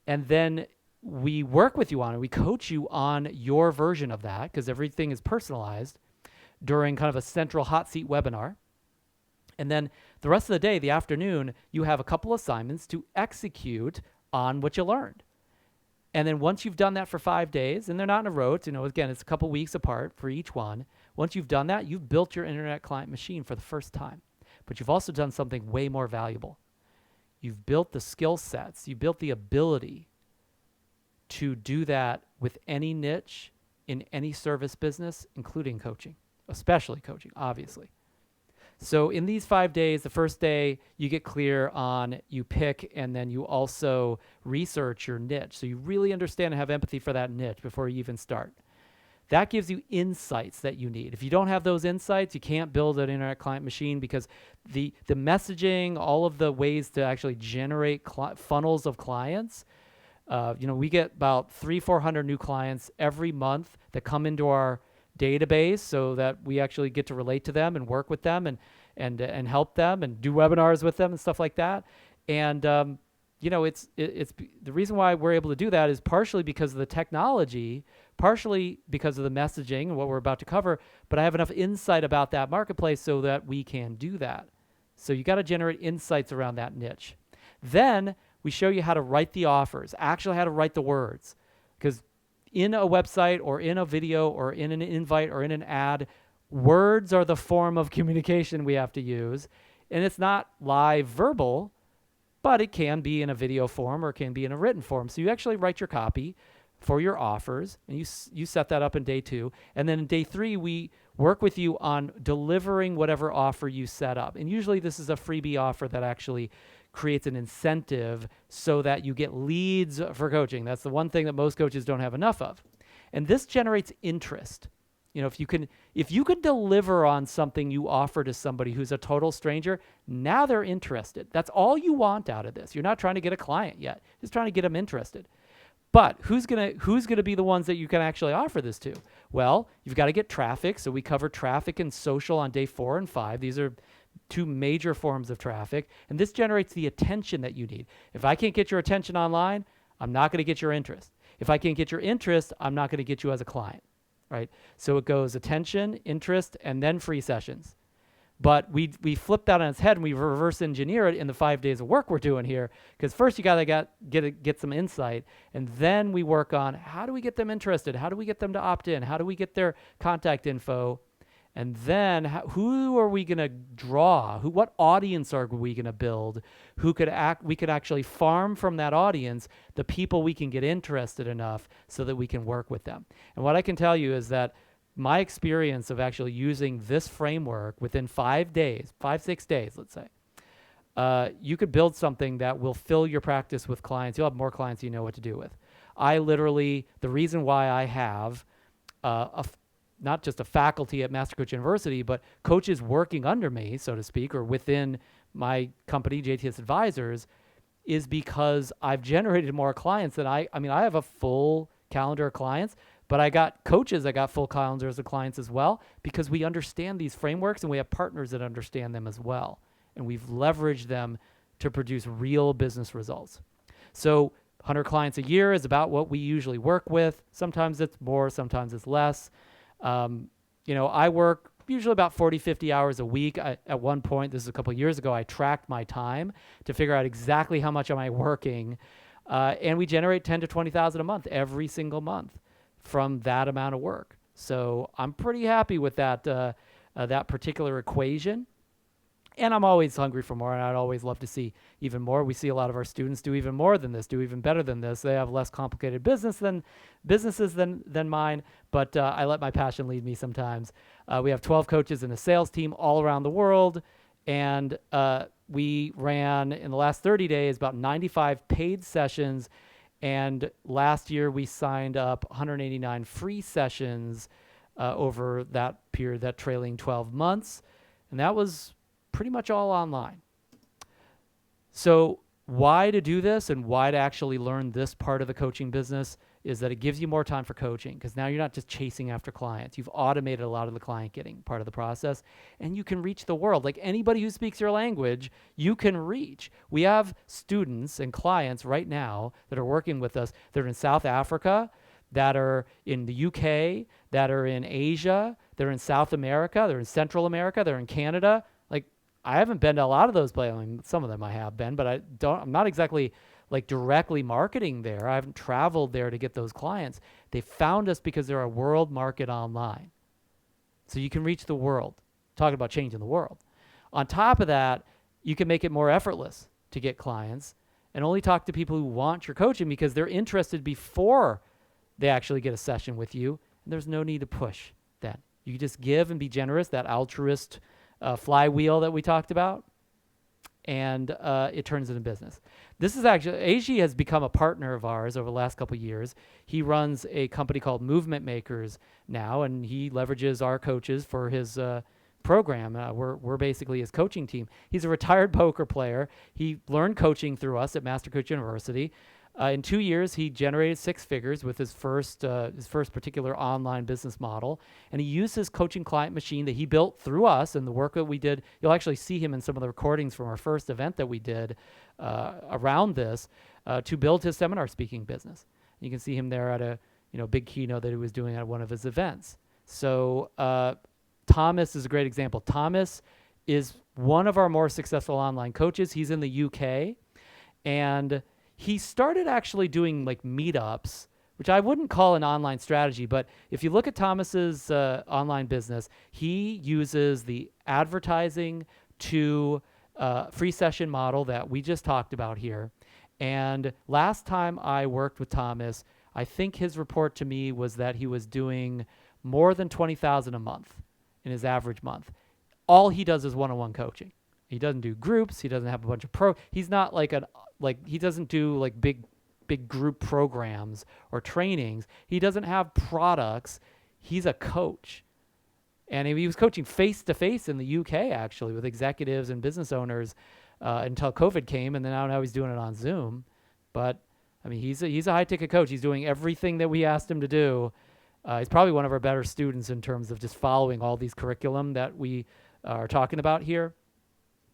And then we work with you on it. We coach you on your version of that because everything is personalized during kind of a central hot seat webinar. And then the rest of the day, the afternoon, you have a couple assignments to execute on what you learned. And then once you've done that for 5 days, and they're not in a row, again, it's a couple weeks apart for each one. Once you've done that, you've built your internet client machine for the first time. But you've also done something way more valuable. You've built the skill sets. You built the ability to do that with any niche in any service business, including coaching, especially coaching, obviously. So in these 5 days, the first day you get clear on, you pick, and then you also research your niche. So you really understand and have empathy for that niche before you even start. That gives you insights that you need. If you don't have those insights, you can't build an internet client machine because the messaging, all of the ways to actually generate funnels of clients, we get about 300-400 new clients every month that come into our database so that we actually get to relate to them and work with them and help them and do webinars with them and stuff like that. And it's the reason why we're able to do that is partially because of the technology, partially because of the messaging and what we're about to cover, but I have enough insight about that marketplace so that we can do that. So you got to generate insights around that niche. Then we show you how to write the offers, actually how to write the words, because in a website or in a video or in an invite or in an ad, words are the form of communication we have to use. And it's not live verbal, but it can be in a video form or it can be in a written form. So you actually write your copy for your offers, and you set that up in day 2. And then in day 3, we work with you on delivering whatever offer you set up. And usually this is a freebie offer that actually creates an incentive so that you get leads for coaching. That's the one thing that most coaches don't have enough of. And this generates interest. If you can deliver on something you offer to somebody who's a total stranger, now they're interested. That's all you want out of this. You're not trying to get a client yet. Just trying to get them interested. But who's gonna be the ones that you can actually offer this to? Well, you've got to get traffic. So we cover traffic and social on day 4 and 5. These are 2 major forms of traffic. And this generates the attention that you need. If I can't get your attention online, I'm not going to get your interest. If I can't get your interest, I'm not going to get you as a client, right? So it goes attention, interest, and then free sessions. But we flip that on its head and we reverse engineer it in the 5 days of work we're doing here. Because first you gotta get some insight, and then we work on how do we get them interested? How do we get them to opt in? How do we get their contact info? And then who are we gonna draw? What audience are we gonna build? We could actually farm from that audience the people we can get interested enough so that we can work with them. And what I can tell you is that my experience of actually using this framework within 5 days, 6 days, let's say, you could build something that will fill your practice with clients. You'll have more clients you know what to do with. The reason why I have not just a faculty at Master Coach University, but coaches working under me, so to speak, or within my company, JTS Advisors, is because I've generated more clients than I mean, I have a full calendar of clients, but I got coaches that got full calendars of clients as well because we understand these frameworks and we have partners that understand them as well. And we've leveraged them to produce real business results. So 100 clients a year is about what we usually work with. Sometimes it's more, sometimes it's less. I work usually about 40, 50 hours a week. At one point, this is a couple of years ago, I tracked my time to figure out exactly how much am I working. And we generate 10 to 20,000 a month every single month from that amount of work. So I'm pretty happy with that particular equation. And I'm always hungry for more, and I'd always love to see even more. We see a lot of our students do even more than this, do even better than this. They have less complicated businesses than mine, but I let my passion lead me sometimes. We have 12 coaches and a sales team all around the world, and we ran, in the last 30 days, about 95 paid sessions, and last year we signed up 189 free sessions over that period, that trailing 12 months, and that was pretty much all online. So why to do this and why to actually learn this part of the coaching business is that it gives you more time for coaching, because now you're not just chasing after clients. You've automated a lot of the client getting part of the process, and you can reach the world. Like anybody who speaks your language, you can reach. We have students and clients right now that are working with us. They're in South Africa, that are in the UK, that are in Asia, they're in South America, they're in Central America, they're in Canada. I haven't been to a lot of those places. I mean, some of them I have been, but I'm not exactly like directly marketing there. I haven't traveled there to get those clients. They found us because they're a world market online. So you can reach the world. Talking about changing the world. On top of that, you can make it more effortless to get clients and only talk to people who want your coaching because they're interested before they actually get a session with you. And there's no need to push that. You can just give and be generous, that altruist flywheel that we talked about, and it turns into business. This is actually, AG has become a partner of ours over the last couple of years. He runs a company called Movement Makers now, and he leverages our coaches for his program. We're basically his coaching team. He's a retired poker player. He learned coaching through us at Master Coach University. In 2 years, he generated 6 figures with his first particular online business model. And he used his coaching client machine that he built through us and the work that we did. You'll actually see him in some of the recordings from our first event that we did around this to build his seminar speaking business. You can see him there at a big keynote that he was doing at one of his events. So Thomas is a great example. Thomas is one of our more successful online coaches. He's in the UK, and he started actually doing like meetups, which I wouldn't call an online strategy, but if you look at Thomas's online business, he uses the advertising to free session model that we just talked about here. And last time I worked with Thomas, I think his report to me was that he was doing more than $20,000 a month in his average month. All he does is one-on-one coaching. He doesn't do groups. He doesn't have a bunch of he's not he doesn't do like big group programs or trainings. He doesn't have products. He's a coach. And he was coaching face-to-face in the UK, actually, with executives and business owners until COVID came, and then now he's doing it on Zoom. But, I mean, he's a high-ticket coach. He's doing everything that we asked him to do. He's probably one of our better students in terms of just following all these curriculum that we are talking about here.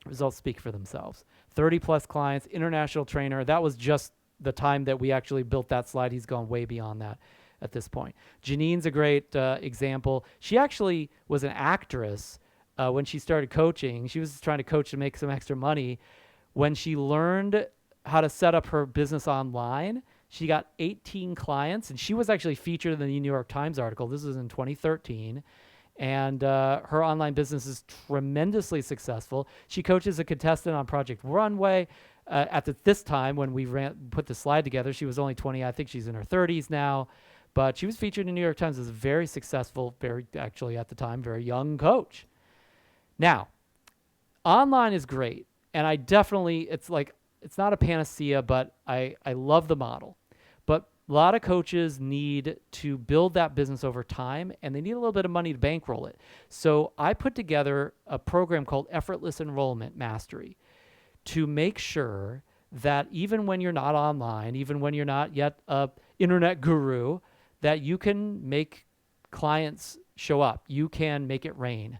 Results speak for themselves. 30-plus clients, international trainer. That was just the time that we actually built that slide. He's gone way beyond that at this point. Janine's a great example. She actually was an actress when she started coaching. She was trying to coach to make some extra money. When she learned how to set up her business online, she got 18 clients, and she was actually featured in the New York Times article. This was in 2013. And her online business is tremendously successful. She coaches a contestant on Project Runway. At this time, when we put the slide together, she was only 20. I think she's in her 30s now. But she was featured in the New York Times as a very successful, actually at the time, very young coach. Now, online is great. And I definitely, it's not a panacea, but I love the model. But a lot of coaches need to build that business over time, and they need a little bit of money to bankroll it. So I put together a program called Effortless Enrollment Mastery to make sure that even when you're not online, even when you're not yet a internet guru, that you can make clients show up. You can make it rain.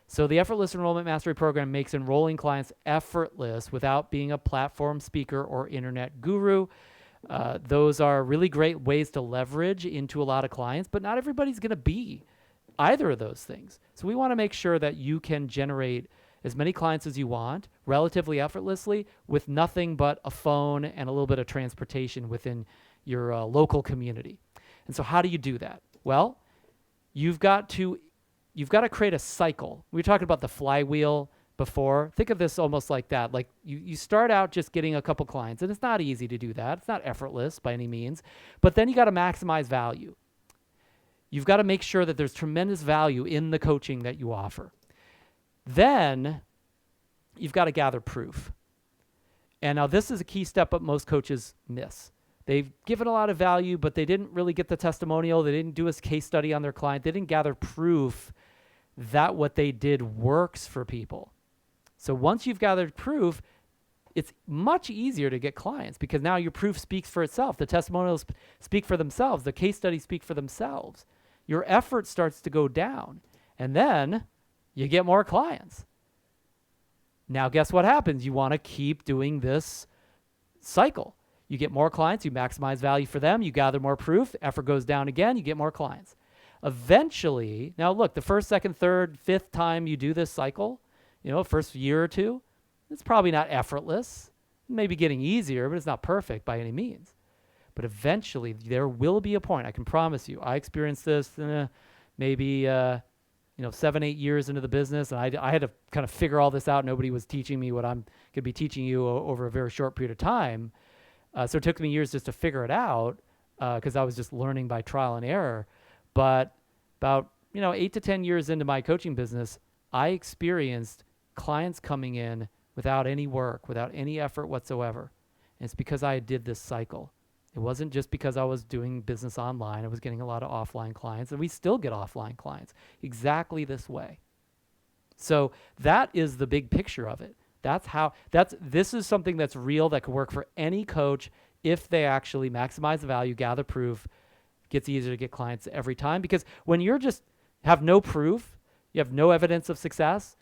So the Effortless Enrollment Mastery Program makes enrolling clients effortless without being a platform speaker or internet guru. Those are really great ways to leverage into a lot of clients, but not everybody's going to be either of those things. So we want to make sure that you can generate as many clients as you want relatively effortlessly with nothing but a phone and a little bit of transportation within your local community. And so how do you do that? Well, you've got to create a cycle. We were talking about the flywheel before. Think of this almost like that. Like you start out just getting a couple clients, and it's not easy to do that. It's not effortless by any means, but then you got to maximize value. You've got to make sure that there's tremendous value in the coaching that you offer. Then you've got to gather proof. And now this is a key step that most coaches miss. They've given a lot of value, but they didn't really get the testimonial. They didn't do a case study on their client. They didn't gather proof that what they did works for people. So once you've gathered proof, it's much easier to get clients because now your proof speaks for itself. The testimonials speak for themselves. The case studies speak for themselves. Your effort starts to go down, and then you get more clients. Now, guess what happens? You want to keep doing this cycle. You get more clients, you maximize value for them, you gather more proof, effort goes down again, you get more clients. Eventually, now look, the first, second, third, fifth time you do this cycle, first year or two, it's probably not effortless. It may be getting easier, but it's not perfect by any means. But eventually, there will be a point, I can promise you. I experienced this maybe 7, 8 years into the business, and I had to kind of figure all this out. Nobody was teaching me what I'm going to be teaching you over a very short period of time. So it took me years just to figure it out because I was just learning by trial and error. But about 8 to 10 years into my coaching business, I experienced clients coming in without any work, without any effort whatsoever. And it's because I did this cycle. It wasn't just because I was doing business online. I was getting a lot of offline clients, and we still get offline clients exactly this way. So that is the big picture of it. This is something that's real that could work for any coach if they actually maximize the value, gather proof. It gets easier to get clients every time because when you're just have no proof, you have no evidence of success,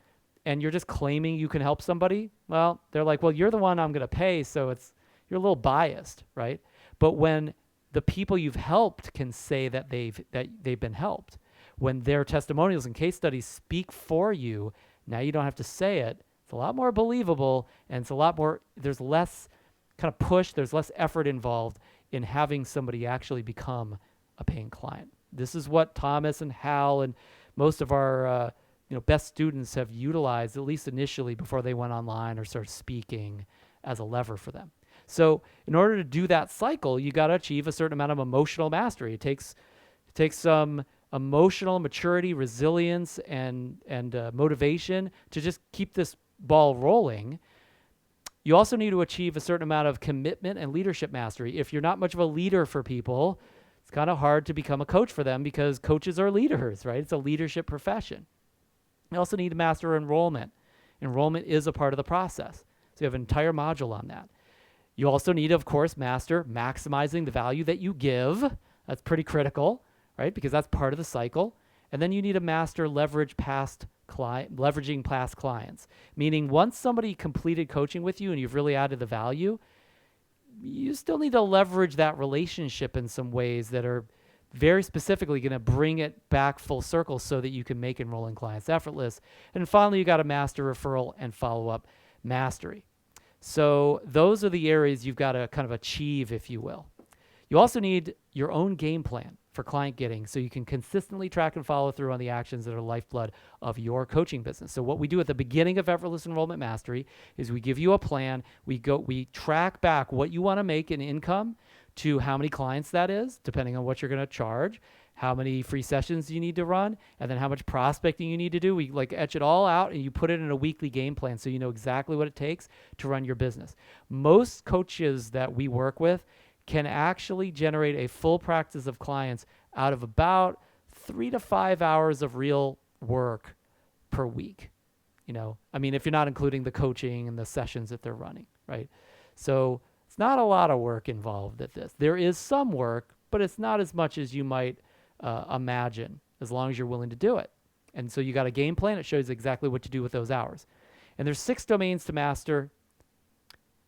and you're just claiming you can help somebody, well, they're like, well, you're the one I'm going to pay, so you're a little biased, right? But when the people you've helped can say that they've been helped, when their testimonials and case studies speak for you, now you don't have to say it. It's a lot more believable, and it's a lot more, there's less kind of push, there's less effort involved in having somebody actually become a paying client. This is what Thomas and Hal and most of our best students have utilized, at least initially before they went online or started speaking, as a lever for them. So in order to do that cycle, you got to achieve a certain amount of emotional mastery. It takes some emotional maturity, resilience, and motivation to just keep this ball rolling. You also need to achieve a certain amount of commitment and leadership mastery. If you're not much of a leader for people, it's kind of hard to become a coach for them because coaches are leaders, right? It's a leadership profession. You also need to master enrollment. Enrollment is a part of the process. So you have an entire module on that. You also need to, of course, master maximizing the value that you give. That's pretty critical, right? Because that's part of the cycle. And then you need to master leveraging past clients, meaning once somebody completed coaching with you and you've really added the value, you still need to leverage that relationship in some ways that are very specifically going to bring it back full circle so that you can make enrolling clients effortless. And finally, you got to master referral and follow-up mastery. So those are the areas you've got to kind of achieve, if you will. You also need your own game plan for client getting so you can consistently track and follow through on the actions that are lifeblood of your coaching business. So what we do at the beginning of Effortless Enrollment Mastery is we give you a plan. We track back what you want to make in income to how many clients that is, depending on what you're going to charge, how many free sessions you need to run, and then how much prospecting you need to do. We etch it all out and you put it in a weekly game plan so you know exactly what it takes to run your business. Most coaches that we work with can actually generate a full practice of clients out of about 3 to 5 hours of real work per week. If you're not including the coaching and the sessions that they're running, right? So it's not a lot of work involved at this. There is some work, but it's not as much as you might imagine, as long as you're willing to do it. And so you got a game plan. It shows exactly what to do with those hours. And there's 6 domains to master.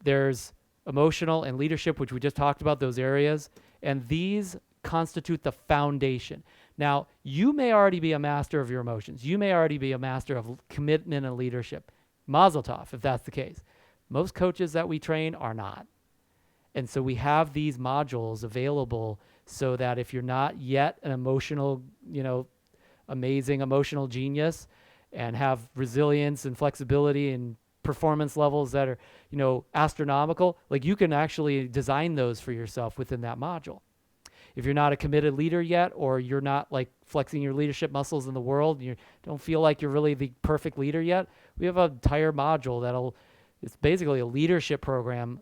There's emotional and leadership, which we just talked about, those areas. And these constitute the foundation. Now, you may already be a master of your emotions. You may already be a master of commitment and leadership. Mazel tov, if that's the case. Most coaches that we train are not. And so we have these modules available so that if you're not yet an emotional, amazing emotional genius and have resilience and flexibility and performance levels that are, astronomical, like you can actually design those for yourself within that module. If you're not a committed leader yet, or you're not like flexing your leadership muscles in the world, and you don't feel like you're really the perfect leader yet, we have an entire module it's basically a leadership program,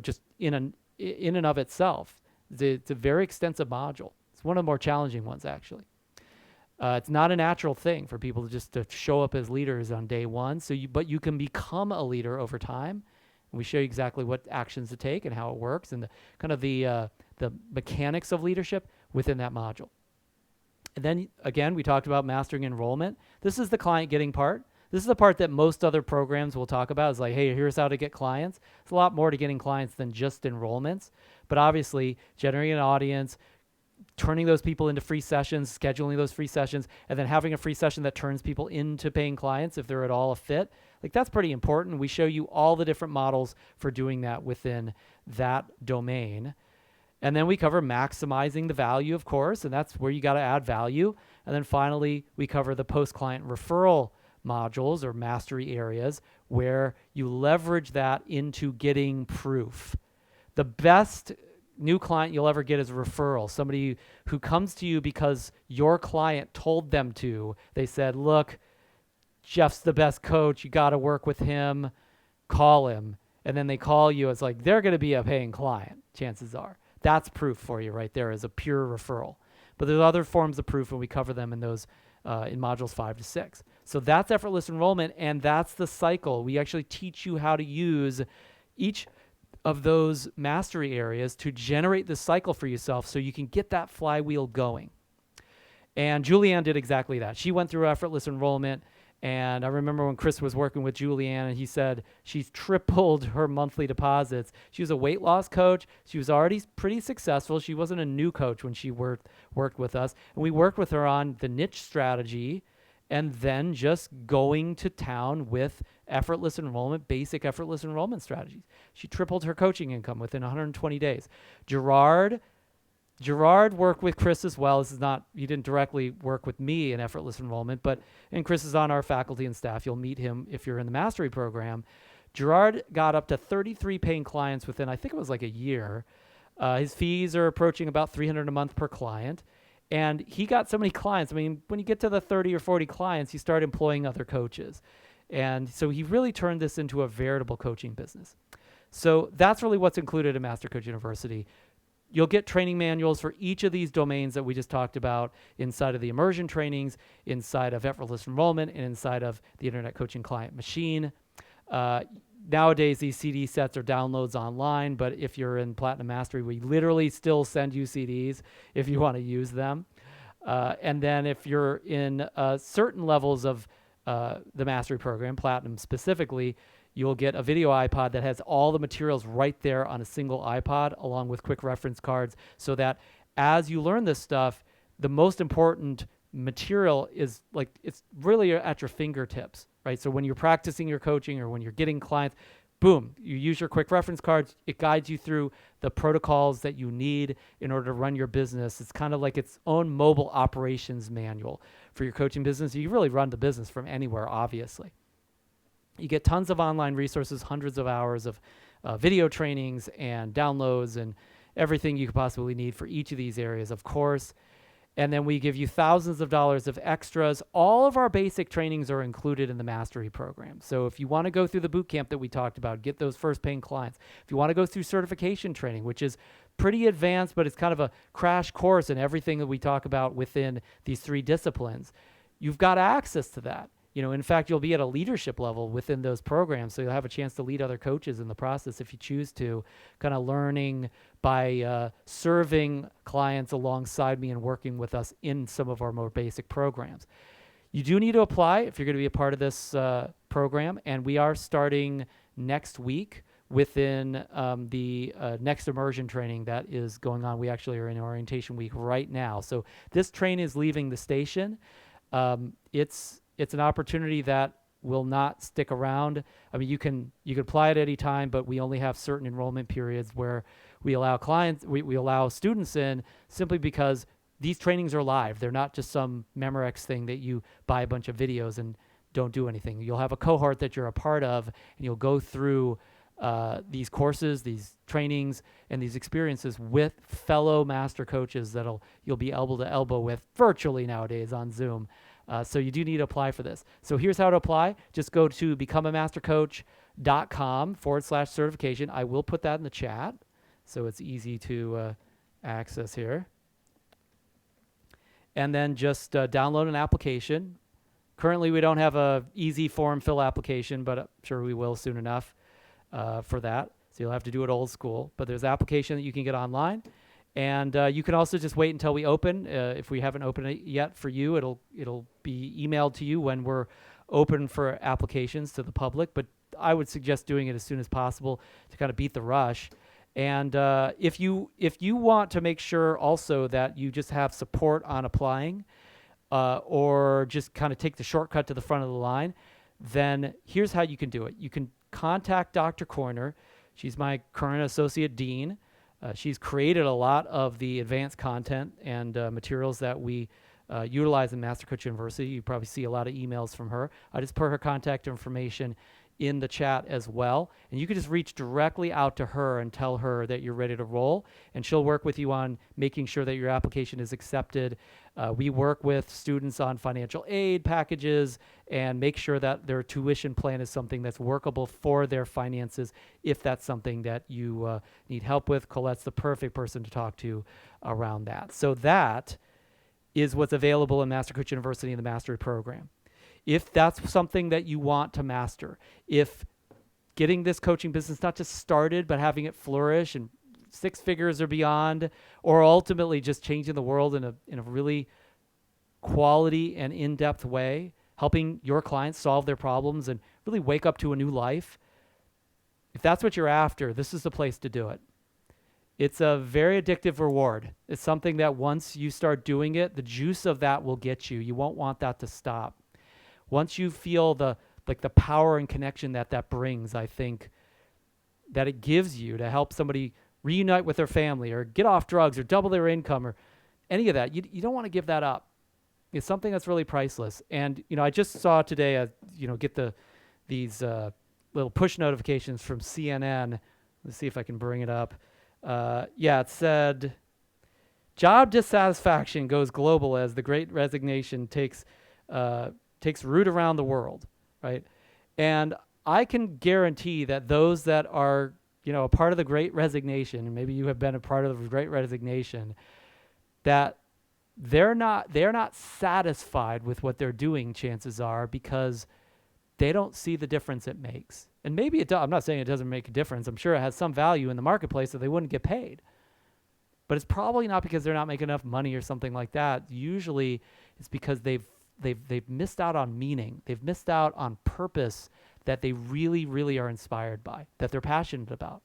just in and of itself. It's a very extensive module. It's one of the more challenging ones, actually. It's not a natural thing for people to show up as leaders on day one. But you can become a leader over time. And we show you exactly what actions to take and how it works, and the mechanics of leadership within that module. And then again, we talked about mastering enrollment. This is the client getting part. This is the part that most other programs will talk about. Is like, hey, here's how to get clients. It's a lot more to getting clients than just enrollments. But obviously, generating an audience, turning those people into free sessions, scheduling those free sessions, and then having a free session that turns people into paying clients if they're at all a fit. Like, that's pretty important. We show you all the different models for doing that within that domain. And then we cover maximizing the value, of course, and that's where you got to add value. And then finally, we cover the post-client referral modules or mastery areas where you leverage that into getting proof. The best new client you'll ever get is a referral. Somebody who comes to you because your client told them to. They said, look, Jeff's the best coach. You got to work with him. Call him. And then they call you. It's like they're going to be a paying client, chances are. That's proof for you right there as a pure referral. But there's other forms of proof, and we cover them in those in modules 5 to 6. So that's effortless enrollment, and that's the cycle. We actually teach you how to use each of those mastery areas to generate the cycle for yourself so you can get that flywheel going. And Julianne did exactly that. She went through effortless enrollment. And I remember when Chris was working with Julianne, and he said she's tripled her monthly deposits. She was a weight loss coach. She was already pretty successful. She wasn't a new coach when she worked with us. And we worked with her on the niche strategy and then just going to town with effortless enrollment, basic effortless enrollment strategies. She tripled her coaching income within 120 days. Gerard worked with Chris as well. He didn't directly work with me in effortless enrollment, and Chris is on our faculty and staff. You'll meet him if you're in the mastery program. Gerard got up to 33 paying clients within, I think it was like a year. His fees are approaching about $300 a month per client. And he got so many clients. I mean, when you get to the 30 or 40 clients, you start employing other coaches. And so he really turned this into a veritable coaching business. So that's really what's included in Master Coach University. You'll get training manuals for each of these domains that we just talked about inside of the Immersion Trainings, inside of Effortless Enrollment, and inside of the Internet Coaching Client Machine. Nowadays, these CD sets are downloads online, but if you're in Platinum Mastery, we literally still send you CDs if you want to use them. And then if you're in certain levels of the Mastery program, Platinum specifically, you'll get a video iPod that has all the materials right there on a single iPod, along with quick reference cards, so that as you learn this stuff, the most important material is like, it's really at your fingertips, right? So when you're practicing your coaching or when you're getting clients, boom, you use your quick reference cards. It guides you through the protocols that you need in order to run your business. It's kind of like its own mobile operations manual for your coaching business. You really run the business from anywhere, obviously. You get tons of online resources, hundreds of hours of video trainings and downloads and everything you could possibly need for each of these areas, of course. And then we give you thousands of dollars of extras. All of our basic trainings are included in the Mastery program. So if you want to go through the boot camp that we talked about, get those first paying clients. If you want to go through certification training, which is pretty advanced, but it's kind of a crash course in everything that we talk about within these 3 disciplines, you've got access to that. In fact, you'll be at a leadership level within those programs, so you'll have a chance to lead other coaches in the process if you choose to, kind of learning by serving clients alongside me and working with us in some of our more basic programs. You do need to apply if you're going to be a part of this program, and we are starting next week within the next immersion training that is going on. We actually are in orientation week right now. So this train is leaving the station. It's an opportunity that will not stick around. I mean, you can apply at any time, but we only have certain enrollment periods where we allow we allow students in simply because these trainings are live. They're not just some Memorex thing that you buy a bunch of videos and don't do anything. You'll have a cohort that you're a part of, and you'll go through these courses, these trainings, and these experiences with fellow master coaches you'll be elbow to elbow with virtually nowadays on Zoom. So you do need to apply for this. So here's how to apply. Just go to becomeamastercoach.com/certification. I will put that in the chat, so it's easy to access here. And then just download an application. Currently, we don't have a easy form fill application, but I'm sure we will soon enough for that. So you'll have to do it old school. But there's an application that you can get online. And you can also just wait until we open. If we haven't opened it yet for you, it'll be emailed to you when we're open for applications to the public. But I would suggest doing it as soon as possible to kind of beat the rush. And if you want to make sure also that you just have support on applying, or just kind of take the shortcut to the front of the line, then here's how you can do it. You can contact Dr. Corner. She's my current associate dean. She's created a lot of the advanced content and materials that we utilize in Master Coach University. You probably see a lot of emails from her. I just put her contact information in the chat as well. And you can just reach directly out to her and tell her that you're ready to roll. And she'll work with you on making sure that your application is accepted. We work with students on financial aid packages and make sure that their tuition plan is something that's workable for their finances if that's something that you need help with. Colette's the perfect person to talk to around that. So that is what's available in Master Coach University in the Mastery Program. If that's something that you want to master, if getting this coaching business not just started, but having it flourish and 6 figures or beyond, or ultimately just changing the world in a really quality and in-depth way, helping your clients solve their problems and really wake up to a new life, if that's what you're after, this is the place to do it. It's a very addictive reward. It's something that once you start doing it, the juice of that will get you. You won't want that to stop. Once you feel the power and connection that brings, I think that it gives you to help somebody reunite with their family or get off drugs or double their income or any of that, you don't want to give that up. It's something that's really priceless. And, I just saw today, get these little push notifications from CNN. Let's see if I can bring it up. It said, job dissatisfaction goes global as the Great Resignation takes root around the world, right? And I can guarantee that those that are, a part of the Great Resignation, and maybe you have been a part of the Great Resignation, that they're not satisfied with what they're doing, chances are, because they don't see the difference it makes. And maybe it does. I'm not saying it doesn't make a difference. I'm sure it has some value in the marketplace that they wouldn't get paid. But it's probably not because they're not making enough money or something like that. Usually it's because they've missed out on meaning. They've missed out on purpose that they really, really are inspired by, that they're passionate about.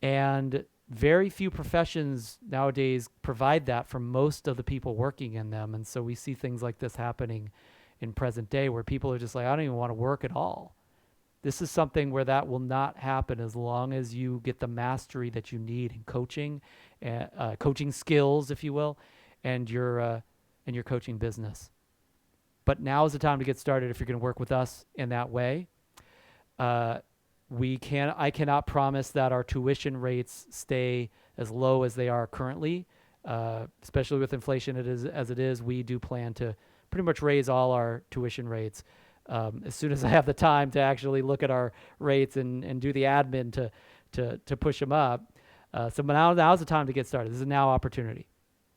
And very few professions nowadays provide that for most of the people working in them. And so we see things like this happening in present day where people are just like, I don't even want to work at all. This is something where that will not happen as long as you get the mastery that you need in coaching, coaching skills, if you will, and your coaching business. But now is the time to get started if you're going to work with us in that way. I cannot promise that our tuition rates stay as low as they are currently, especially with inflation as it is. We do plan to pretty much raise all our tuition rates as soon as I have the time to actually look at our rates and do the admin to push them up. So now's the time to get started. This is a now opportunity.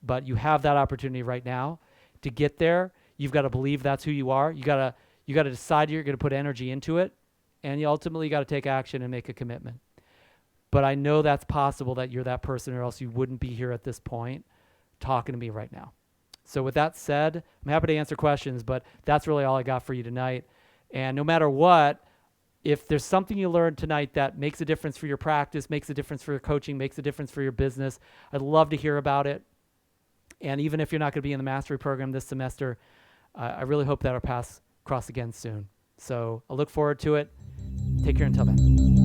But you have that opportunity right now. To get there, you've got to believe that's who you are. You got You got to decide you're going to put energy into it, and you ultimately got to take action and make a commitment. But I know that's possible that you're that person, or else you wouldn't be here at this point talking to me right now. So with that said, I'm happy to answer questions, but that's really all I got for you tonight. And no matter what, if there's something you learned tonight that makes a difference for your practice, makes a difference for your coaching, makes a difference for your business, I'd love to hear about it. And even if you're not going to be in the mastery program this semester, I really hope that our paths cross again soon. So I look forward to it. Take care until then.